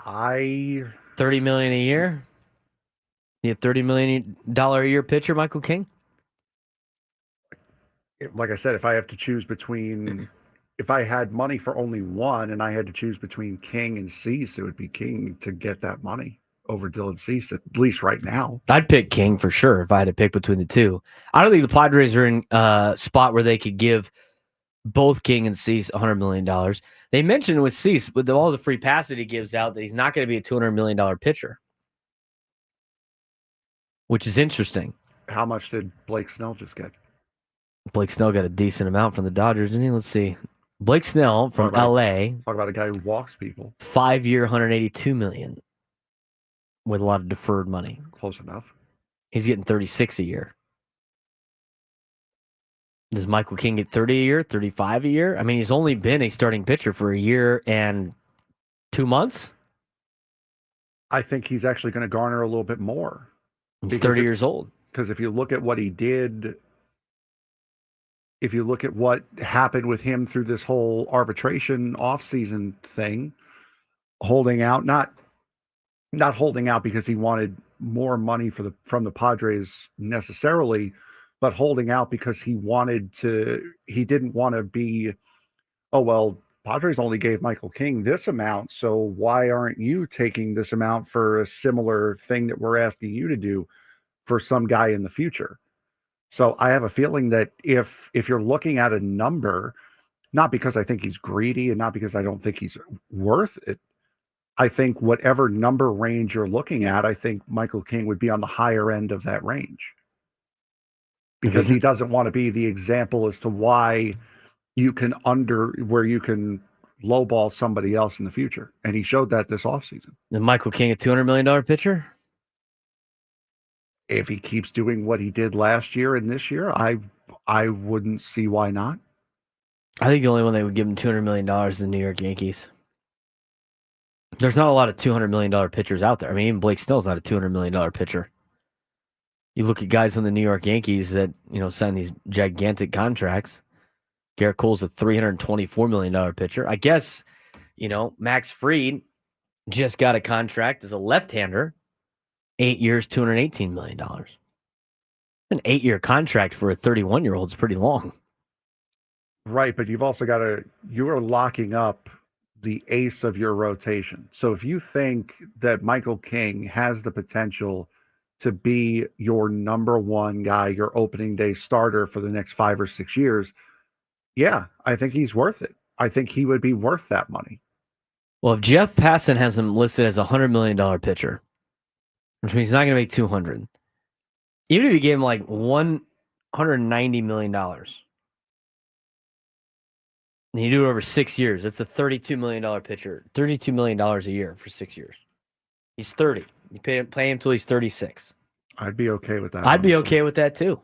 $30 million a year? You have $30 million a year pitcher, Michael King? Like I said, if I have to choose between, if I had money for only one and I had to choose between King and Cease, it would be King to get that money over Dylan Cease, at least right now. I'd pick King for sure if I had to pick between the two. I don't think the Padres are in a spot where they could give both King and Cease $100 million. They mentioned with Cease, with all the free pass that he gives out, that he's not going to be a $200 million pitcher, which is interesting. How much did Blake Snell just get? Blake Snell got a decent amount from the Dodgers, didn't he? Let's see. Blake Snell from LA. Talk about a guy who walks people. 5-year, $182 million with a lot of deferred money. Close enough. He's getting $36 a year. Does Michael King get 30 a year, 35 a year? I mean, he's only been a starting pitcher for a year and 2 months. I think he's actually going to garner a little bit more. He's 30 years old. Because if you look at what he did, if you look at what happened with him through this whole arbitration offseason thing, holding out, not holding out because he wanted more money from the Padres necessarily, but holding out because he didn't want to be, oh, well, Padres only gave Michael King this amount, so why aren't you taking this amount for a similar thing that we're asking you to do for some guy in the future? So I have a feeling that if you're looking at a number, not because I think he's greedy and not because I don't think he's worth it, I think whatever number range you're looking at, I think Michael King would be on the higher end of that range. Because he doesn't want to be the example as to why you can lowball somebody else in the future. And he showed that this offseason. Is Michael King a $200 million pitcher? If he keeps doing what he did last year and this year, I wouldn't see why not. I think the only one that would give him $200 million is the New York Yankees. There's not a lot of $200 million pitchers out there. I mean, even Blake Snell's not a $200 million pitcher. You look at guys on the New York Yankees that, sign these gigantic contracts. Garrett Cole's a $324 million pitcher. I guess, Max Fried just got a contract as a left-hander. 8 years, $218 million. An 8-year contract for a 31-year-old is pretty long. Right, but you've also you are locking up the ace of your rotation. So if you think that Michael King has the potential to be your number one guy, your opening day starter for the next 5 or 6 years, yeah, I think he's worth it. I think he would be worth that money. Well, if Jeff Passan has him listed as a $100 million pitcher, which means he's not going to make 200, even if you gave him like $190 million, and you do it over 6 years, that's a $32 million pitcher, $32 million a year for 6 years. He's 30. You play him until he's 36. I'd be okay with that. I'd be okay with that too.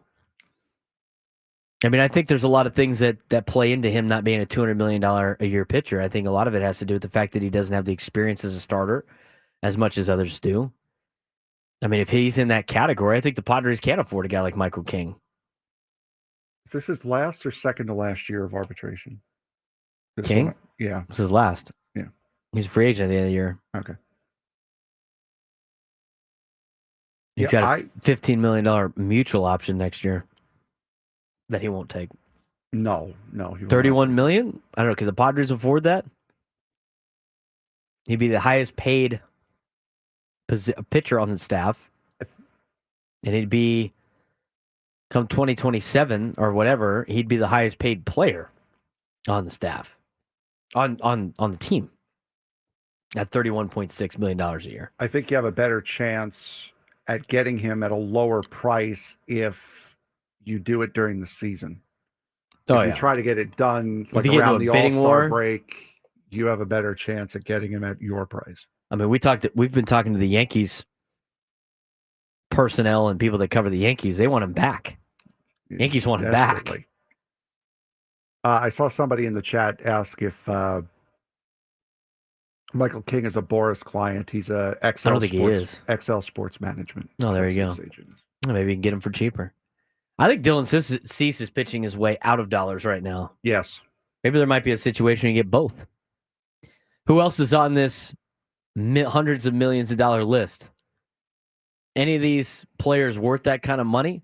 I mean, I think there's a lot of things that play into him not being a $200 million a year pitcher. I think a lot of it has to do with the fact that he doesn't have the experience as a starter as much as others do. I mean, if he's in that category, I think the Padres can't afford a guy like Michael King. Is this his last or second to last year of arbitration? King? Yeah. This is his last. Yeah. He's a free agent at the end of the year. Okay. He's got a $15 million mutual option next year that he won't take. No. $31 million? I don't know. Can the Padres afford that? He'd be the highest paid pitcher on the staff. And he'd be, come 2027 or whatever, he'd be the highest paid player on the staff, on the team at $31.6 million a year. I think you have a better chance at getting him at a lower price if you do it during the season. If you try to get it done like around the All-Star break, you have a better chance at getting him at your price. I mean, we've been talking to the Yankees personnel and people that cover the Yankees. They want him back. Yankees want him back. I saw somebody in the chat ask if Michael King is a Boris client. He's a XL Sports Management. Oh, there you go. Maybe you can get him for cheaper. I think Dylan Cease is pitching his way out of dollars right now. Yes. Maybe there might be a situation you get both. Who else is on this hundreds of millions of dollar list? Any of these players worth that kind of money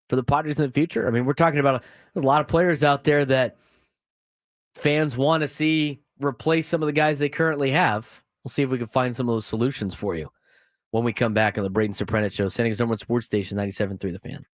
for the Padres in the future? I mean, we're talking about a lot of players out there that fans want to see replace some of the guys they currently have. We'll see if we can find some of those solutions for you when we come back on the Braden Surprenant Show. San Diego's number one sports station, 97.3 The Fan.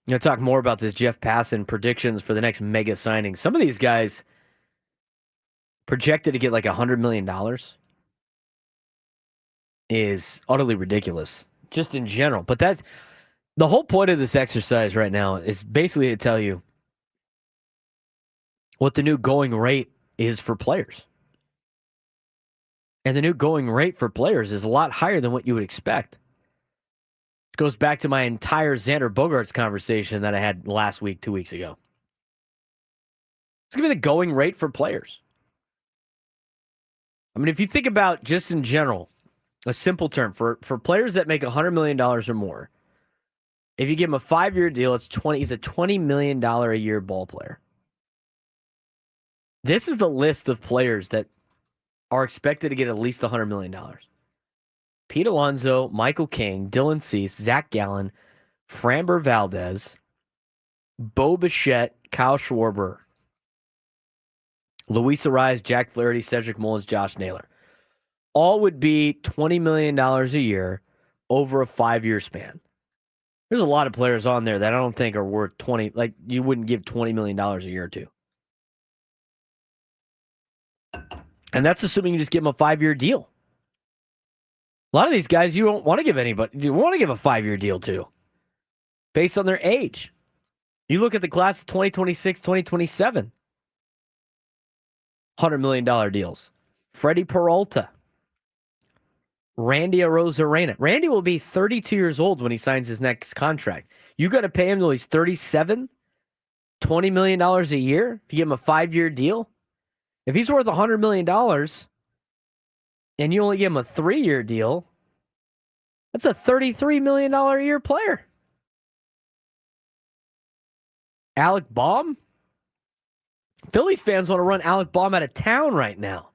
going to talk more about this Jeff Passan predictions for the next mega signing. Some of these guys projected to get like $100 million is utterly ridiculous, just in general. But that's the whole point of this exercise right now is basically to tell you what the new going rate is for players. And the new going rate for players is a lot higher than what you would expect. It goes back to my entire Xander Bogaerts conversation that I had last week, 2 weeks ago. It's going to be the going rate for players. I mean, if you think about just in general, a simple term, for players that make $100 million or more, if you give him a 5-year deal, he's a $20 million a year ball player. This is the list of players that are expected to get at least $100 million. Pete Alonso, Michael King, Dylan Cease, Zach Gallen, Framber Valdez, Bo Bichette, Kyle Schwarber, Luis Ariz, Jack Flaherty, Cedric Mullins, Josh Naylor. All would be $20 million a year over a 5-year span. There's a lot of players on there that I don't think are worth 20. Like, you wouldn't give $20 million a year to. And that's assuming you just give them a 5-year deal. A lot of these guys you don't want to give anybody. You want to give a 5-year deal to based on their age. You look at the class of 2026, 2027. $100 million deals. Freddie Peralta. Randy Arozarena. Randy will be 32 years old when he signs his next contract. You got to pay him till he's 37, $20 million a year if you give him a 5-year deal. If he's worth $100 million and you only give him a 3-year deal, that's a $33 million a year player. Alec Baum? Phillies fans want to run Alec Baum out of town right now.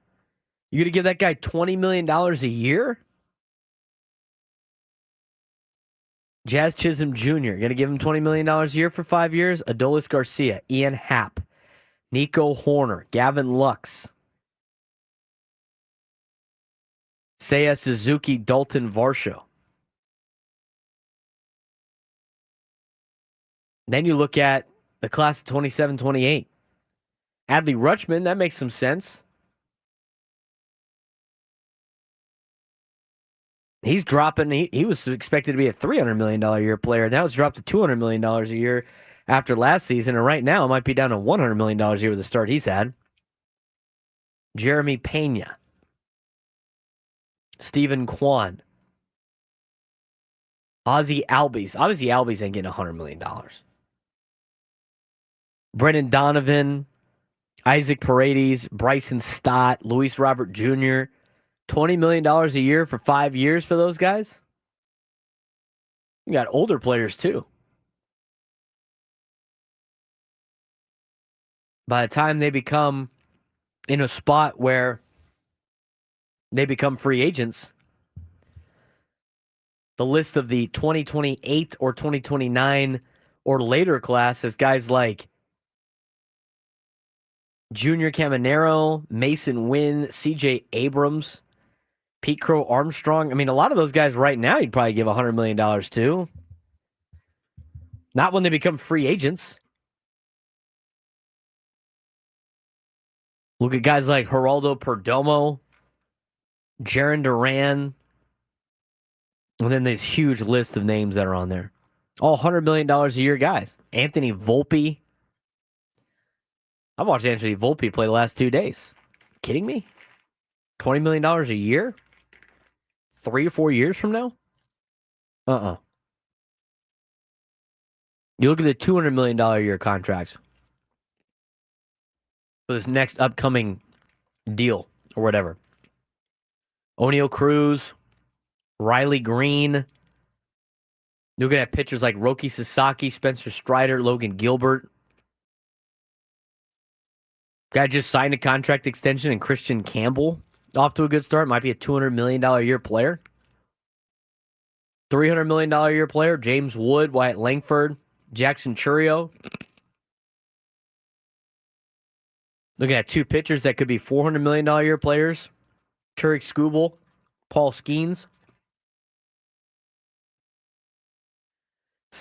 You going to give that guy $20 million a year? Jazz Chisholm Jr., going to give him $20 million a year for 5 years? Adolis Garcia, Ian Happ, Nico Horner, Gavin Lux, Seiya Suzuki, Dalton Varsho. Then you look at the class of 27-28. Adley Rutschman, that makes some sense. He's dropping. He was expected to be a $300 million a year player. Now it's dropped to $200 million a year after last season. And right now it might be down to $100 million a year with the start he's had. Jeremy Pena. Stephen Kwan. Ozzie Albies. Ozzie Albies ain't getting $100 million. Brendan Donovan. Isaac Paredes. Bryson Stott. Luis Robert Jr., $20 million a year for 5 years for those guys? You got older players, too. By the time they become in a spot where they become free agents, the list of the 2028 or 2029 or later class has guys like Junior Caminero, Mason Wynn, CJ Abrams, Pete Crow Armstrong. I mean, a lot of those guys right now you'd probably give $100 million to. Not when they become free agents. Look at guys like Geraldo Perdomo, Jaron Duran, and then this huge list of names that are on there. All $100 million a year guys. Anthony Volpe. I've watched Anthony Volpe play the last 2 days. Kidding me? $20 million a year? 3 or 4 years from now? You look at the $200 million a year contracts for this next upcoming deal or whatever. O'Neal Cruz, Riley Green. You're going to have pitchers like Roki Sasaki, Spencer Strider, Logan Gilbert. Guy just signed a contract extension, and Christian Campbell off to a good start. Might be a $200 million a year player. $300 million a year player. James Wood, Wyatt Langford, Jackson Churio. Looking at 2 pitchers that could be $400 million a year players. Turek Skubal, Paul Skeens.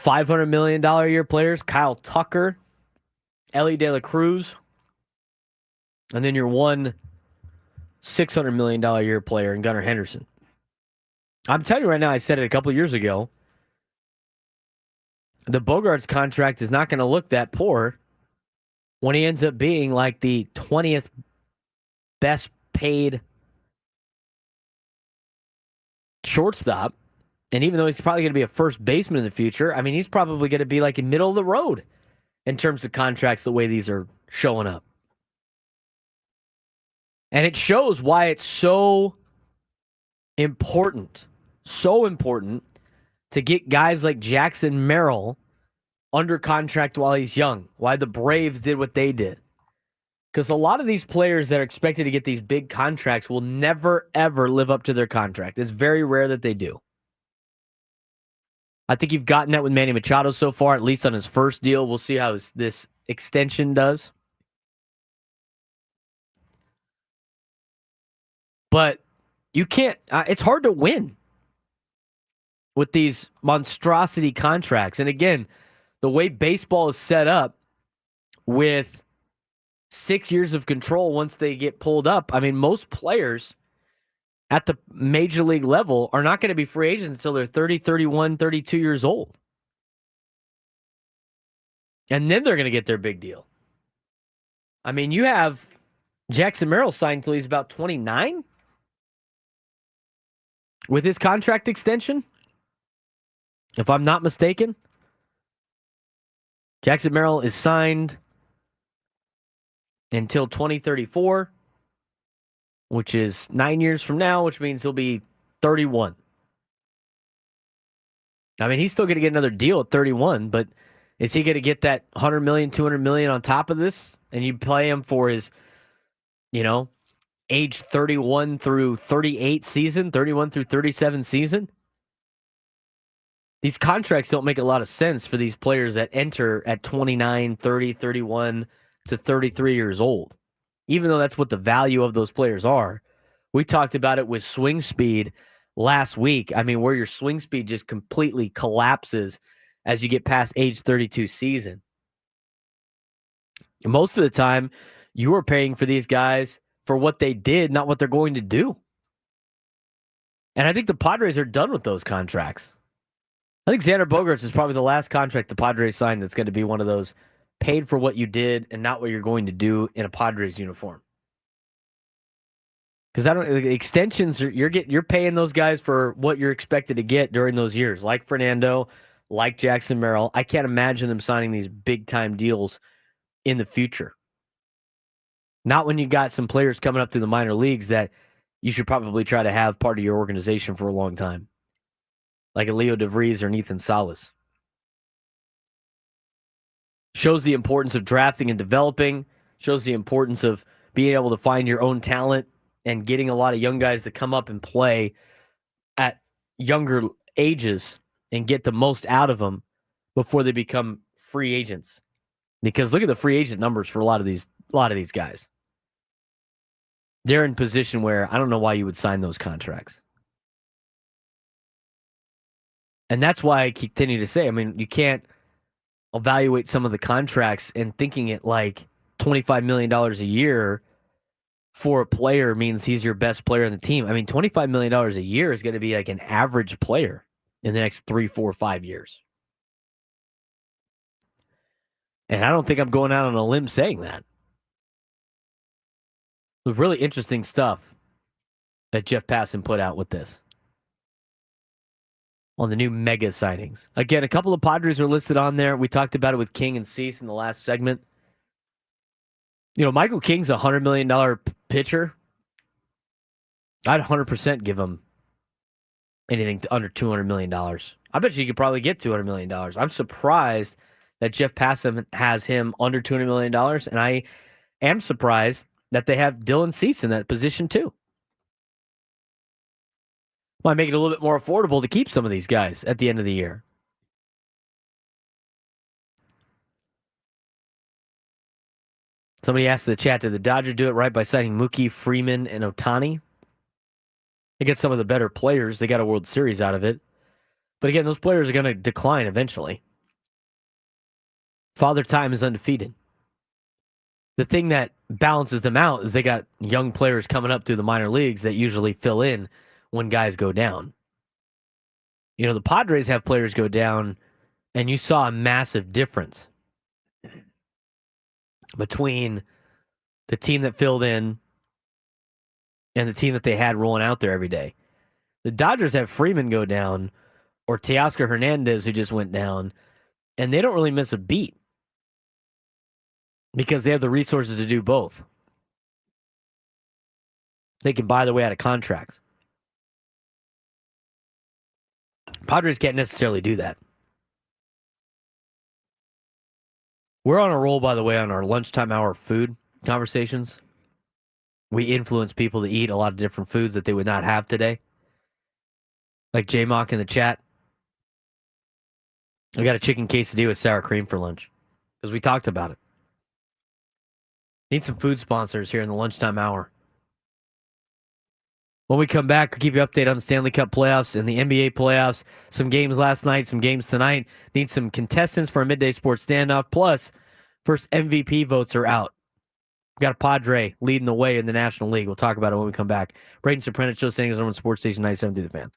$500 million a year players, Kyle Tucker, Ellie De La Cruz, and then your one $600 million a year player in Gunnar Henderson. I'm telling you right now, I said it a couple of years ago, the Bogarts contract is not going to look that poor when he ends up being like the 20th best paid shortstop. And even though he's probably going to be a first baseman in the future, I mean, he's probably going to be like in middle of the road in terms of contracts the way these are showing up. And it shows why it's so important to get guys like Jackson Merrill under contract while he's young, why the Braves did what they did. Because a lot of these players that are expected to get these big contracts will never, ever live up to their contract. It's very rare that they do. I think you've gotten that with Manny Machado so far, at least on his first deal. We'll see how this extension does. But you can't, it's hard to win with these monstrosity contracts. And again, the way baseball is set up with 6 years of control once they get pulled up, I mean, most players at the major league level are not going to be free agents until they're 30, 31, 32 years old. And then they're going to get their big deal. I mean, you have Jackson Merrill signed until he's about 29 with his contract extension, if I'm not mistaken. Jackson Merrill is signed until 2034, which is 9 years from now, which means he'll be 31. I mean, he's still going to get another deal at 31, but is he going to get that $100 million, $200 million on top of this? And you play him for his, age 31 through 38 season, 31 through 37 season? These contracts don't make a lot of sense for these players that enter at 29, 30, 31 to 33 years old. Even though that's what the value of those players are. We talked about it with swing speed last week. I mean, where your swing speed just completely collapses as you get past age 32 season. Most of the time, you are paying for these guys for what they did, not what they're going to do. And I think the Padres are done with those contracts. I think Xander Bogaerts is probably the last contract the Padres signed that's going to be one of those paid for what you did and not what you're going to do in a Padres uniform. Because extensions, you're paying those guys for what you're expected to get during those years, like Fernando, like Jackson Merrill. I can't imagine them signing these big time deals in the future. Not when you got some players coming up through the minor leagues that you should probably try to have part of your organization for a long time, like a Leo DeVries or an Ethan Salas. Shows the importance of drafting and developing, shows the importance of being able to find your own talent and getting a lot of young guys to come up and play at younger ages and get the most out of them before they become free agents. Because look at the free agent numbers for a lot of these guys. They're in position where I don't know why you would sign those contracts. And that's why I continue to say, I mean, you can't evaluate some of the contracts and thinking it like $25 million a year for a player means he's your best player on the team. I mean, $25 million a year is going to be like an average player in the next 3, 4, 5 years. And I don't think I'm going out on a limb saying that. It was really interesting stuff that Jeff Passan put out with this on the new mega signings. Again, a couple of Padres are listed on there. We talked about it with King and Cease in the last segment. Michael King's a $100 million pitcher. I'd 100% give him anything under $200 million. I bet you could probably get $200 million. I'm surprised that Jeff Passan has him under $200 million, and I am surprised that they have Dylan Cease in that position too. Might make it a little bit more affordable to keep some of these guys at the end of the year. Somebody asked in the chat, did the Dodgers do it right by signing Mookie, Freeman, and Ohtani? They get some of the better players. They got a World Series out of it. But again, those players are going to decline eventually. Father Time is undefeated. The thing that balances them out is they got young players coming up through the minor leagues that usually fill in when guys go down. The Padres have players go down, and you saw a massive difference between the team that filled in and the team that they had rolling out there every day. The Dodgers have Freeman go down, or Teoscar Hernandez, who just went down, and they don't really miss a beat because they have the resources to do both. They can buy their way out of contracts. Padres can't necessarily do that. We're on a roll, by the way, on our lunchtime hour food conversations. We influence people to eat a lot of different foods that they would not have today. Like J-Mock in the chat. I got a chicken quesadilla with sour cream for lunch because we talked about it. Need some food sponsors here in the lunchtime hour. When we come back, we'll keep you updated on the Stanley Cup playoffs and the NBA playoffs. Some games last night, some games tonight. Need some contestants for a midday sports standoff. Plus, first MVP votes are out. We got a Padre leading the way in the National League. We'll talk about it when we come back. Braden Surprenant, show standings on Sports Station 97 to the Fan.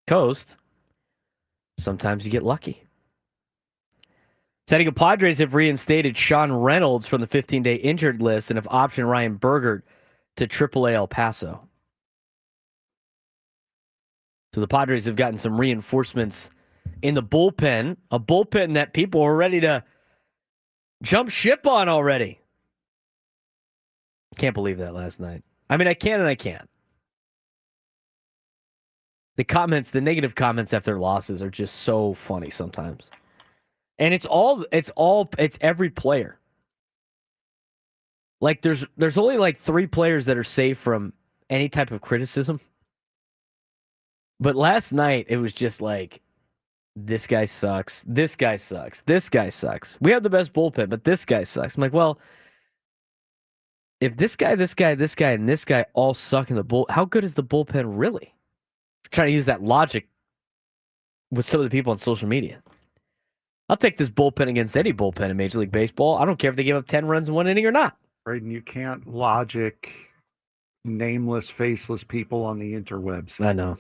Coast, sometimes you get lucky. San Diego Padres have reinstated Sean Reynolds from the 15-day injured list and have optioned Ryan Bergert to AAA El Paso. So the Padres have gotten some reinforcements in the bullpen, a bullpen that people were ready to jump ship on already. Can't believe that last night. I mean, I can and I can't. The negative comments after losses are just so funny sometimes. And it's every player. Like there's only like 3 players that are safe from any type of criticism. But last night it was just like, this guy sucks. This guy sucks. This guy sucks. We have the best bullpen, but this guy sucks. I'm like, well, if this guy, and this guy all suck in the bull, how good is the bullpen really? I'm trying to use that logic with some of the people on social media. I'll take this bullpen against any bullpen in Major League Baseball. I don't care if they give up 10 runs in one inning or not. Braden, you can't logic nameless, faceless people on the interwebs. I know.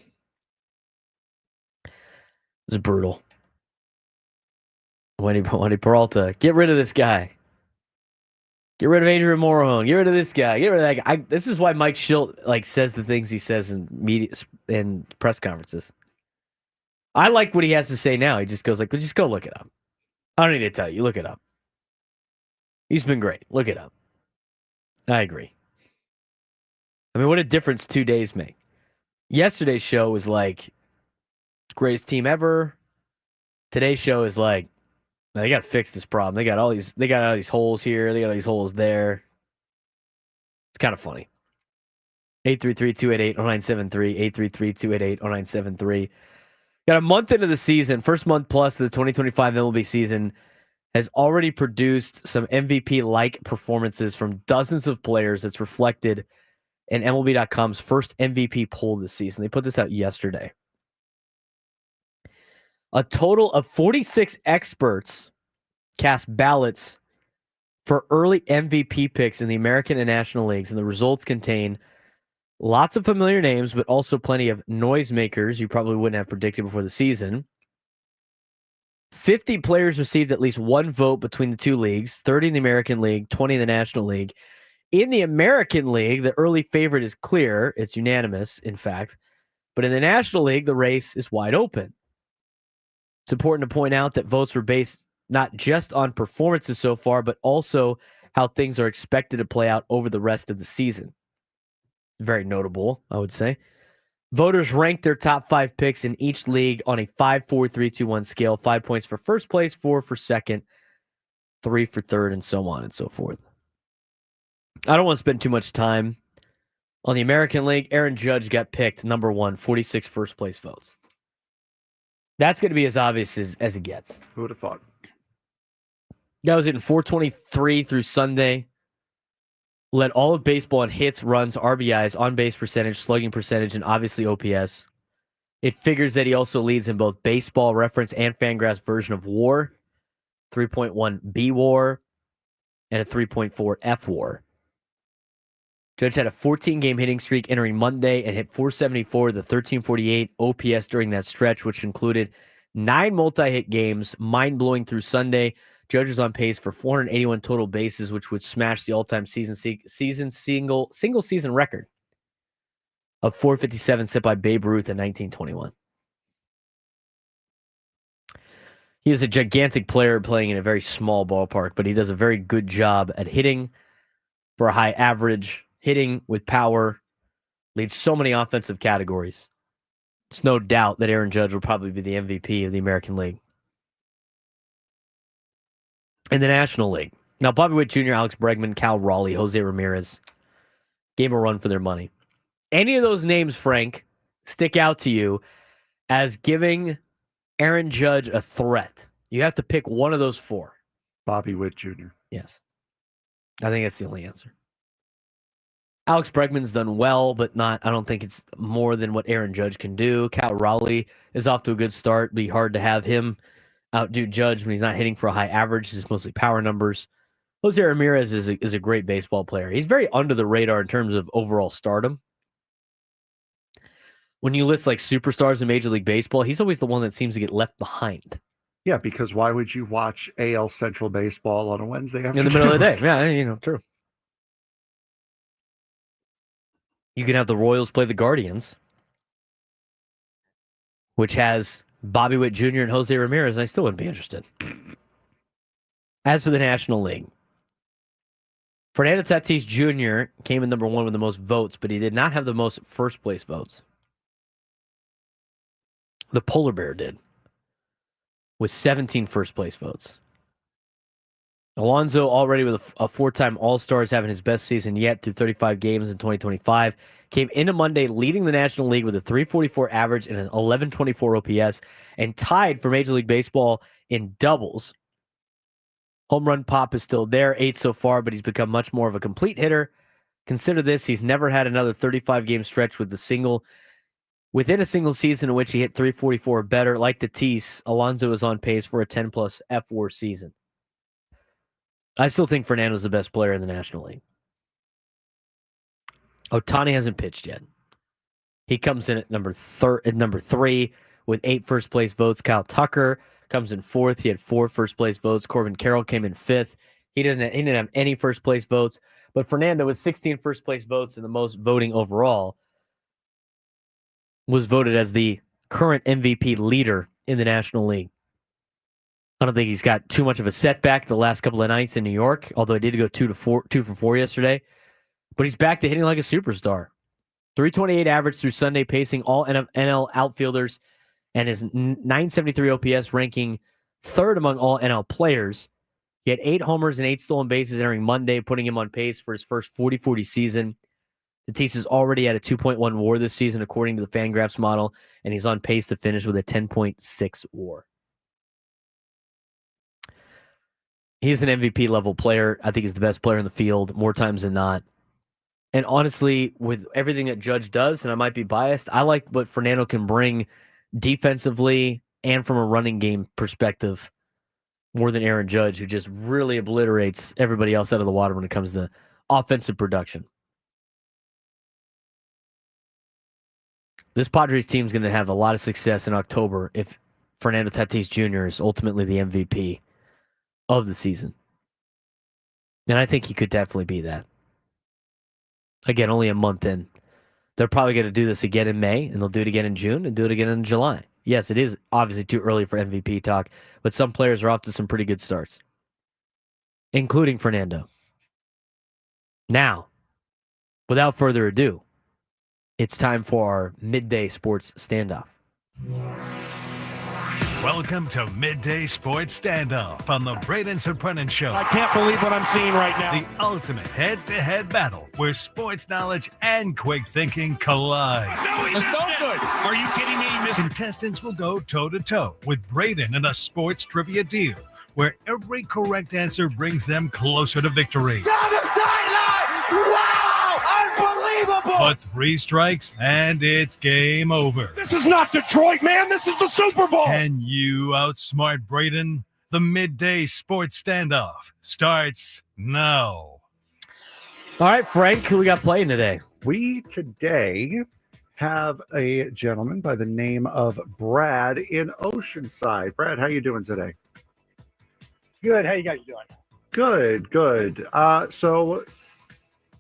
It's brutal. Wandy Peralta, get rid of this guy. Get rid of Adrian Morejon. Get rid of this guy. Get rid of that guy. This is why Mike Schilt says the things he says in media and press conferences. I like what he has to say now. He just goes well, just go look it up. I don't need to tell you. Look it up. He's been great. Look it up. I agree. I mean, what a difference 2 days make. Yesterday's show was greatest team ever. Today's show is they got to fix this problem. They got all these holes here. They got all these holes there. It's kind of funny. 833-288-0973. 833-288-0973. Got a month into the season. First month plus of the 2025 MLB season has already produced some MVP-like performances from dozens of players that's reflected in MLB.com's first MVP poll this season. They put this out yesterday. A total of 46 experts cast ballots for early MVP picks in the American and National Leagues, and the results contain lots of familiar names, but also plenty of noisemakers you probably wouldn't have predicted before the season. 50 players received at least one vote between the two leagues, 30 in the American League, 20 in the National League. In the American League, the early favorite is clear. It's unanimous, in fact. But in the National League, the race is wide open. It's important to point out that votes were based not just on performances so far, but also how things are expected to play out over the rest of the season. Very notable, I would say. Voters ranked their top 5 picks in each league on a 5-4-3-2-1 scale. 5 points for first place, 4 for second, 3 for third, and so on and so forth. I don't want to spend too much time on the American League. Aaron Judge got picked number 1, 46 first place votes. That's going to be as obvious as it gets. Who would have thought? That was in 423 through Sunday. Led all of baseball in hits, runs, RBIs, on-base percentage, slugging percentage, and obviously OPS. It figures that he also leads in both Baseball Reference and Fangraphs version of WAR, 3.1 B WAR, and a 3.4 F WAR. Judge had a 14-game hitting streak entering Monday and hit 474 with a 1348 OPS during that stretch, which included 9 multi-hit games, mind-blowing through Sunday. Judge is on pace for 481 total bases, which would smash the all-time single season record of 457 set by Babe Ruth in 1921. He is a gigantic player playing in a very small ballpark, but he does a very good job at hitting for a high average, hitting with power, leads so many offensive categories. It's no doubt that Aaron Judge will probably be the MVP of the American League. In the National League, now Bobby Witt Jr., Alex Bregman, Cal Raleigh, Jose Ramirez gave a run for their money. Any of those names, Frank, stick out to you as giving Aaron Judge a threat? You have to pick one of those 4. Bobby Witt Jr. Yes. I think that's the only answer. Alex Bregman's done well, but I don't think it's more than what Aaron Judge can do. Cal Raleigh is off to a good start. It'd be hard to have him outdo Judge when he's not hitting for a high average. It's mostly power numbers. Jose Ramirez is a great baseball player. He's very under the radar in terms of overall stardom. when you list like superstars in Major League Baseball, he's always the one that seems to get left behind. Yeah, because why would you watch AL Central Baseball on a Wednesday afternoon? In the middle of the day. Yeah, true. You can have the Royals play the Guardians, which has Bobby Witt Jr. and Jose Ramirez, and I still wouldn't be interested. As for the National League, Fernando Tatis Jr. came in number 1 with the most votes, but he did not have the most first-place votes. The Polar Bear did, with 17 first-place votes. Alonso, already with a 4-time All-Star, is having his best season yet through 35 games in 2025. Came into Monday leading the National League with a 344 average and an 1124 OPS, and tied for Major League Baseball in doubles. Home run pop is still there, 8 so far, but he's become much more of a complete hitter. Consider this, he's never had another 35-game stretch within a single season in which he hit 344 or better. Like Tatis, Alonso is on pace for a 10-plus F4 season. I still think Fernando's the best player in the National League. Ohtani hasn't pitched yet. He comes in at number 3 with 8 first-place votes. Kyle Tucker comes in 4th. He had 4 first-place votes. Corbin Carroll came in 5th. He didn't have any first-place votes. But Fernando, with 16 first-place votes and the most voting overall, was voted as the current MVP leader in the National League. I don't think he's got too much of a setback the last couple of nights in New York, although he did go 2 for 4 yesterday. But he's back to hitting like a superstar. 328 average through Sunday, pacing all NL outfielders, and his 973 OPS ranking 3rd among all NL players. He had 8 homers and 8 stolen bases entering Monday, putting him on pace for his first 40-40 season. Tatis is already at a 2.1 WAR this season, according to the Fangraphs model, and he's on pace to finish with a 10.6 WAR. He's an MVP level player. I think he's the best player in the field more times than not. And honestly, with everything that Judge does, and I might be biased, I like what Fernando can bring defensively and from a running game perspective more than Aaron Judge, who just really obliterates everybody else out of the water when it comes to offensive production. This Padres team is going to have a lot of success in October if Fernando Tatis Jr. is ultimately the MVP of the season. And I think he could definitely be that. Again, only a month in. They're probably going to do this again in May, and they'll do it again in June, and do it again in July. Yes, it is obviously too early for MVP talk, but some players are off to some pretty good starts, including Fernando. Now, without further ado, it's time for our midday sports standoff. Welcome to Midday Sports Standoff on the Braden Surprenant Show. I can't believe what I'm seeing right now. The ultimate head-to-head battle where sports knowledge and quick thinking collide. No, it's no good. Are you kidding me? Contestants will go toe-to-toe with Braden in a sports trivia deal where every correct answer brings them closer to victory. Down the sideline! Wow! Unbelievable! But 3 strikes and it's game over. This is not Detroit, man. This is the Super Bowl. Can you outsmart Braden? The Midday Sports Standoff starts now. All right, Frank, who we got playing today? We today have a gentleman by the name of Brad in Oceanside. Brad, how you doing today? Good. How you guys doing? Good. So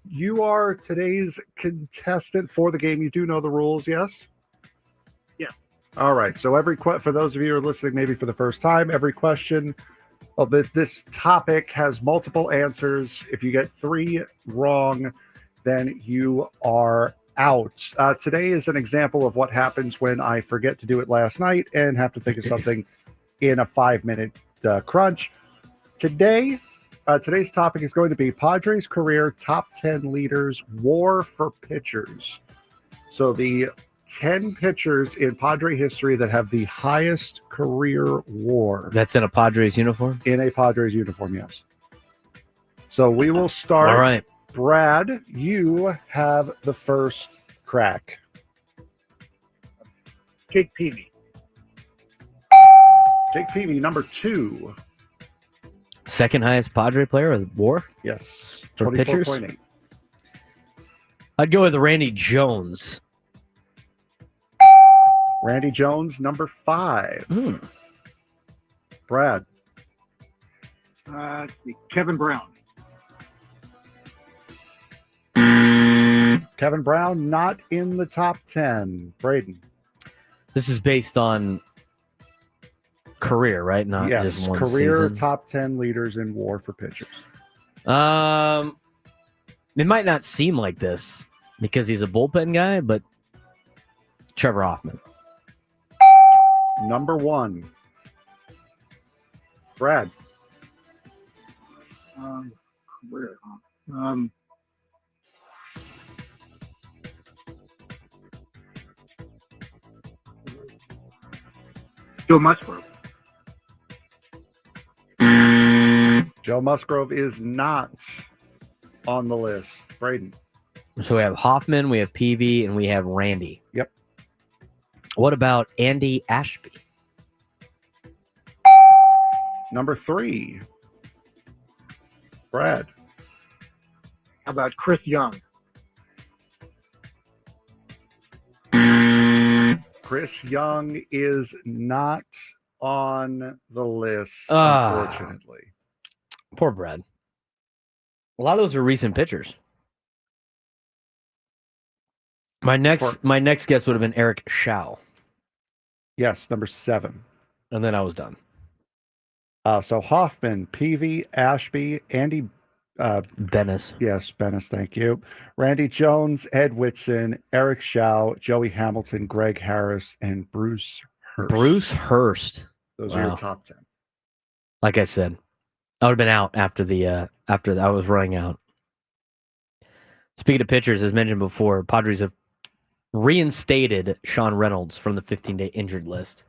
you are today's contestant for the game. You do know the rules, yes? Yeah. All right. So for those of you who are listening maybe for the first time, every question of this topic has multiple answers. If you get 3 wrong, then you are out. Today is an example of what happens when I forget to do it last night and have to think of something in a 5-minute crunch. Today's topic is going to be Padres career top 10 leaders, WAR for pitchers. So the 10 pitchers in Padre history that have the highest career WAR. That's in a Padres uniform? In a Padres uniform, yes. So we will start. All right. Brad, you have the first crack. Jake Peavy. Jake Peavy, number 2. Second highest Padre player of WAR? Yes. For pitchers? 24.8. I'd go with Randy Jones. Randy Jones, number 5. Brad. Kevin Brown. Kevin Brown, not in the top 10. Braden. This is based on career, right? Not Yes, just one career season. top 10 leaders in WAR for pitchers. It might not seem like this because he's a bullpen guy, but Trevor Hoffman. Number 1. Brad. Career. Joe Musgrove. Joe Musgrove is not on the list. Braden. So we have Hoffman, we have PV, and we have Randy. Yep. What about Andy Ashby? Number 3. Brad. How about Chris Young? Chris Young is not on the list, Ah. unfortunately. Poor Brad. A lot of those are recent pitchers. My next guess would have been Eric Shao. Yes, number 7. And then I was done. So Hoffman, PV, Ashby, Andy Bennis. Yes, Bennis, thank you. Randy Jones, Ed Whitson, Eric Shao, Joey Hamilton, Greg Harris, and Bruce Hurst. Bruce Hurst. Those are your top 10. Like I said, I would have been out after I was running out. Speaking of pitchers, as mentioned before, Padres have reinstated Sean Reynolds from the 15-day injured list.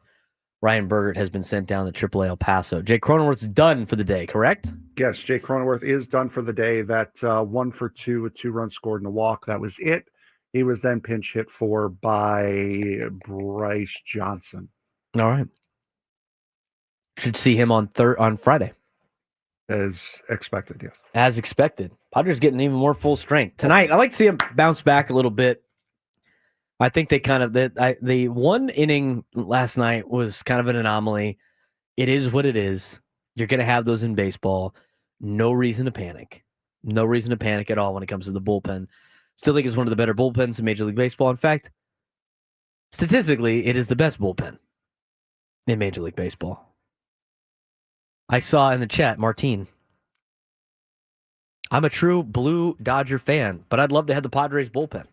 Ryan Bergert has been sent down to AAA El Paso. Jake Cronenworth's done for the day, correct? Yes, Jake Cronenworth is done for the day. That 1 for 2 with 2 runs scored and a walk. That was it. He was then pinch hit for by Bryce Johnson. All right. Should see him on Friday. As expected, yes. As expected. Padres getting even more full strength. Tonight, I like to see him bounce back a little bit. I think they kind of the one inning last night was kind of an anomaly. It is what it is. You're going to have those in baseball. No reason to panic. No reason to panic at all when it comes to the bullpen. Still think it's one of the better bullpens in Major League Baseball. In fact, statistically, it is the best bullpen in Major League Baseball. I saw in the chat, Martine. I'm a true blue Dodger fan, but I'd love to have the Padres bullpen.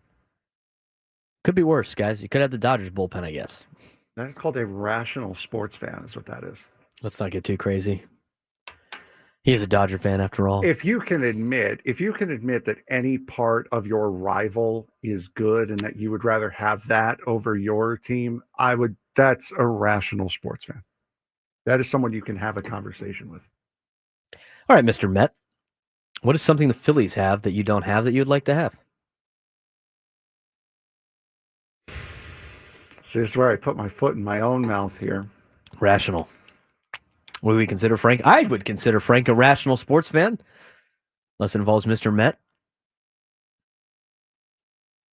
Could be worse, guys. You could have the Dodgers bullpen, I guess. That is called a rational sports fan, is what that is. Let's not get too crazy. He is a Dodger fan after all. If you can admit that any part of your rival is good and that you would rather have that over your team, that's a rational sports fan. That is someone you can have a conversation with. All right, Mr. Met. What is something the Phillies have that you don't have that you would like to have? So this is where I put my foot in my own mouth here. Rational. Would we consider Frank? I would consider Frank a rational sports fan. Unless it involves Mr. Met.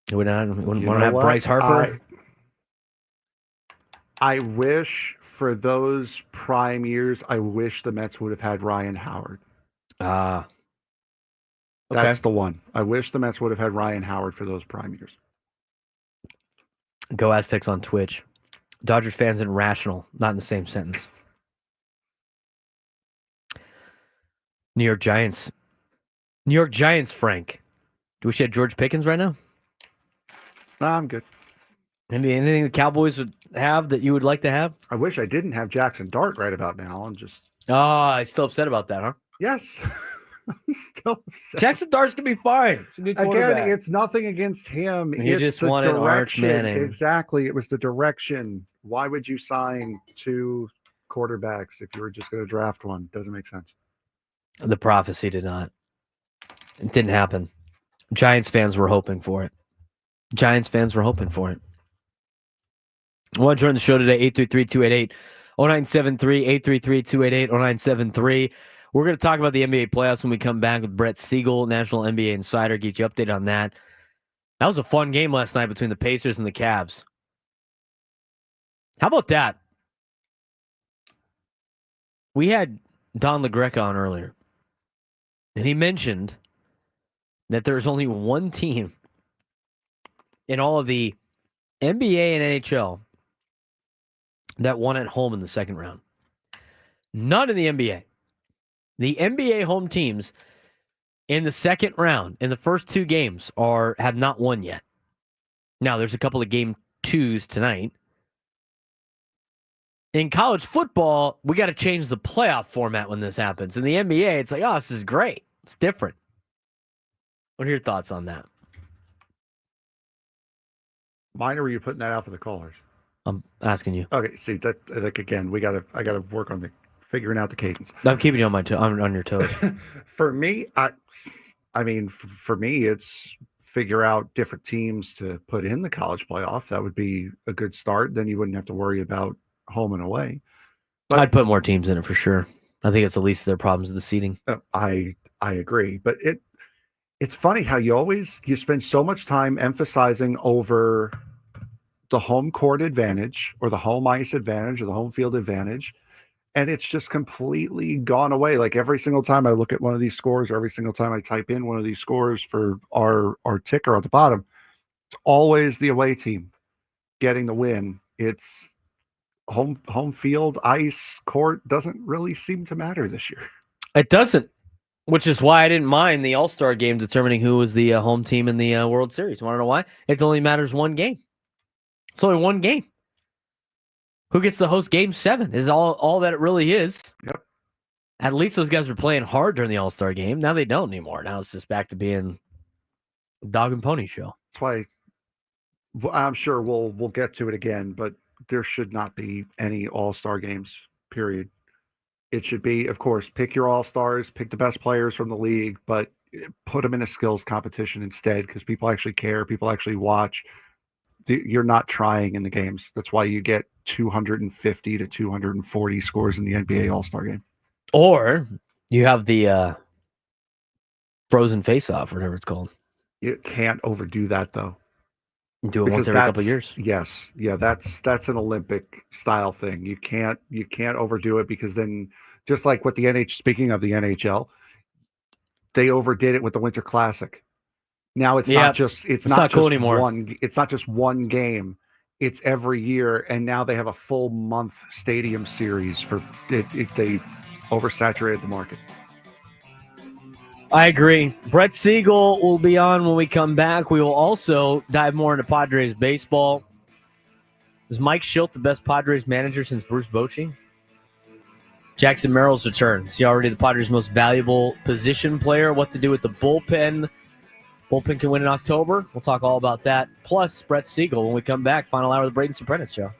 You wouldn't want to have Bryce Harper? I wish for those prime years, I wish the Mets would have had Ryan Howard. Okay. That's the one. I wish the Mets would have had Ryan Howard for those prime years. Go Aztecs on Twitch. Dodgers fans and rational, not in the same sentence. New York Giants, Frank. Do we wish you had George Pickens right now? I'm good. Anything the Cowboys would have that you would like to have? I wish I didn't have Jackson Dart right about now. I'm still upset about that, huh? Yes. I'm still upset. Jackson Dart's going to be fine. Again, it's nothing against him. You just wanted Arch Manning. Exactly. It was the direction. Why would you sign 2 quarterbacks if you were just going to draft one? Doesn't make sense. The prophecy did not. It didn't happen. Giants fans were hoping for it. I want to join the show today, 833-288-0973, 833-288-0973. We're going to talk about the NBA playoffs when we come back with Brett Siegel, National NBA Insider. Get you updated on that. That was a fun game last night between the Pacers and the Cavs. How about that? We had Don Greca on earlier, and he mentioned that there's only one team in all of the NBA and NHL that won at home in the second round. None in the NBA. The NBA home teams in the second round, in the first two games, have not won yet. Now, there's a couple of game twos tonight. In college football, we got to change the playoff format when this happens. In the NBA, it's like, oh, this is great. It's different. What are your thoughts on that? Mine, or were you putting that out for the callers? I'm asking you. Okay, see that like again, I gotta work on figuring out the cadence. I'm keeping you on on your toes. For me, for me, it's figure out different teams to put in the college playoff. That would be a good start. Then you wouldn't have to worry about home and away. But I'd put more teams in it for sure. I think it's the least of their problems of the seeding. I agree, but it's funny how you spend so much time emphasizing over the home court advantage or the home ice advantage or the home field advantage, and it's just completely gone away. Like every single time I look at one of these scores, or every single time I type in one of these scores for our ticker at the bottom, it's always the away team getting the win. It's home field, ice, court doesn't really seem to matter this year. It doesn't, which is why I didn't mind the All-Star game determining who was the home team in the World Series. Want to know why? It only matters one game. It's only one game. Who gets to host Game 7 is all that it really is. Yep. At least those guys were playing hard during the All-Star game. Now they don't anymore. Now it's just back to being a dog and pony show. That's why I'm sure we'll get to it again, but there should not be any All-Star games, period. It should be, of course, pick your All-Stars, pick the best players from the league, but put them in a skills competition instead because people actually care. People actually watch. You're not trying in the games. That's why you get 250 to 240 scores in the NBA All-Star game. Or you have the frozen face-off, or whatever it's called. You can't overdo that, though. Do it once every couple of years. Yes. Yeah, that's an Olympic style thing. You can't overdo it because then, just like with the speaking of the NHL, they overdid it with the Winter Classic. Now it's not just cool anymore. It's not just one game. It's every year, and now they have a full month stadium series for it. They oversaturated the market. I agree. Brett Siegel will be on when we come back. We will also dive more into Padres baseball. Is Mike Schilt the best Padres manager since Bruce Bochy? Jackson Merrill's return. Is he already the Padres' most valuable position player? What to do with the bullpen? Bullpen can win in October. We'll talk all about that. Plus, Brett Siegel when we come back. Final hour of the Braden Surprenant Show.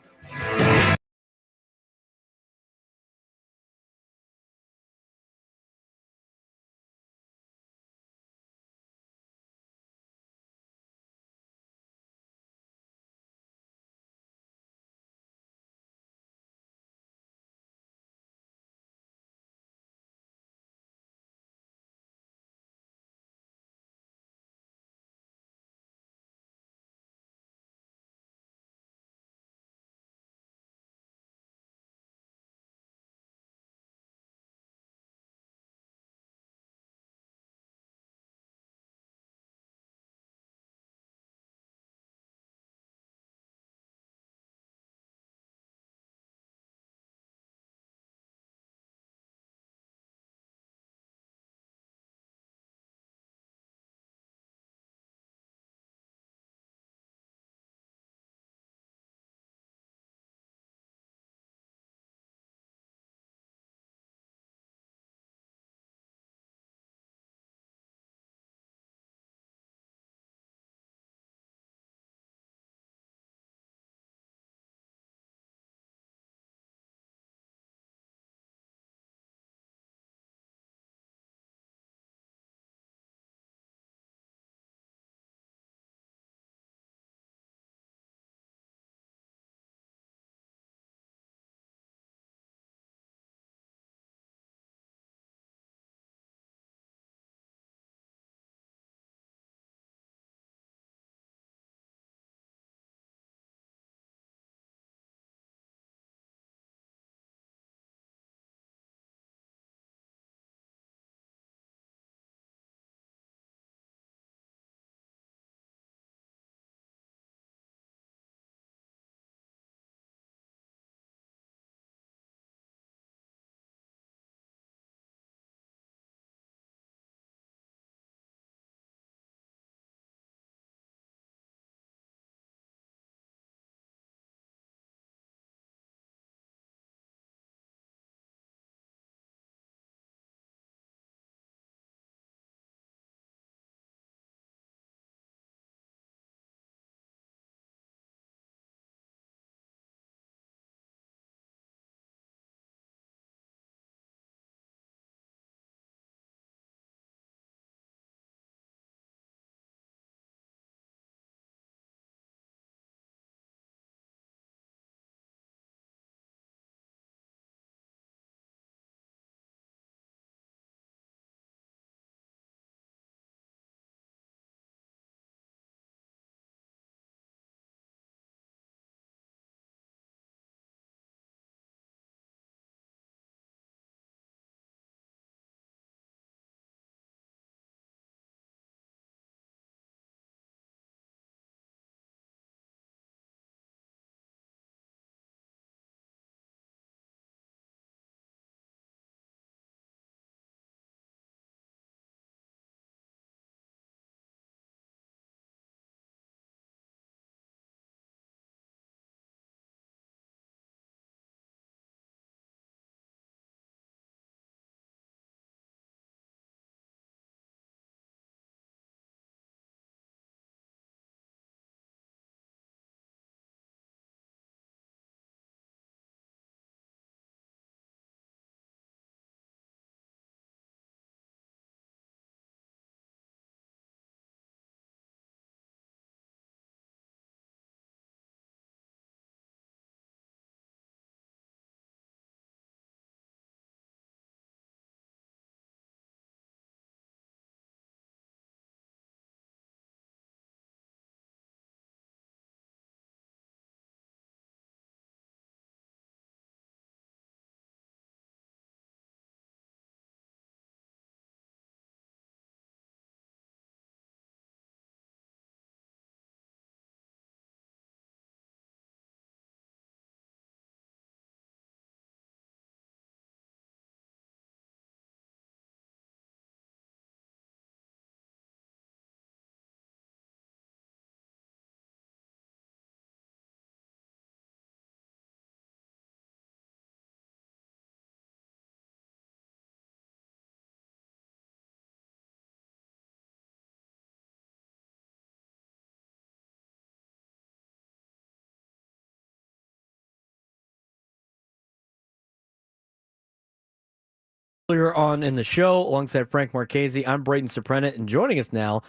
Earlier on in the show, alongside Frank Marchese, I'm Braden Surprenant, and joining us now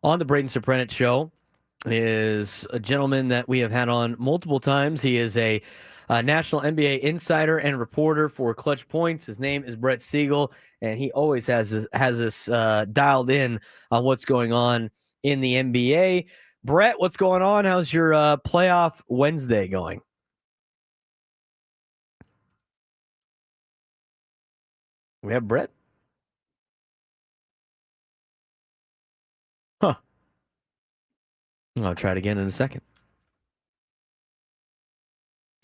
on the Braden Surprenant Show is a gentleman that we have had on multiple times. He is a national NBA insider and reporter for Clutch Points. His name is Brett Siegel, and he always has us dialed in on what's going on in the NBA. Brett, what's going on? How's your playoff Wednesday going? We have Brett? Huh. I'll try it again in a second.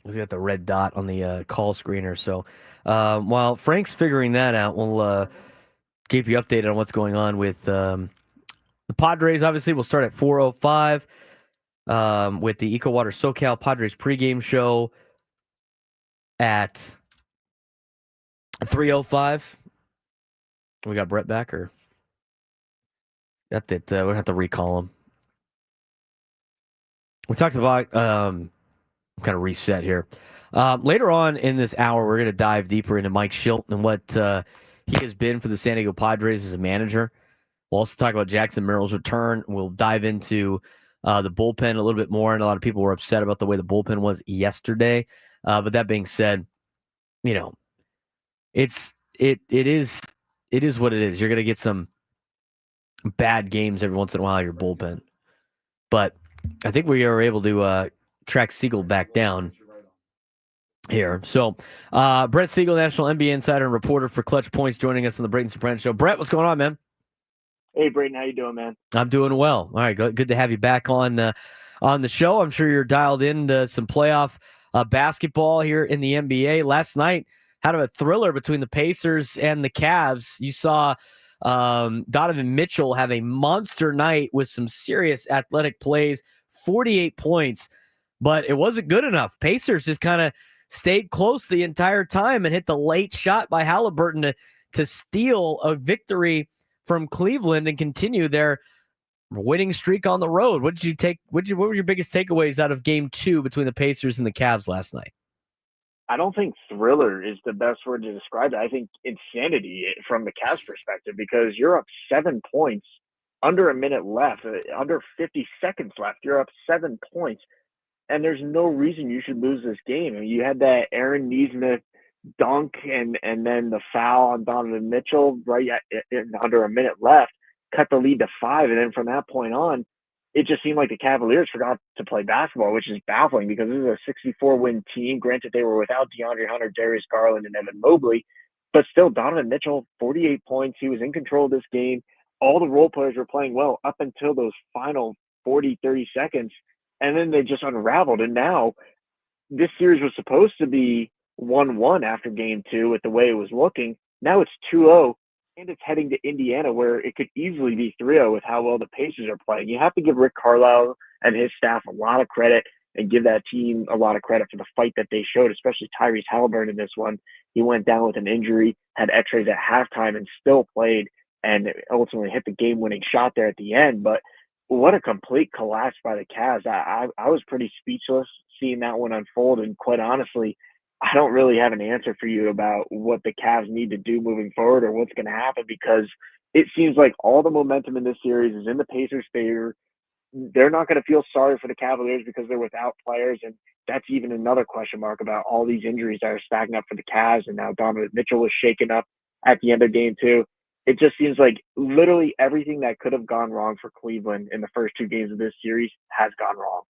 He's got the red dot on the call screener. So while Frank's figuring that out, we'll keep you updated on what's going on with the Padres. Obviously, we'll start at 4:05 with the EcoWater SoCal Padres pregame show at 3:05. We got Brett back, or that we'll have to recall him. We talked about kind of reset here. Later on in this hour, we're going to dive deeper into Mike Shilton and what he has been for the San Diego Padres as a manager. We'll also talk about Jackson Merrill's return. We'll dive into the bullpen a little bit more, and a lot of people were upset about the way the bullpen was yesterday. But that being said, you know, it is what it is. You're going to get some bad games every once in a while, your bullpen. But I think we are able to track Siegel back down here. So, Brett Siegel, national NBA insider and reporter for Clutch Points, joining us on the Braden Surprenant Show. Brett, what's going on, man? Hey, Braden, how you doing, man? I'm doing well. All right, good to have you back on the show. I'm sure you're dialed into some playoff basketball here in the NBA. Last night, had a thriller between the Pacers and the Cavs. You saw Donovan Mitchell have a monster night with some serious athletic plays, 48 points, but it wasn't good enough. Pacers just kind of stayed close the entire time and hit the late shot by Halliburton to steal a victory from Cleveland and continue their winning streak on the road. What were your biggest takeaways out of Game 2 between the Pacers and the Cavs last night? I don't think thriller is the best word to describe it. I think insanity from the Cavs perspective, because you're up 7 points, under a minute left, under 50 seconds left. You're up 7 points, and there's no reason you should lose this game. I mean, you had that Aaron Nesmith dunk and then the foul on Donovan Mitchell right under a minute left, cut the lead to 5, and then from that point on, it just seemed like the Cavaliers forgot to play basketball, which is baffling because this is a 64-win team. Granted, they were without DeAndre Hunter, Darius Garland, and Evan Mobley, but still, Donovan Mitchell, 48 points. He was in control of this game. All the role players were playing well up until those final 40, 30 seconds, and then they just unraveled. And now this series was supposed to be 1-1 after Game 2 with the way it was looking. Now it's 2-0. And it's heading to Indiana, where it could easily be 3-0 with how well the Pacers are playing. You have to give Rick Carlisle and his staff a lot of credit and give that team a lot of credit for the fight that they showed, especially Tyrese Halliburton in this one. He went down with an injury, had x-rays at halftime, and still played, and ultimately hit the game-winning shot there at the end. But what a complete collapse by the Cavs. I was pretty speechless seeing that one unfold, and quite honestly, I don't really have an answer for you about what the Cavs need to do moving forward or what's going to happen, because it seems like all the momentum in this series is in the Pacers' favor. They're not going to feel sorry for the Cavaliers because they're without players, and that's even another question mark about all these injuries that are stacking up for the Cavs, and now Donovan Mitchell was shaken up at the end of Game 2. It just seems like literally everything that could have gone wrong for Cleveland in the first 2 games of this series has gone wrong.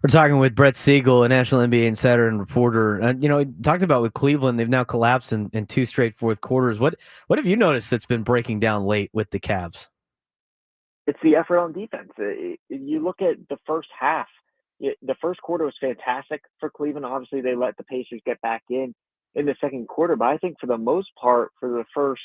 We're talking with Brett Siegel, a national NBA insider and reporter. Talked about with Cleveland, they've now collapsed in 2 straight fourth quarters. What have you noticed that's been breaking down late with the Cavs? It's the effort on defense. You look at the first half. The first quarter was fantastic for Cleveland. Obviously, they let the Pacers get back in the second quarter. But I think for the most part, for the first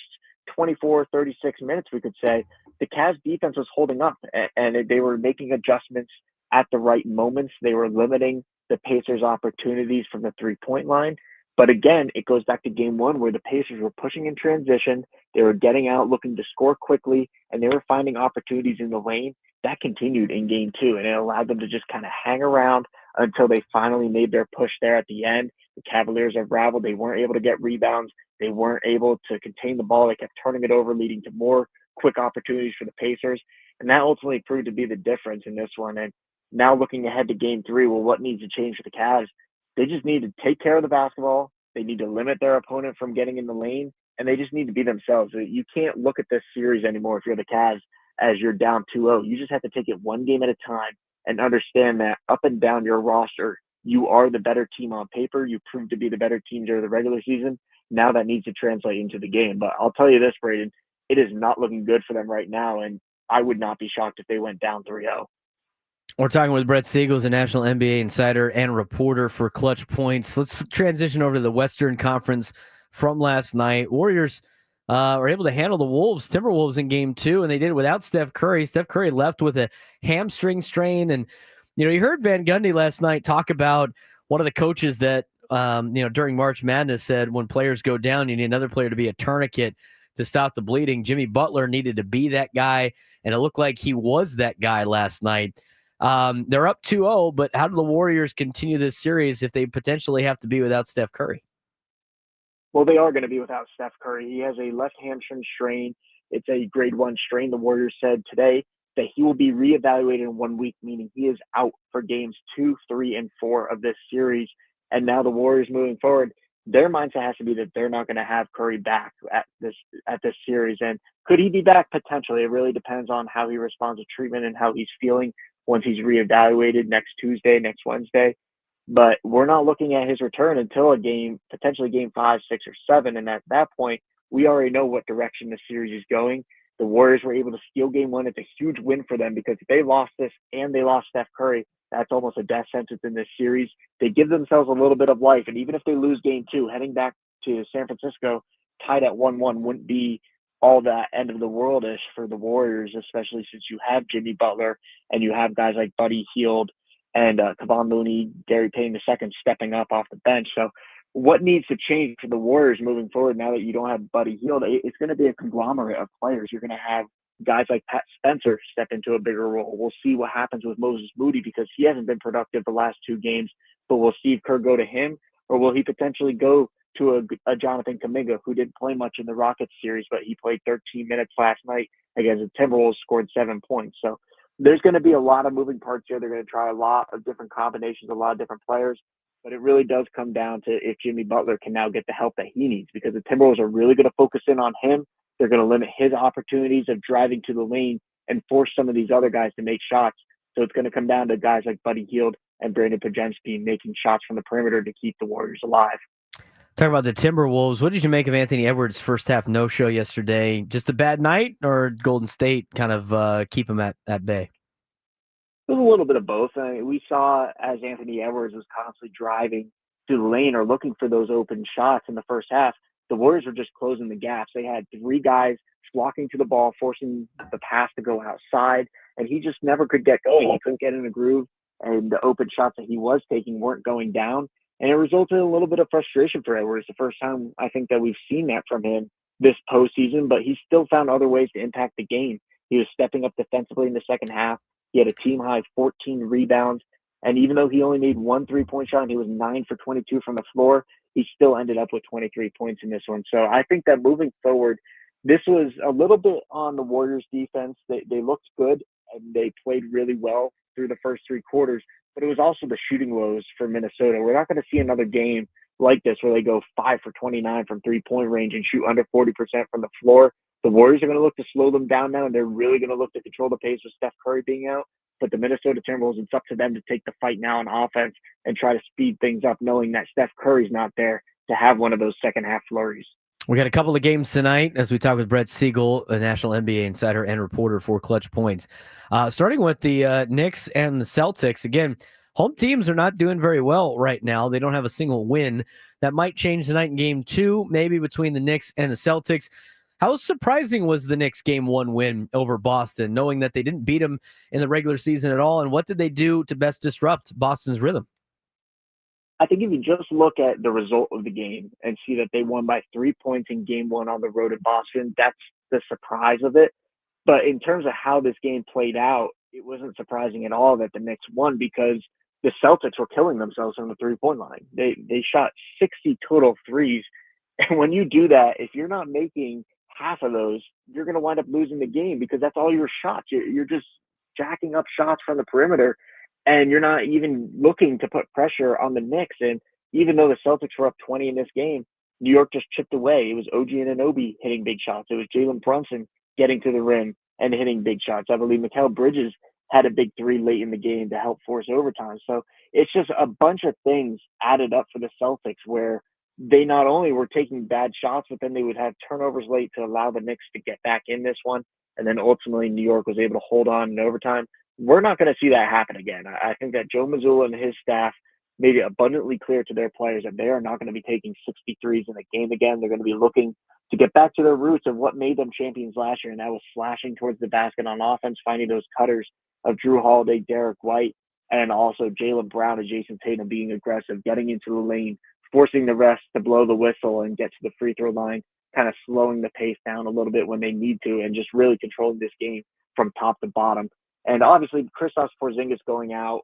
24, 36 minutes, we could say, the Cavs defense was holding up, and they were making adjustments at the right moments. They were limiting the Pacers' opportunities from the three-point line. But again, it goes back to Game 1 where the Pacers were pushing in transition. They were getting out, looking to score quickly, and they were finding opportunities in the lane. That continued in Game 2, and it allowed them to just kind of hang around, until they finally made their push there at the end. The Cavaliers unraveled. They weren't able to get rebounds. They weren't able to contain the ball. They kept turning it over, leading to more quick opportunities for the Pacers. And that ultimately proved to be the difference in this one. And now looking ahead to game 3, well, what needs to change for the Cavs? They just need to take care of the basketball. They need to limit their opponent from getting in the lane, and they just need to be themselves. You can't look at this series anymore if you're the Cavs as you're down 2-0. You just have to take it one game at a time and understand that up and down your roster, you are the better team on paper. You proved to be the better team during the regular season. Now that needs to translate into the game. But I'll tell you this, Braden, it is not looking good for them right now, and I would not be shocked if they went down 3-0. We're talking with Brett Siegel, who's a national NBA insider and reporter for Clutch Points. Let's transition over to the Western Conference from last night. Warriors were able to handle the Timberwolves in game 2, and they did it without Steph Curry. Steph Curry left with a hamstring strain. And, you heard Van Gundy last night talk about one of the coaches that, during March Madness said when players go down, you need another player to be a tourniquet to stop the bleeding. Jimmy Butler needed to be that guy, and it looked like he was that guy last night. They're up 2-0, but how do the Warriors continue this series if they potentially have to be without Steph Curry? Well, they are going to be without Steph Curry. He has a left hamstring strain. It's a grade 1 strain. The Warriors said today that he will be reevaluated in 1 week, meaning he is out for games 2, 3, and 4 of this series. And now the Warriors moving forward, their mindset has to be that they're not going to have Curry back at this series. And could he be back? Potentially. It really depends on how he responds to treatment and how he's feeling once he's reevaluated next Tuesday, next Wednesday. But we're not looking at his return until a game, potentially game 5, 6, or 7. And at that point, we already know what direction the series is going. The Warriors were able to steal game 1. It's a huge win for them because if they lost this and they lost Steph Curry, that's almost a death sentence in this series. They give themselves a little bit of life. And even if they lose game 2, heading back to San Francisco, tied at 1-1 wouldn't be all that end of the world-ish for the Warriors, especially since you have Jimmy Butler and you have guys like Buddy Hield and Kevon Looney, Gary Payton II stepping up off the bench. So what needs to change for the Warriors moving forward now that you don't have Buddy Hield? It's going to be a conglomerate of players. You're going to have guys like Pat Spencer step into a bigger role. We'll see what happens with Moses Moody because he hasn't been productive the last 2 games, but will Steve Kerr go to him or will he potentially go to a Jonathan Kuminga who didn't play much in the Rockets series, but he played 13 minutes last night against the Timberwolves, scored 7 points. So there's going to be a lot of moving parts here. They're going to try a lot of different combinations, a lot of different players, but it really does come down to if Jimmy Butler can now get the help that he needs because the Timberwolves are really going to focus in on him. They're going to limit his opportunities of driving to the lane and force some of these other guys to make shots. So it's going to come down to guys like Buddy Hield and Brandon Podziemski making shots from the perimeter to keep the Warriors alive. Talk about the Timberwolves. What did you make of Anthony Edwards' first half no-show yesterday? Just a bad night, or Golden State kind of keep him at bay? It was a little bit of both. I mean, we saw as Anthony Edwards was constantly driving to the lane or looking for those open shots in the first half, the Warriors were just closing the gaps. They had 3 guys flocking to the ball, forcing the pass to go outside, and he just never could get going. He couldn't get in a groove, and the open shots that he was taking weren't going down. And it resulted in a little bit of frustration for Edwards. The first time I think that we've seen that from him this postseason, but he still found other ways to impact the game. He was stepping up defensively in the second half. He had a team-high 14 rebounds. And even though he only made 1 3-point shot and he was 9 for 22 from the floor, he still ended up with 23 points in this one. So I think that moving forward, this was a little bit on the Warriors defense. They looked good and they played really well through the first 3 quarters, but it was also the shooting woes for Minnesota. We're not going to see another game like this where they go 5 for 29 from 3-point range and shoot under 40% from the floor. The Warriors are going to look to slow them down now, and they're really going to look to control the pace with Steph Curry being out. But the Minnesota Timberwolves, it's up to them to take the fight now on offense and try to speed things up, knowing that Steph Curry's not there to have one of those second-half flurries. We got a couple of games tonight as we talk with Brett Siegel, a national NBA insider and reporter for Clutch Points. Starting with the Knicks and the Celtics. Again, home teams are not doing very well right now. They don't have a single win. That might change tonight in game 2, maybe between the Knicks and the Celtics. How surprising was the Knicks' game 1 win over Boston, knowing that they didn't beat them in the regular season at all? And what did they do to best disrupt Boston's rhythm? I think if you just look at the result of the game and see that they won by 3 points in game 1 on the road in Boston, that's the surprise of it. But in terms of how this game played out, it wasn't surprising at all that the Knicks won because the Celtics were killing themselves from the three-point line. They shot 60 total threes. And when you do that, if you're not making half of those, you're going to wind up losing the game because that's all your shots. You're just jacking up shots from the perimeter, and you're not even looking to put pressure on the Knicks. And even though the Celtics were up 20 in this game, New York just chipped away. It was OG Anunoby hitting big shots. It was Jalen Brunson getting to the rim and hitting big shots. I believe Mikal Bridges had a big three late in the game to help force overtime. So it's just a bunch of things added up for the Celtics where they not only were taking bad shots, but then they would have turnovers late to allow the Knicks to get back in this one. And then ultimately New York was able to hold on in overtime. We're not going to see that happen again. I think that Joe Mazzulla and his staff made it abundantly clear to their players that they are not going to be taking 63s in a game again. They're going to be looking to get back to their roots of what made them champions last year, and that was slashing towards the basket on offense, finding those cutters of Drew Holiday, Derek White, and also Jaylen Brown and Jason Tatum being aggressive, getting into the lane, forcing the refs to blow the whistle and get to the free throw line, kind of slowing the pace down a little bit when they need to, and just really controlling this game from top to bottom. And obviously, Kristaps Porzingis going out,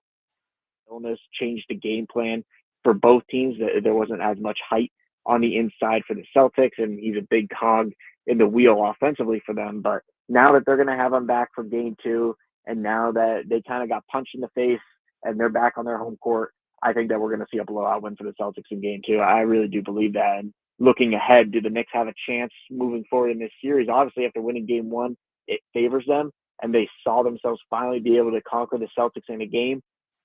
illness changed the game plan for both teams. There wasn't as much height on the inside for the Celtics, and he's a big cog in the wheel offensively for them. But now that they're going to have him back for game 2, and now that they kind of got punched in the face and they're back on their home court, I think that we're going to see a blowout win for the Celtics in game 2. I really do believe that. And looking ahead, do the Knicks have a chance moving forward in this series? Obviously, after winning game 1, it favors them, and they saw themselves finally be able to conquer the Celtics in a game.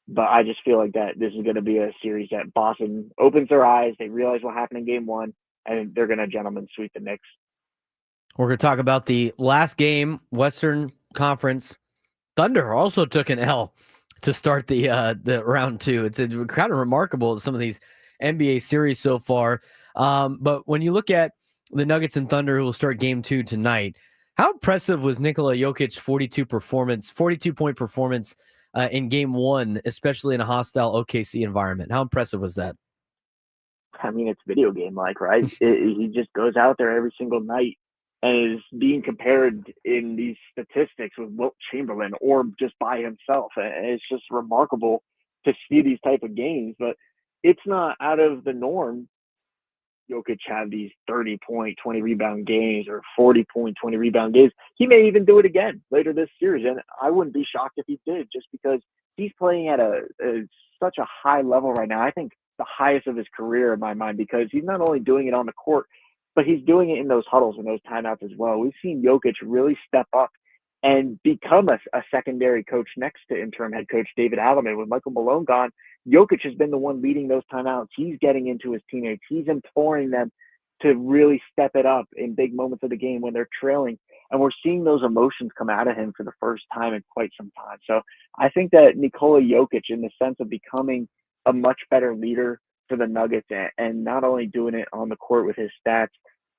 But I just feel like that this is going to be a series that Boston opens their eyes, they realize what happened in game 1, and they're going to gentlemen sweep the Knicks. We're going to talk about the last game, Western Conference. Thunder also took an L to start the round 2. It's kind of remarkable, some of these NBA series so far. But when you look at the Nuggets and Thunder, who will start game 2 tonight, how impressive was Nikola Jokic's 42-point performance in game 1, especially in a hostile OKC environment? How impressive was that? I mean, it's video game-like, right? He just goes out there every single night and is being compared in these statistics with Wilt Chamberlain or just by himself. And it's just remarkable to see these type of games, but it's not out of the norm. Jokic have these 30-point, 20-rebound games or 40-point, 20-rebound games. He may even do it again later this series, and I wouldn't be shocked if he did, just because he's playing at such a high level right now. I think the highest of his career in my mind, because he's not only doing it on the court, but he's doing it in those huddles and those timeouts as well. We've seen Jokic really step up and become a secondary coach next to interim head coach David Alleman. With Michael Malone gone, Jokic has been the one leading those timeouts. He's getting into his teammates. He's imploring them to really step it up in big moments of the game when they're trailing. And we're seeing those emotions come out of him for the first time in quite some time. So I think that Nikola Jokic, in the sense of becoming a much better leader for the Nuggets, and not only doing it on the court with his stats,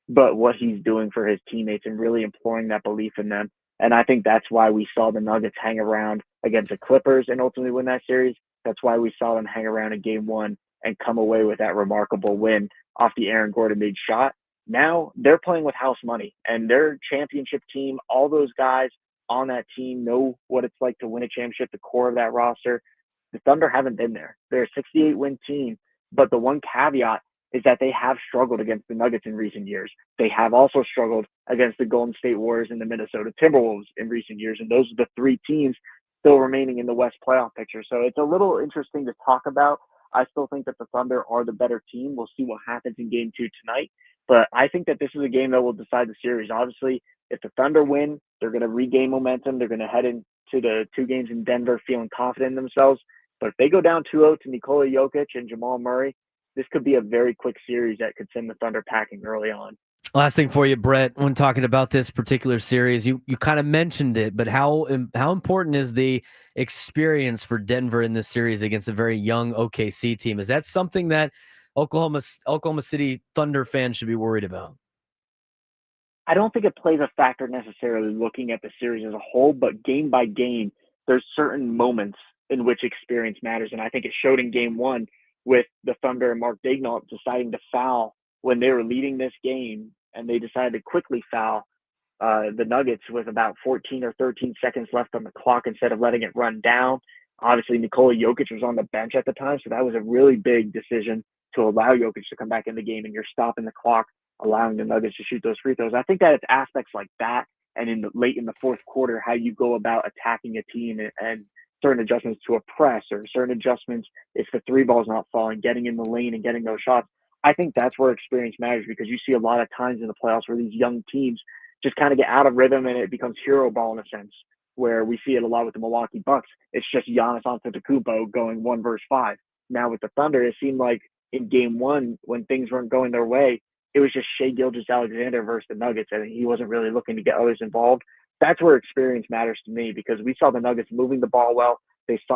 but what he's doing for his teammates and really imploring that belief in them. And I think that's why we saw the Nuggets hang around against the Clippers and ultimately win that series. That's why we saw them hang around in game 1 and come away with that remarkable win off the Aaron Gordon made shot. Now they're playing with house money, and their championship team, all those guys on that team know what it's like to win a championship, the core of that roster. The Thunder haven't been there. They're a 68-win team, but the one caveat is that they have struggled against the Nuggets in recent years. They have also struggled against the Golden State Warriors and the Minnesota Timberwolves in recent years, and those are the 3 teams still remaining in the West playoff picture. So it's a little interesting to talk about. I still think that the Thunder are the better team. We'll see what happens in game 2 tonight, but I think that this is a game that will decide the series. Obviously, if the Thunder win, they're going to regain momentum. They're going to head into the 2 games in Denver feeling confident in themselves. But if they go down 2-0 to Nikola Jokic and Jamal Murray, this could be a very quick series that could send the Thunder packing early on. Last thing for you, Brett, when talking about this particular series, you kind of mentioned it, but how important is the experience for Denver in this series against a very young OKC team? Is that something that Oklahoma City Thunder fans should be worried about? I don't think it plays a factor necessarily looking at the series as a whole, but game by game, there's certain moments in which experience matters. And I think it showed in game 1 with the Thunder and Mark Daigneault deciding to foul when they were leading this game, and they decided to quickly foul the Nuggets with about 14 or 13 seconds left on the clock instead of letting it run down. Obviously, Nikola Jokic was on the bench at the time, so that was a really big decision to allow Jokic to come back in the game, and you're stopping the clock, allowing the Nuggets to shoot those free throws. I think that it's aspects like that, and late in the fourth quarter, how you go about attacking a team and certain adjustments to a press or certain adjustments if the three ball's not falling, getting in the lane and getting those shots. I think that's where experience matters, because you see a lot of times in the playoffs where these young teams just kind of get out of rhythm and it becomes hero ball in a sense, where we see it a lot with the Milwaukee Bucks. It's just Giannis Antetokounmpo going 1-5. Now with the Thunder, it seemed like in game one, when things weren't going their way, it was just Shai Gilgeous-Alexander versus the Nuggets, and he wasn't really looking to get others involved. That's where experience matters to me, because we saw the Nuggets moving the ball well.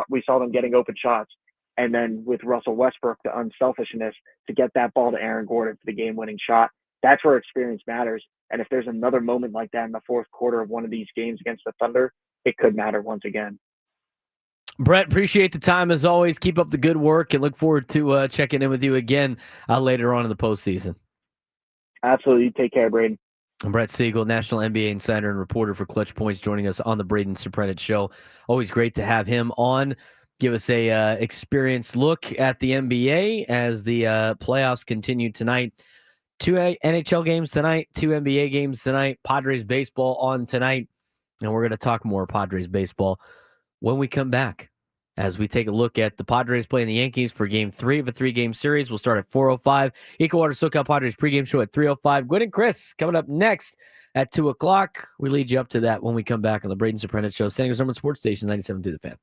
We saw them getting open shots. And then with Russell Westbrook, the unselfishness to get that ball to Aaron Gordon for the game-winning shot. That's where experience matters. And if there's another moment like that in the fourth quarter of one of these games against the Thunder, it could matter once again. Brett, appreciate the time as always. Keep up the good work and look forward to checking in with you again later on in the postseason. Absolutely. Take care, Braden. I'm Brett Siegel, National NBA Insider and reporter for Clutch Points, joining us on the Braden Surprenant Show. Always great to have him on. Give us a experienced look at the NBA as the playoffs continue tonight. 2 NHL games tonight, 2 NBA games tonight, Padres baseball on tonight. And we're going to talk more Padres baseball when we come back, as we take a look at the Padres playing the Yankees for Game 3 of a 3-game series. We'll start at 4:05. Ecowater SoCal Padres pregame show at 3:05. Gwen and Chris coming up next at 2 o'clock. We lead you up to that when we come back on the Braden Surprenant Show, San Diego Sports Station 97.2 The Fan.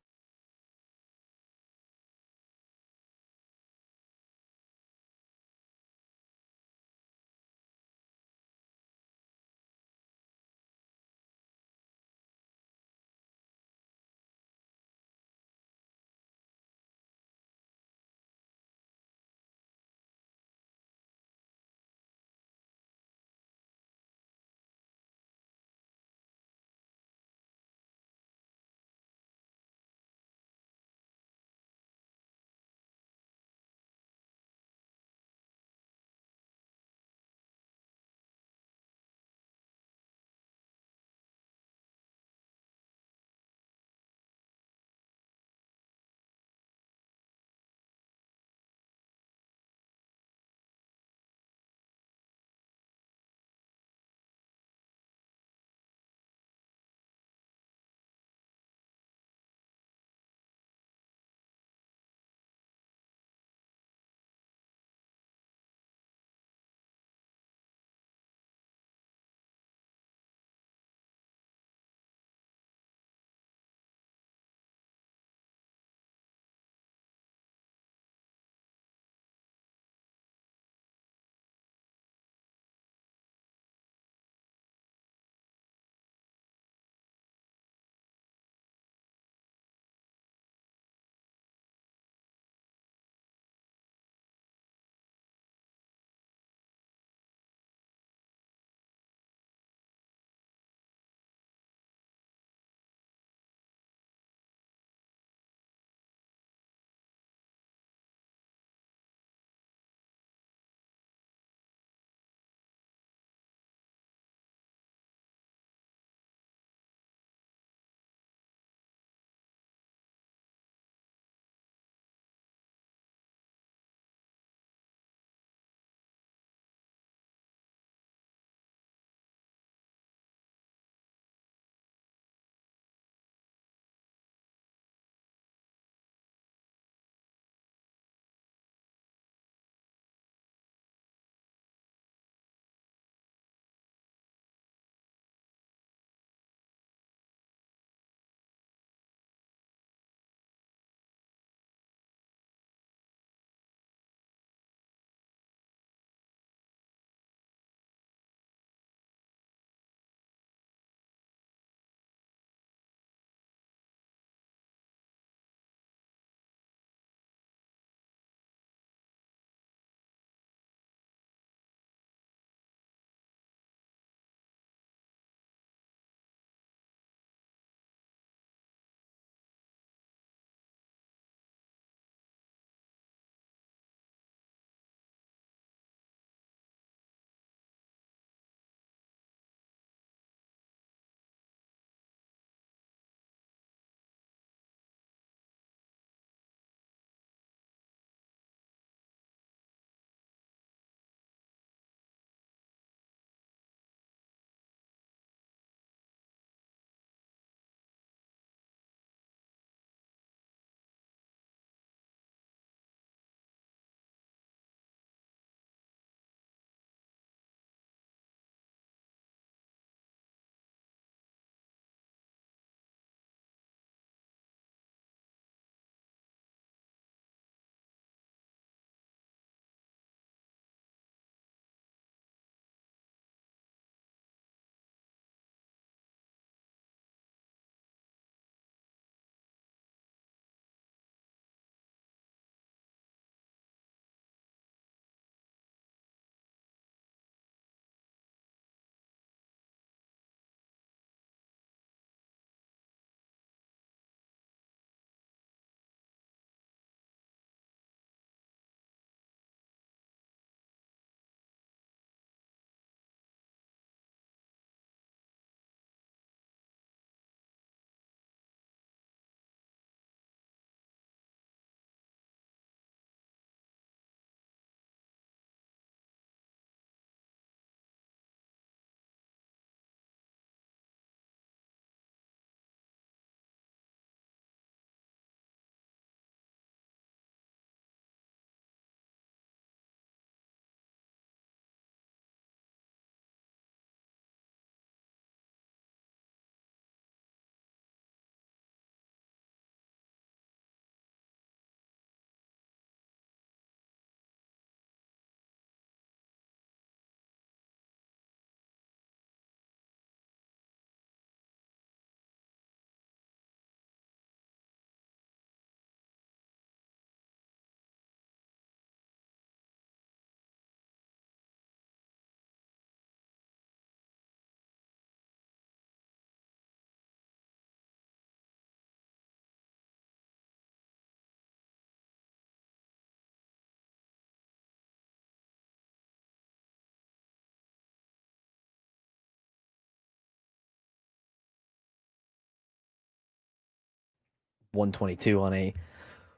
122 on a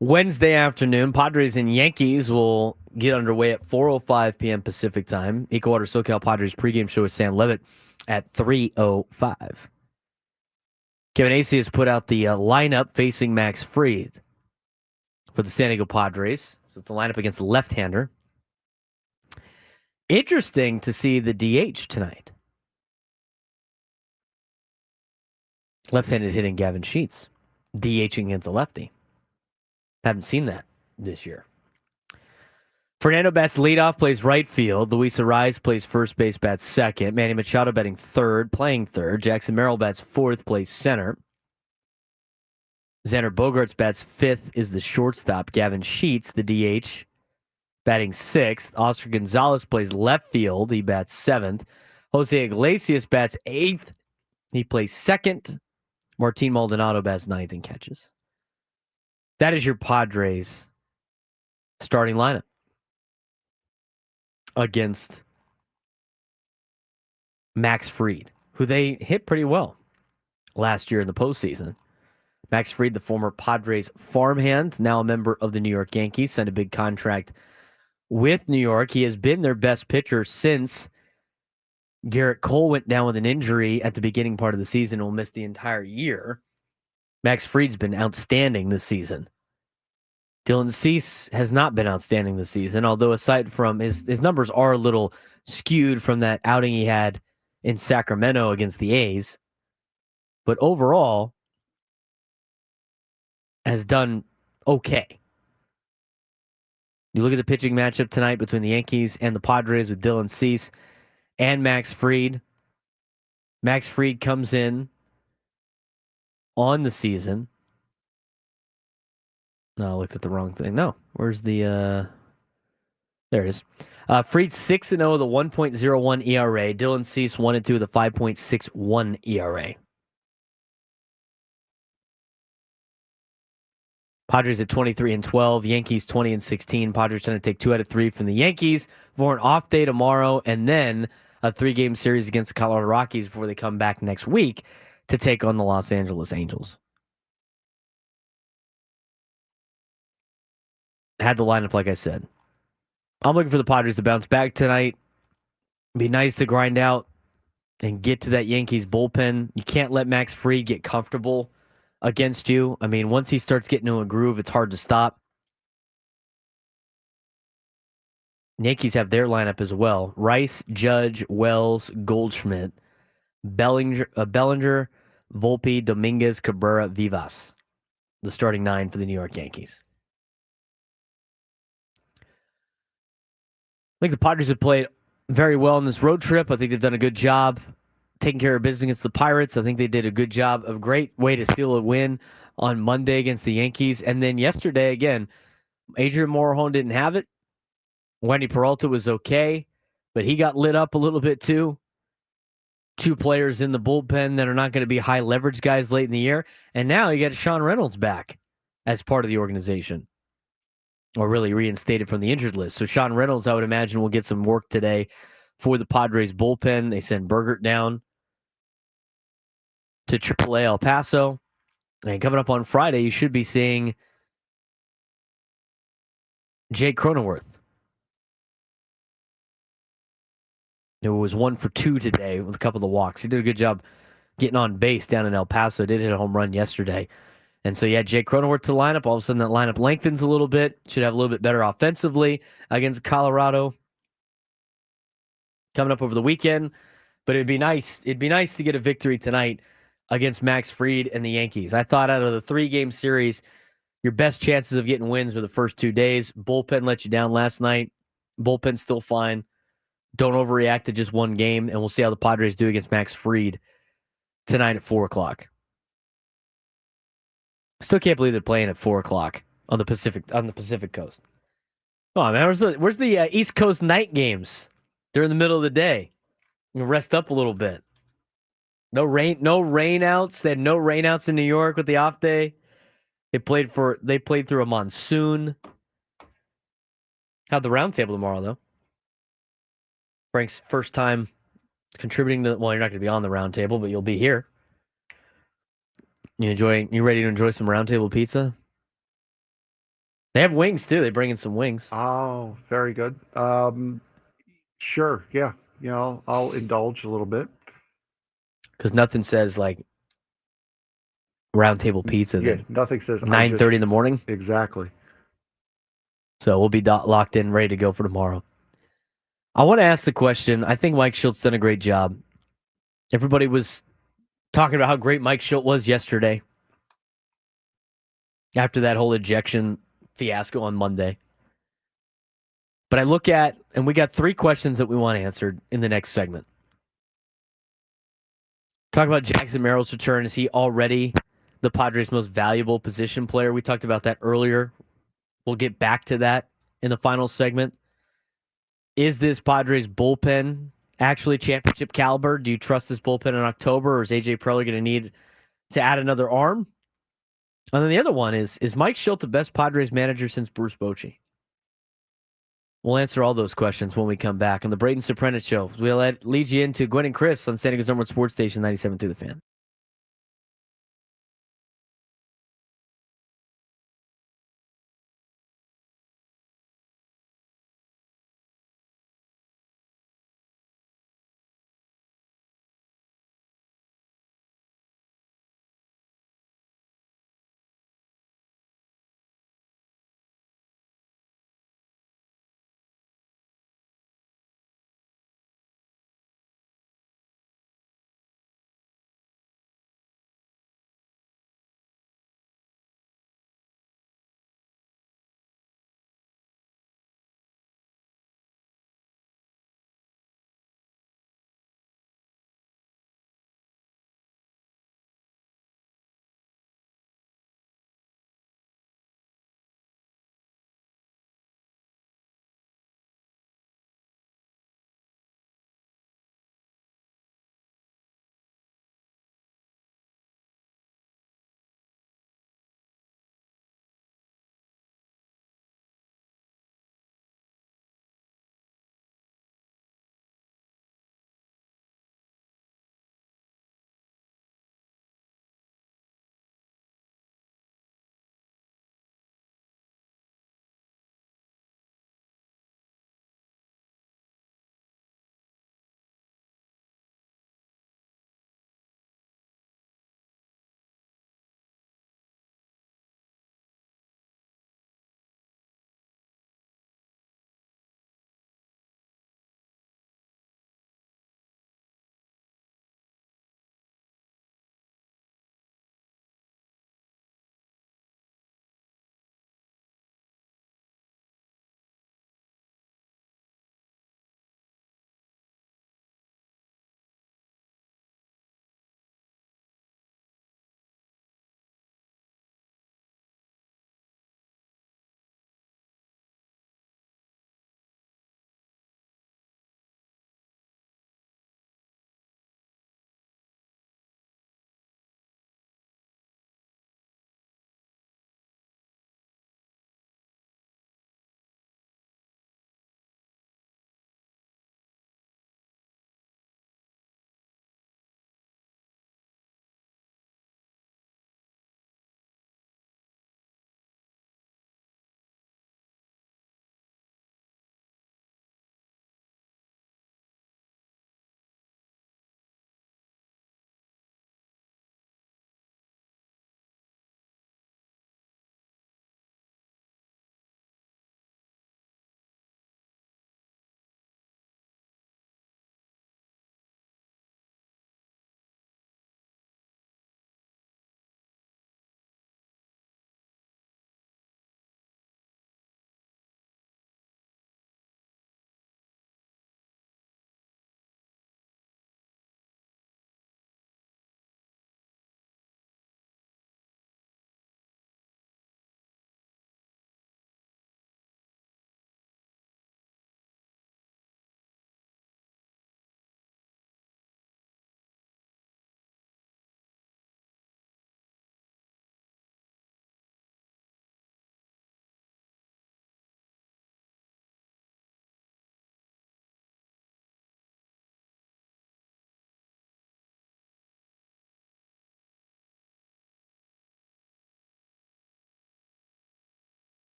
Wednesday afternoon. Padres and Yankees will get underway at 4:05 p.m. Pacific time. Ecowater SoCal Padres pregame show with Sam Levitt at 3:05. Kevin Acee has put out the lineup facing Max Fried for the San Diego Padres. So it's the lineup against the left-hander. Interesting to see the DH tonight. Left-handed hitting Gavin Sheets, DHing against a lefty. Haven't seen that this year. Fernando bats leadoff, plays right field. Luis Ariz plays first base, bats second. Manny Machado batting third, playing third. Jackson Merrill bats fourth, plays center. Xander Bogaerts bats fifth, is the shortstop. Gavin Sheets, the DH, batting sixth. Oscar Gonzalez plays left field. He bats seventh. Jose Iglesias bats eighth. He plays second. Martin Maldonado bats ninth and catches. That is your Padres starting lineup against Max Fried, who they hit pretty well last year in the postseason. Max Fried, the former Padres farmhand, now a member of the New York Yankees, signed a big contract with New York. He has been their best pitcher since Garrett Cole went down with an injury at the beginning part of the season and will miss the entire year. Max Fried's been outstanding this season. Dylan Cease has not been outstanding this season, although aside from his numbers are a little skewed from that outing he had in Sacramento against the A's. But overall, has done okay. You look at the pitching matchup tonight between the Yankees and the Padres with Dylan Cease and Max Fried. Max Fried comes in on the season. No, I looked at the wrong thing. No, where's the... There it is. Fried 6-0 with a 1.01 ERA. Dylan Cease 1-2 with a 5.61 ERA. Padres at 23-12. Yankees 20-16. Padres trying to take 2 out of 3 from the Yankees for an off day tomorrow, and then a 3-game series against the Colorado Rockies before they come back next week to take on the Los Angeles Angels. Had the lineup, like I said. I'm looking for the Padres to bounce back tonight. Be nice to grind out and get to that Yankees bullpen. You can't let Max Fried get comfortable against you. I mean, once he starts getting into a groove, it's hard to stop. Yankees have their lineup as well. Rice, Judge, Wells, Goldschmidt, Bellinger, Volpe, Dominguez, Cabrera, Vivas. The starting 9 for the New York Yankees. I think the Padres have played very well on this road trip. I think they've done a good job taking care of business against the Pirates. I think they did a good job. A great way to steal a win on Monday against the Yankees. And then yesterday, again, Adrian Morejon didn't have it. Wandy Peralta was okay, but he got lit up a little bit too. 2 players in the bullpen that are not going to be high leverage guys late in the year. And now you got Sean Reynolds back as part of the organization, or really reinstated from the injured list. So Sean Reynolds, I would imagine, will get some work today for the Padres bullpen. They send Burgert down to AAA El Paso. And coming up on Friday, you should be seeing Jake Cronenworth, who was 1 for 2 today with a couple of walks. He did a good job getting on base down in El Paso. Did hit a home run yesterday. And so, yeah, Jake Cronenworth to the lineup. All of a sudden, that lineup lengthens a little bit. Should have a little bit better offensively against Colorado coming up over the weekend. But it'd be nice. It'd be nice to get a victory tonight against Max Fried and the Yankees. I thought out of the 3-game series, your best chances of getting wins were the first 2 days. Bullpen let you down last night. Bullpen's still fine. Don't overreact to just one game, and we'll see how the Padres do against Max Fried tonight at 4 o'clock. Still can't believe they're playing at 4 o'clock on the Pacific Coast. Come on, man. Where's the East Coast night games during the middle of the day? You can rest up a little bit. No rainouts. They had no rainouts in New York with the off day. They played through a monsoon. Have the roundtable tomorrow, though. Frank's first time contributing to. Well, you're not going to be on the roundtable, but you'll be here. You ready to enjoy some roundtable pizza? They have wings too. They bring in some wings. Oh, very good. Sure. Yeah. I'll indulge a little bit. Because nothing says like roundtable pizza Yeah. than Nothing says 9:30 in the morning. Exactly. So we'll be locked in, ready to go for tomorrow. I want to ask the question. I think Mike Schultz done a great job. Everybody was talking about how great Mike Schultz was yesterday after that whole ejection fiasco on Monday. But I look at, and we got 3 questions that we want answered in the next segment. Talk about Jackson Merrill's return. Is he already the Padres' most valuable position player? We talked about that earlier. We'll get back to that in the final segment. Is this Padres bullpen actually championship caliber? Do you trust this bullpen in October, or is AJ Preller going to need to add another arm? And then the other one is Mike Schultz the best Padres manager since Bruce Bochy? We'll answer all those questions when we come back on the Braden Surprenant Show. We'll lead you into Gwen and Chris on San Diego's #1 sports station, 97.3 The Fan.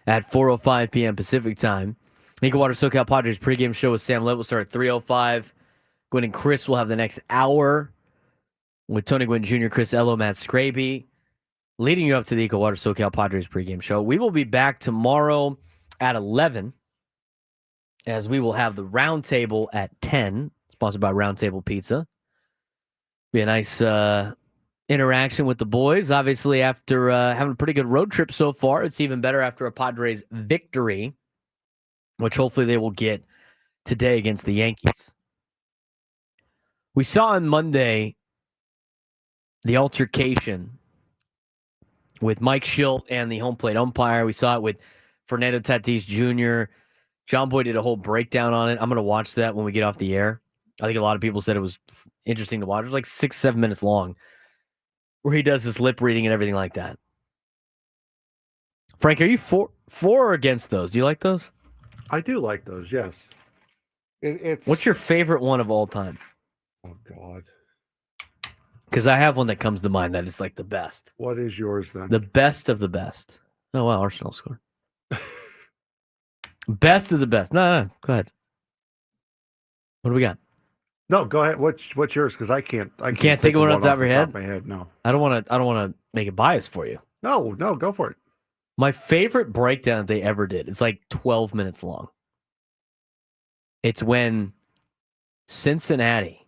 at 4:05 p.m. Pacific time. Eagle Water SoCal Padres pregame show with Sam Lett will start at 3:05. Gwynn and Chris will have the next hour with Tony Gwynn Jr., Chris Ello, Matt Scraby, leading you up to the Eagle Water SoCal Padres pregame show. We will be back tomorrow at 11, as we will have the roundtable at 10, sponsored by Roundtable Pizza. Be a nice interaction with the boys. Obviously, after having a pretty good road trip so far, it's even better after a Padres victory, which hopefully they will get today against the Yankees. We saw on Monday the altercation with Mike Schilt and the home plate umpire. We saw it with Fernando Tatis Jr. John Boy did a whole breakdown on it. I'm going to watch that when we get off the air. I think a lot of people said it was interesting to watch. It was like 6-7 minutes long, where he does his lip reading and everything like that. Frank, are you for or against those? Do you like those? I do like those, yes. It's What's your favorite one of all time? Oh, God. Because I have one that comes to mind that is like the best. What is yours then? The best of the best. Oh, wow, Arsenal scored. Best of the best. No, go ahead. What do we got? No, go ahead. What's yours? Because I can't think of one off the top of your head. My head. No, I don't want to make it biased for you. No, go for it. My favorite breakdown that they ever did. It's like 12 minutes long. It's when Cincinnati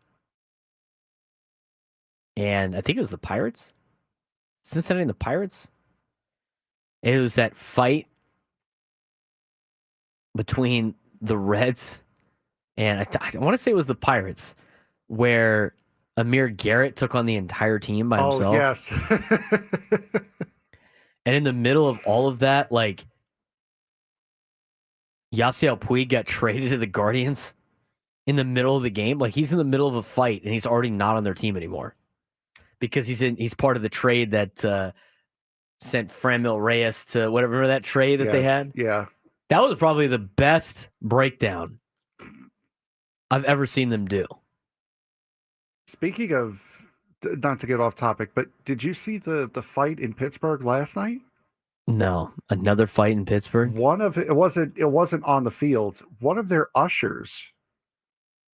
and I think it was the Pirates. Cincinnati and the Pirates. It was that fight between the Reds and I want to say it was the Pirates, where Amir Garrett took on the entire team by himself. Oh, yes. And in the middle of all of that, like, Yasiel Puig got traded to the Guardians in the middle of the game. Like, he's in the middle of a fight, and he's already not on their team anymore. Because he's part of the trade that sent Franmil Reyes to whatever. Remember that trade that they had? Yeah. That was probably the best breakdown I've ever seen them do. Speaking of, not to get off topic, but did you see the fight in Pittsburgh last night? No, another fight in Pittsburgh. It wasn't on the field. One of their ushers,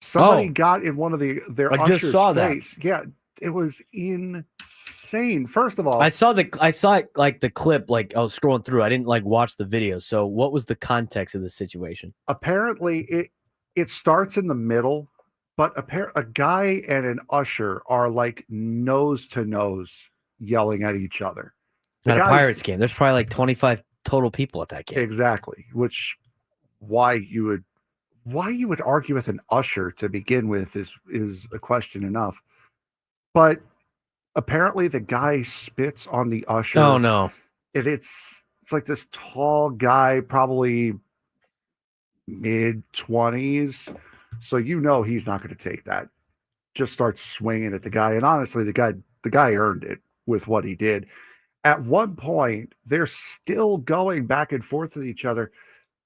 somebody got in one of their I ushers' just saw face. That. Yeah, it was insane. First of all, I saw it like the clip. Like I was scrolling through. I didn't like watch the video. So what was the context of the situation? Apparently, it starts in the middle, but a guy and an usher are like nose to nose yelling at each other. At a Pirates game, there's probably like 25 total people at that game. Exactly. Which why you would argue with an usher to begin with is a question enough. But apparently the guy spits on the usher. Oh no. It's like this tall guy, probably mid-20s. So he's not going to take that. Just starts swinging at the guy. And honestly, the guy earned it with what he did. At one point, they're still going back and forth with each other.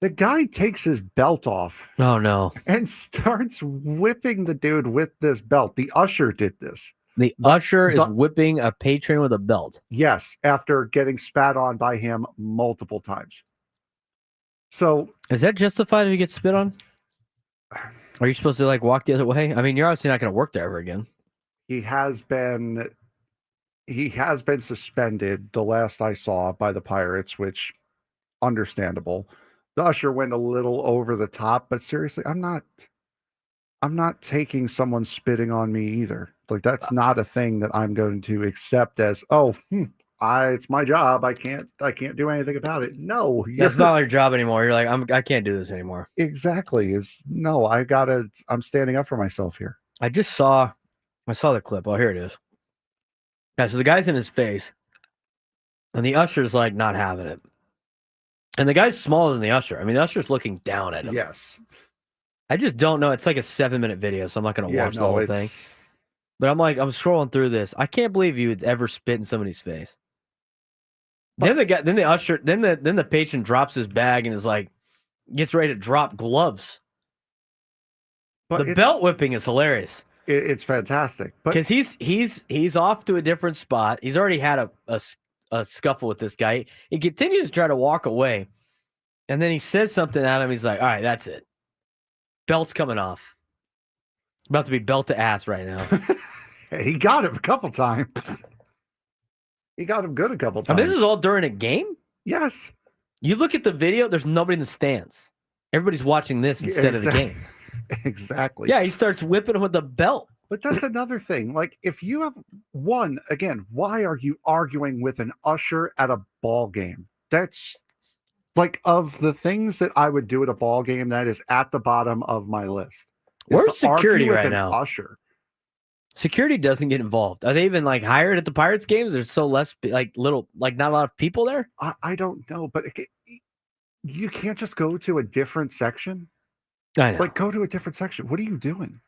The guy takes his belt off. Oh, no. And starts whipping the dude with this belt. The usher did this. The usher is whipping a patron with a belt. Yes, after getting spat on by him multiple times. So, is that justified if you get spit on? Are you supposed to like walk the other way? I mean, you're obviously not going to work there ever again. He has been suspended, the last I saw, by the Pirates, which understandable. The usher went a little over the top, but seriously, I'm not taking someone spitting on me either. Like, that's not a thing that I'm going to accept as, it's my job. I can't do anything about it. No, that's not your job anymore. You're like, I can't do this anymore. Exactly. I'm standing up for myself here. I saw the clip. Oh, here it is. Yeah, so the guy's in his face, and the usher's like not having it. And the guy's smaller than the usher. I mean, the usher's looking down at him. Yes. I just don't know. It's like a 7-minute video, so I'm not going to watch the whole thing. But I'm scrolling through this. I can't believe you would ever spit in somebody's face. Then the patron drops his bag and is like, gets ready to drop gloves. But the belt whipping is hilarious. It's fantastic, because he's off to a different spot. He's already had a scuffle with this guy. He continues to try to walk away, And then he says something at him. He's like, all right, that's it. Belt's coming off. About to be belt to ass right now. He got him a couple times. He got him good a couple times. And this is all during a game? Yes. You look at the video, there's nobody in the stands. Everybody's watching this instead of the game. Exactly. Yeah, he starts whipping him with the belt. But that's another thing. Like, if you have one, again, why are you arguing with an usher at a ball game? That's like, of the things that I would do at a ball game, that is at the bottom of my list. Where's security right an now? Usher. Security doesn't get involved. Are they even like hired at the Pirates games? There's so less, like little, like not a lot of people there. I don't know, but you can't just go to a different section. I know. Like, go to a different section. What are you doing?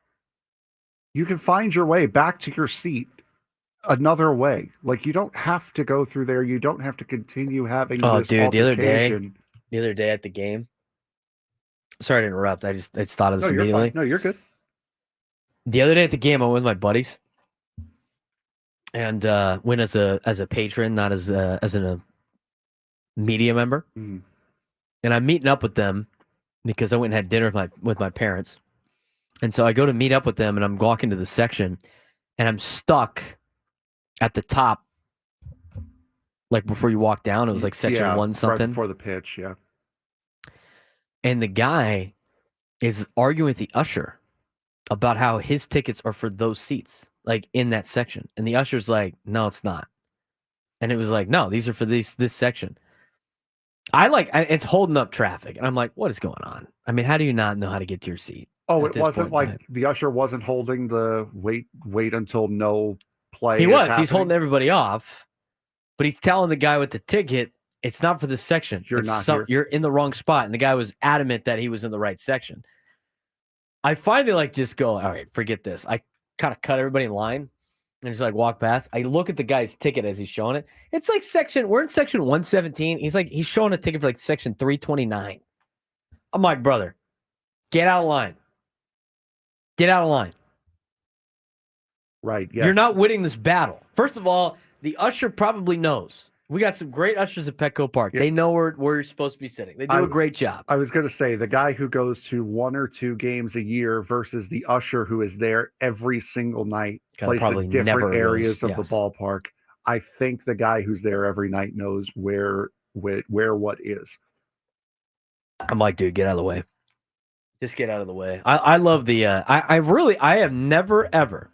You can find your way back to your seat another way. Like, you don't have to go through there. You don't have to continue having this dude, the altercation. other day at the game. Sorry to interrupt. I just thought of this No, you're immediately. fine. No, you're good. The other day at the game, I went with my buddies, and went as a patron, not as a media member. Mm. And I'm meeting up with them because I went and had dinner with my parents. And so I go to meet up with them, and I'm walking to the section, and I'm stuck at the top, like before you walk down. It was like section 1 something. Right before the pitch, yeah. And the guy is arguing with the usher about how his tickets are for those seats, like in that section. And the usher's like, no, it's not. And it was like, no, these are for this section. It's holding up traffic. And I'm like, what is going on? I mean, how do you not know how to get to your seat? Oh, it wasn't like the usher wasn't holding the wait until no play. He is was. happening. He's holding everybody off, but he's telling the guy with the ticket, it's not for this section. You're not here. You're in the wrong spot. And the guy was adamant that he was in the right section. I finally just go, all right, forget this. I kind of cut everybody in line and just walk past. I look at the guy's ticket as he's showing it. It's like we're in section 117. He's showing a ticket for section 329. I'm like, brother, get out of line. Get out of line. Right. Yes. You're not winning this battle. First of all, the usher probably knows. We got some great ushers at Petco Park. Yeah. They know where you're supposed to be sitting. They do a great job. I was going to say, the guy who goes to 1 or 2 games a year versus the usher who is there every single night, plays the different areas of the ballpark. I think the guy who's there every night knows where what is. I'm like, dude, get out of the way. Just get out of the way. I love the I have never ever,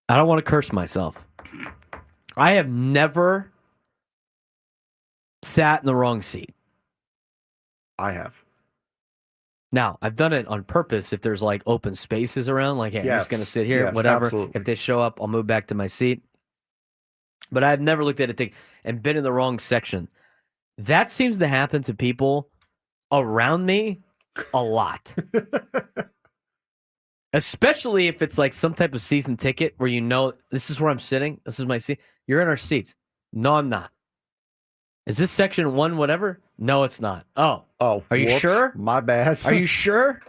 I don't want to curse myself. I have never sat in the wrong seat. I have. Now, I've done it on purpose if there's open spaces around, hey, I'm just going to sit here, whatever. Absolutely. If they show up, I'll move back to my seat. But I've never looked at it and been in the wrong section. That seems to happen to people around me a lot. Especially if it's some type of season ticket where this is where I'm sitting, this is my seat. You're in our seats. No, I'm not. Is this section 1 whatever? No, it's not. Oh. Are you sure? My bad. Are you sure?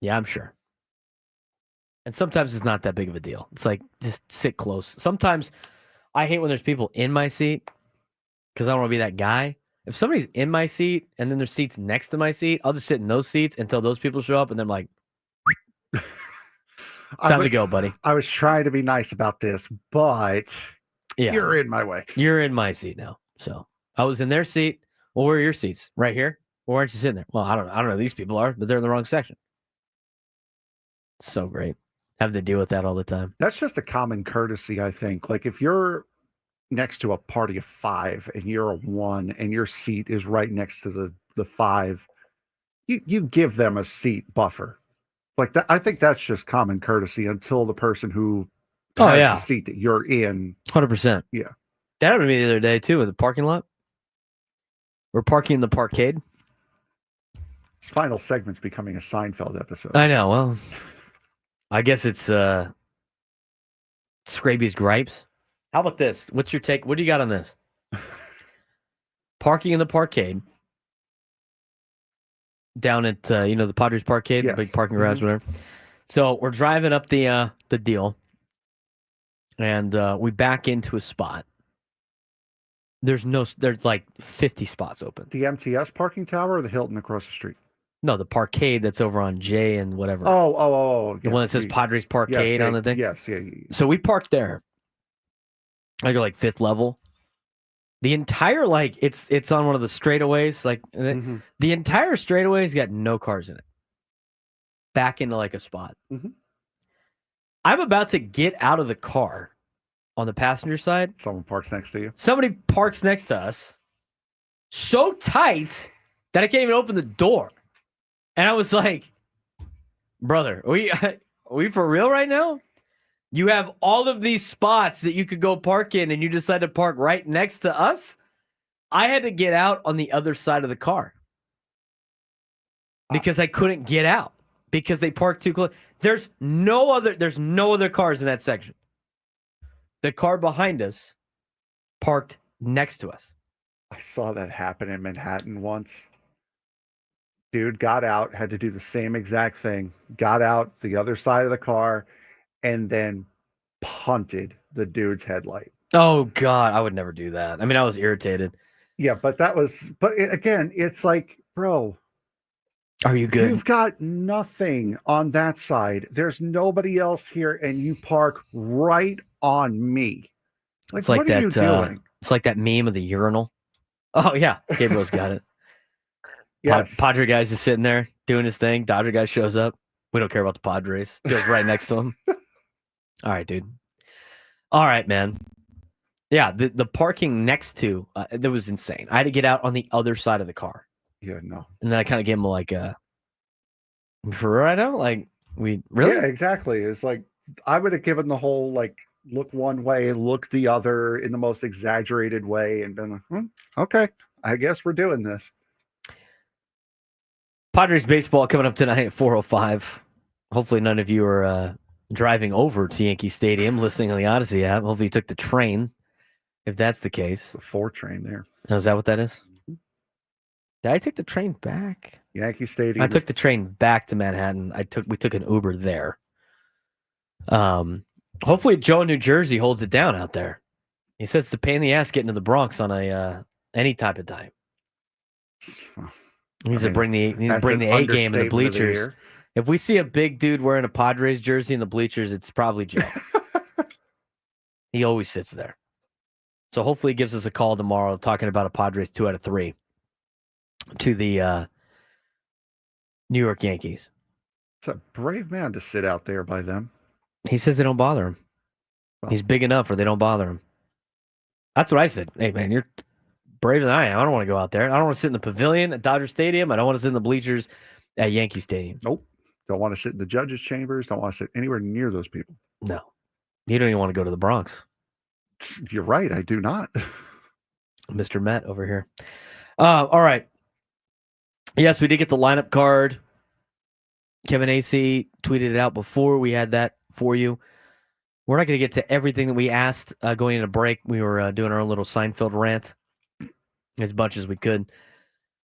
Yeah, I'm sure. And sometimes it's not that big of a deal. It's just sit close. Sometimes I hate when there's people in my seat because I don't want to be that guy. If somebody's in my seat and then there's seats next to my seat, I'll just sit in those seats until those people show up and then I'm like, time to go, buddy. I was trying to be nice about this, but you're in my way. You're in my seat now. So I was in their seat. Well, where are your seats? Right here? Well, why aren't you sitting there? Well, I don't know who these people are, but they're in the wrong section. So great. Have to deal with that all the time. That's just a common courtesy, I think. If you're next to a party of 5 and you're a 1 and your seat is right next to the 5, you give them a seat buffer. That, I think that's just common courtesy until the person who has the seat that you're in. 100%. Yeah. That happened to me the other day, too, in the parking lot. We're parking in the parkade. This final segment's becoming a Seinfeld episode. I know. Well, I guess it's Scraby's Gripes. How about this? What's your take? What do you got on this? Parking in the parkade. Down at the Padres parkade, the big parking garage, whatever. So we're driving up the deal, and we back into a spot, There's like 50 spots open. The MTS parking tower or the Hilton across the street? No, the parkade that's over on J and whatever. Oh. The one that says Padres Parkade on the thing? Yes, yeah. So we parked there. I go like 5th level. The entire, like, it's on one of the straightaways. Like, the entire straightaway's got no cars in it. Back into like a spot. Mm-hmm. I'm about to get out of the car on the passenger side. Someone parks next to you. Somebody parks next to us so tight that I can't even open the door. And I was like, brother, are we for real right now? You have all of these spots that you could go park in, and you decide to park right next to us? I had to get out on the other side of the car because I couldn't get out because they parked too close. There's no other cars in that section. The car behind us parked next to us. I saw that happen in Manhattan once. Dude got out, had to do the same exact thing, got out the other side of the car, and then punted the dude's headlight. Oh, God, I would never do that. I mean, I was irritated. Yeah, but again, it's like, bro. Are you good? You've got nothing on that side. There's nobody else here, and you park right on me. Like, It's like what are you doing? It's like that meme of the urinal. Oh, yeah. Gabriel's got it. Yes. Padre guy's just sitting there doing his thing. Dodger guy shows up. We don't care about the Padres. Goes right next to him. All right, dude. All right, man. Yeah, the parking next to, that was insane. I had to get out on the other side of the car. Yeah, no. And then I kind of gave him like, for right now? Like, we really? Yeah, exactly. It's like, I would have given the whole, like, look one way, look the other in the most exaggerated way and been like, okay, I guess we're doing this. Padres baseball coming up tonight at 4:05. Hopefully none of you are driving over to Yankee Stadium, listening on the Odyssey app. Hopefully you took the train, if that's the case. It's the 4 train there. Oh, is that what that is? Did I take the train back? Yankee Stadium. I took the train back to Manhattan. We took an Uber there. Hopefully Joe in New Jersey holds it down out there. He says it's a pain in the ass getting to the Bronx on any type of time. He needs to bring the A game in the bleachers. If we see a big dude wearing a Padres jersey in the bleachers, it's probably Joe. He always sits there. So hopefully he gives us a call tomorrow talking about a Padres 2 out of 3 to the New York Yankees. It's a brave man to sit out there by them. He says they don't bother him. Well, he's big enough or they don't bother him. That's what I said. Hey, man, you're braver than I am. I don't want to go out there. I don't want to sit in the pavilion at Dodger Stadium. I don't want to sit in the bleachers at Yankee Stadium. Nope. Don't want to sit in the judges' chambers. Don't want to sit anywhere near those people. No. You don't even want to go to the Bronx. You're right. I do not. Mr. Met over here. All right. Yes, we did get the lineup card. Kevin AC tweeted it out before. We had that for you. We're not going to get to everything that we asked going into break. We were doing our own little Seinfeld rant as much as we could.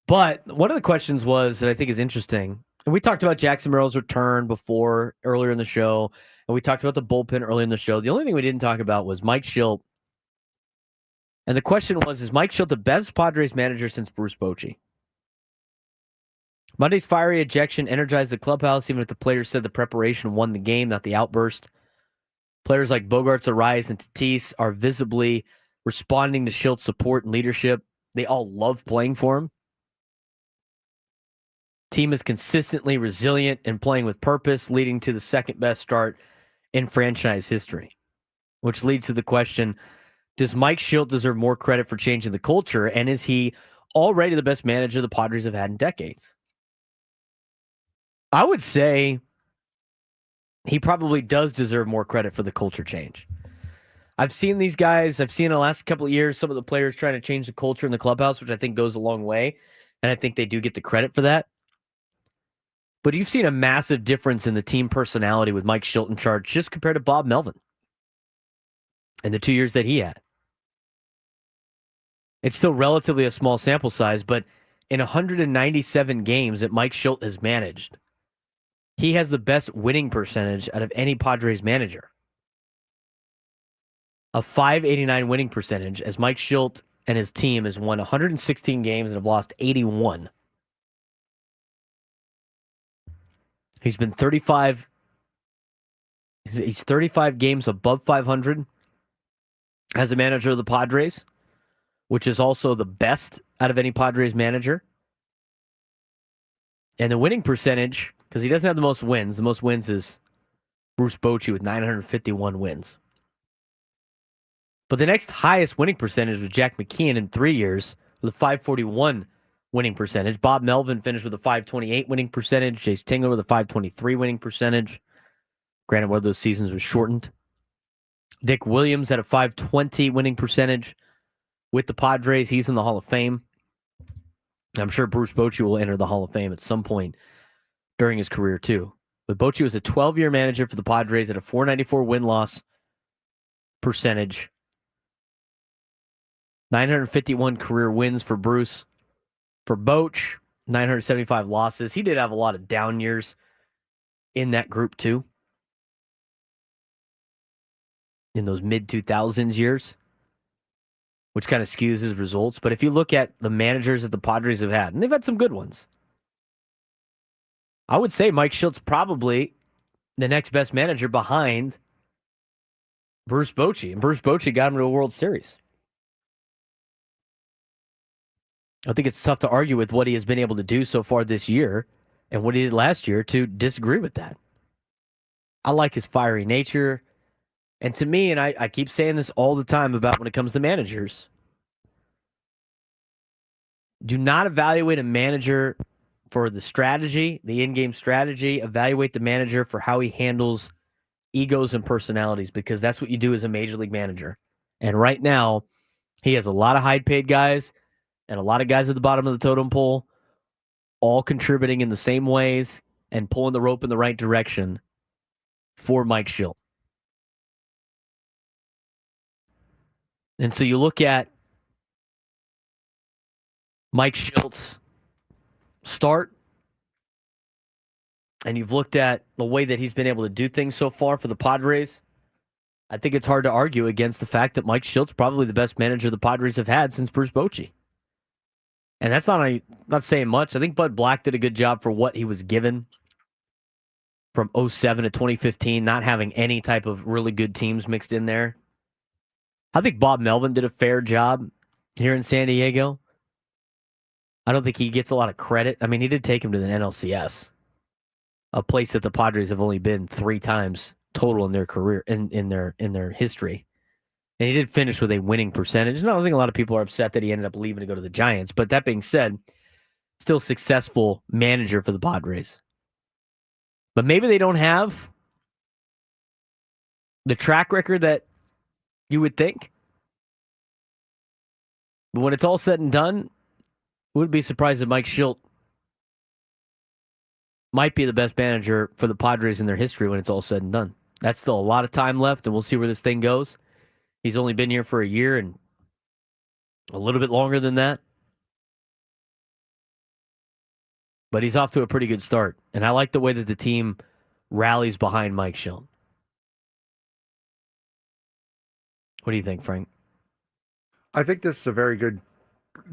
But one of the questions was that I think is interesting. And we talked about Jackson Merrill's return earlier in the show. And we talked about the bullpen earlier in the show. The only thing we didn't talk about was Mike Shildt. And the question was, is Mike Shildt the best Padres manager since Bruce Bochy? Monday's fiery ejection energized the clubhouse, even if the players said the preparation won the game, not the outburst. Players like Bogarts, Arias, and Tatis are visibly responding to Shilt's support and leadership. They all love playing for him. Team is consistently resilient and playing with purpose, leading to the second best start in franchise history. Which leads to the question, does Mike Shildt deserve more credit for changing the culture, and is he already the best manager the Padres have had in decades? I would say he probably does deserve more credit for the culture change. I've seen these guys, in the last couple of years, some of the players trying to change the culture in the clubhouse, which I think goes a long way, and I think they do get the credit for that. But you've seen a massive difference in the team personality with Mike Shildt in charge just compared to Bob Melvin in the 2 years that he had. It's still relatively a small sample size, but in 197 games that Mike Shildt has managed, he has the best winning percentage out of any Padres manager. A .589 winning percentage, as Mike Shildt and his team has won 116 games and have lost 81. He's been 35. He's 35 games above 500 as a manager of the Padres, which is also the best out of any Padres manager. And the winning percentage, because he doesn't have the most wins is Bruce Bochy with 951 wins. But the next highest winning percentage was Jack McKeon in 3 years with a 541 winning percentage. Bob Melvin finished with a 528 winning percentage. Jace Tingler with a 523 winning percentage. Granted, one of those seasons was shortened. Dick Williams had a 520 winning percentage with the Padres. He's in the Hall of Fame. I'm sure Bruce Bochy will enter the Hall of Fame at some point during his career, too. But Bochy was a 12-year manager for the Padres at a 494 win-loss percentage. 951 career wins for Bruce. For Boch, 975 losses. He did have a lot of down years in that group, too. In those mid-2000s years, which kind of skews his results. But if you look at the managers that the Padres have had, and they've had some good ones, I would say Mike Shilt's probably the next best manager behind Bruce Bochy. And Bruce Bochy got him to a World Series. I think it's tough to argue with what he has been able to do so far this year and what he did last year to disagree with that. I like his fiery nature. And to me, and I keep saying this all the time about when it comes to managers, do not evaluate a manager for the strategy, the in-game strategy. Evaluate the manager for how he handles egos and personalities, because that's what you do as a major league manager. And right now, he has a lot of high-paid guys and a lot of guys at the bottom of the totem pole, all contributing in the same ways and pulling the rope in the right direction for Mike Shildt. And so you look at Mike Shilt's start, and you've looked at the way that he's been able to do things so far for the Padres. I think it's hard to argue against the fact that Mike Shilt's probably the best manager the Padres have had since Bruce Bochy. And that's not saying much. I think Bud Black did a good job for what he was given from 2007 to 2015, not having any type of really good teams mixed in there. I think Bob Melvin did a fair job here in San Diego. I don't think he gets a lot of credit. I mean, he did take him to the NLCS, a place that the Padres have only been 3 times total in their career, in their history. And he did finish with a winning percentage. And I don't think a lot of people are upset that he ended up leaving to go to the Giants. But that being said, still successful manager for the Padres. But maybe they don't have the track record that you would think. But when it's all said and done, wouldn't be surprised if Mike Shildt might be the best manager for the Padres in their history when it's all said and done. That's still a lot of time left, and we'll see where this thing goes. He's only been here for a year and a little bit longer than that. But he's off to a pretty good start, and I like the way that the team rallies behind Mike Shildt. What do you think, Frank? I think this is a very good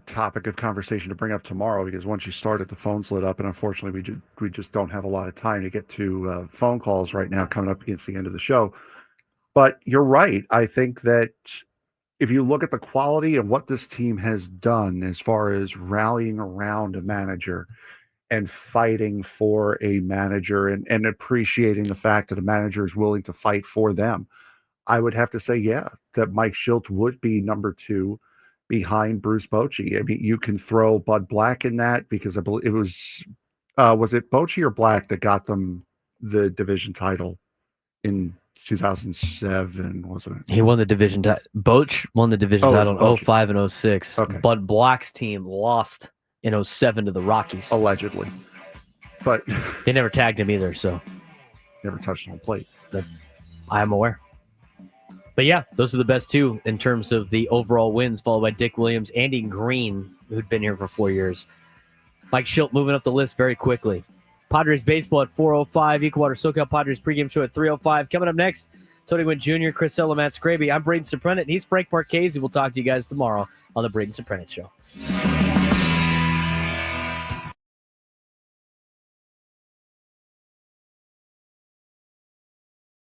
topic of conversation to bring up tomorrow, because once you start it, the phones lit up, and unfortunately we just don't have a lot of time to get to phone calls right now coming up against the end of the show. But you're right. I think that if you look at the quality of what this team has done as far as rallying around a manager and fighting for a manager and appreciating the fact that a manager is willing to fight for them, I would have to say, yeah, that Mike Shildt would be number 2 behind Bruce Bochy. I mean, you can throw Bud Black in that, because I believe it was it Bochy or Black that got them the division title in 2007, wasn't it? He won the division title. Boch won the division title in Bochy. 05 and 06. Okay. Bud Black's team lost in 07 to the Rockies. Allegedly. But they never tagged him either, so. Never touched him on plate. I'm aware. But yeah, those are the best 2 in terms of the overall wins, followed by Dick Williams, Andy Green, who'd been here for 4 years. Mike Shildt moving up the list very quickly. Padres baseball at 4:05. Equator SoCal Padres pregame show at 3:05. Coming up next, Tony Gwynn Jr., Chris Ella, Matt Scraby. I'm Braden Surprenant, and he's Frank Marchese. We'll talk to you guys tomorrow on the Braden Surprenant Show.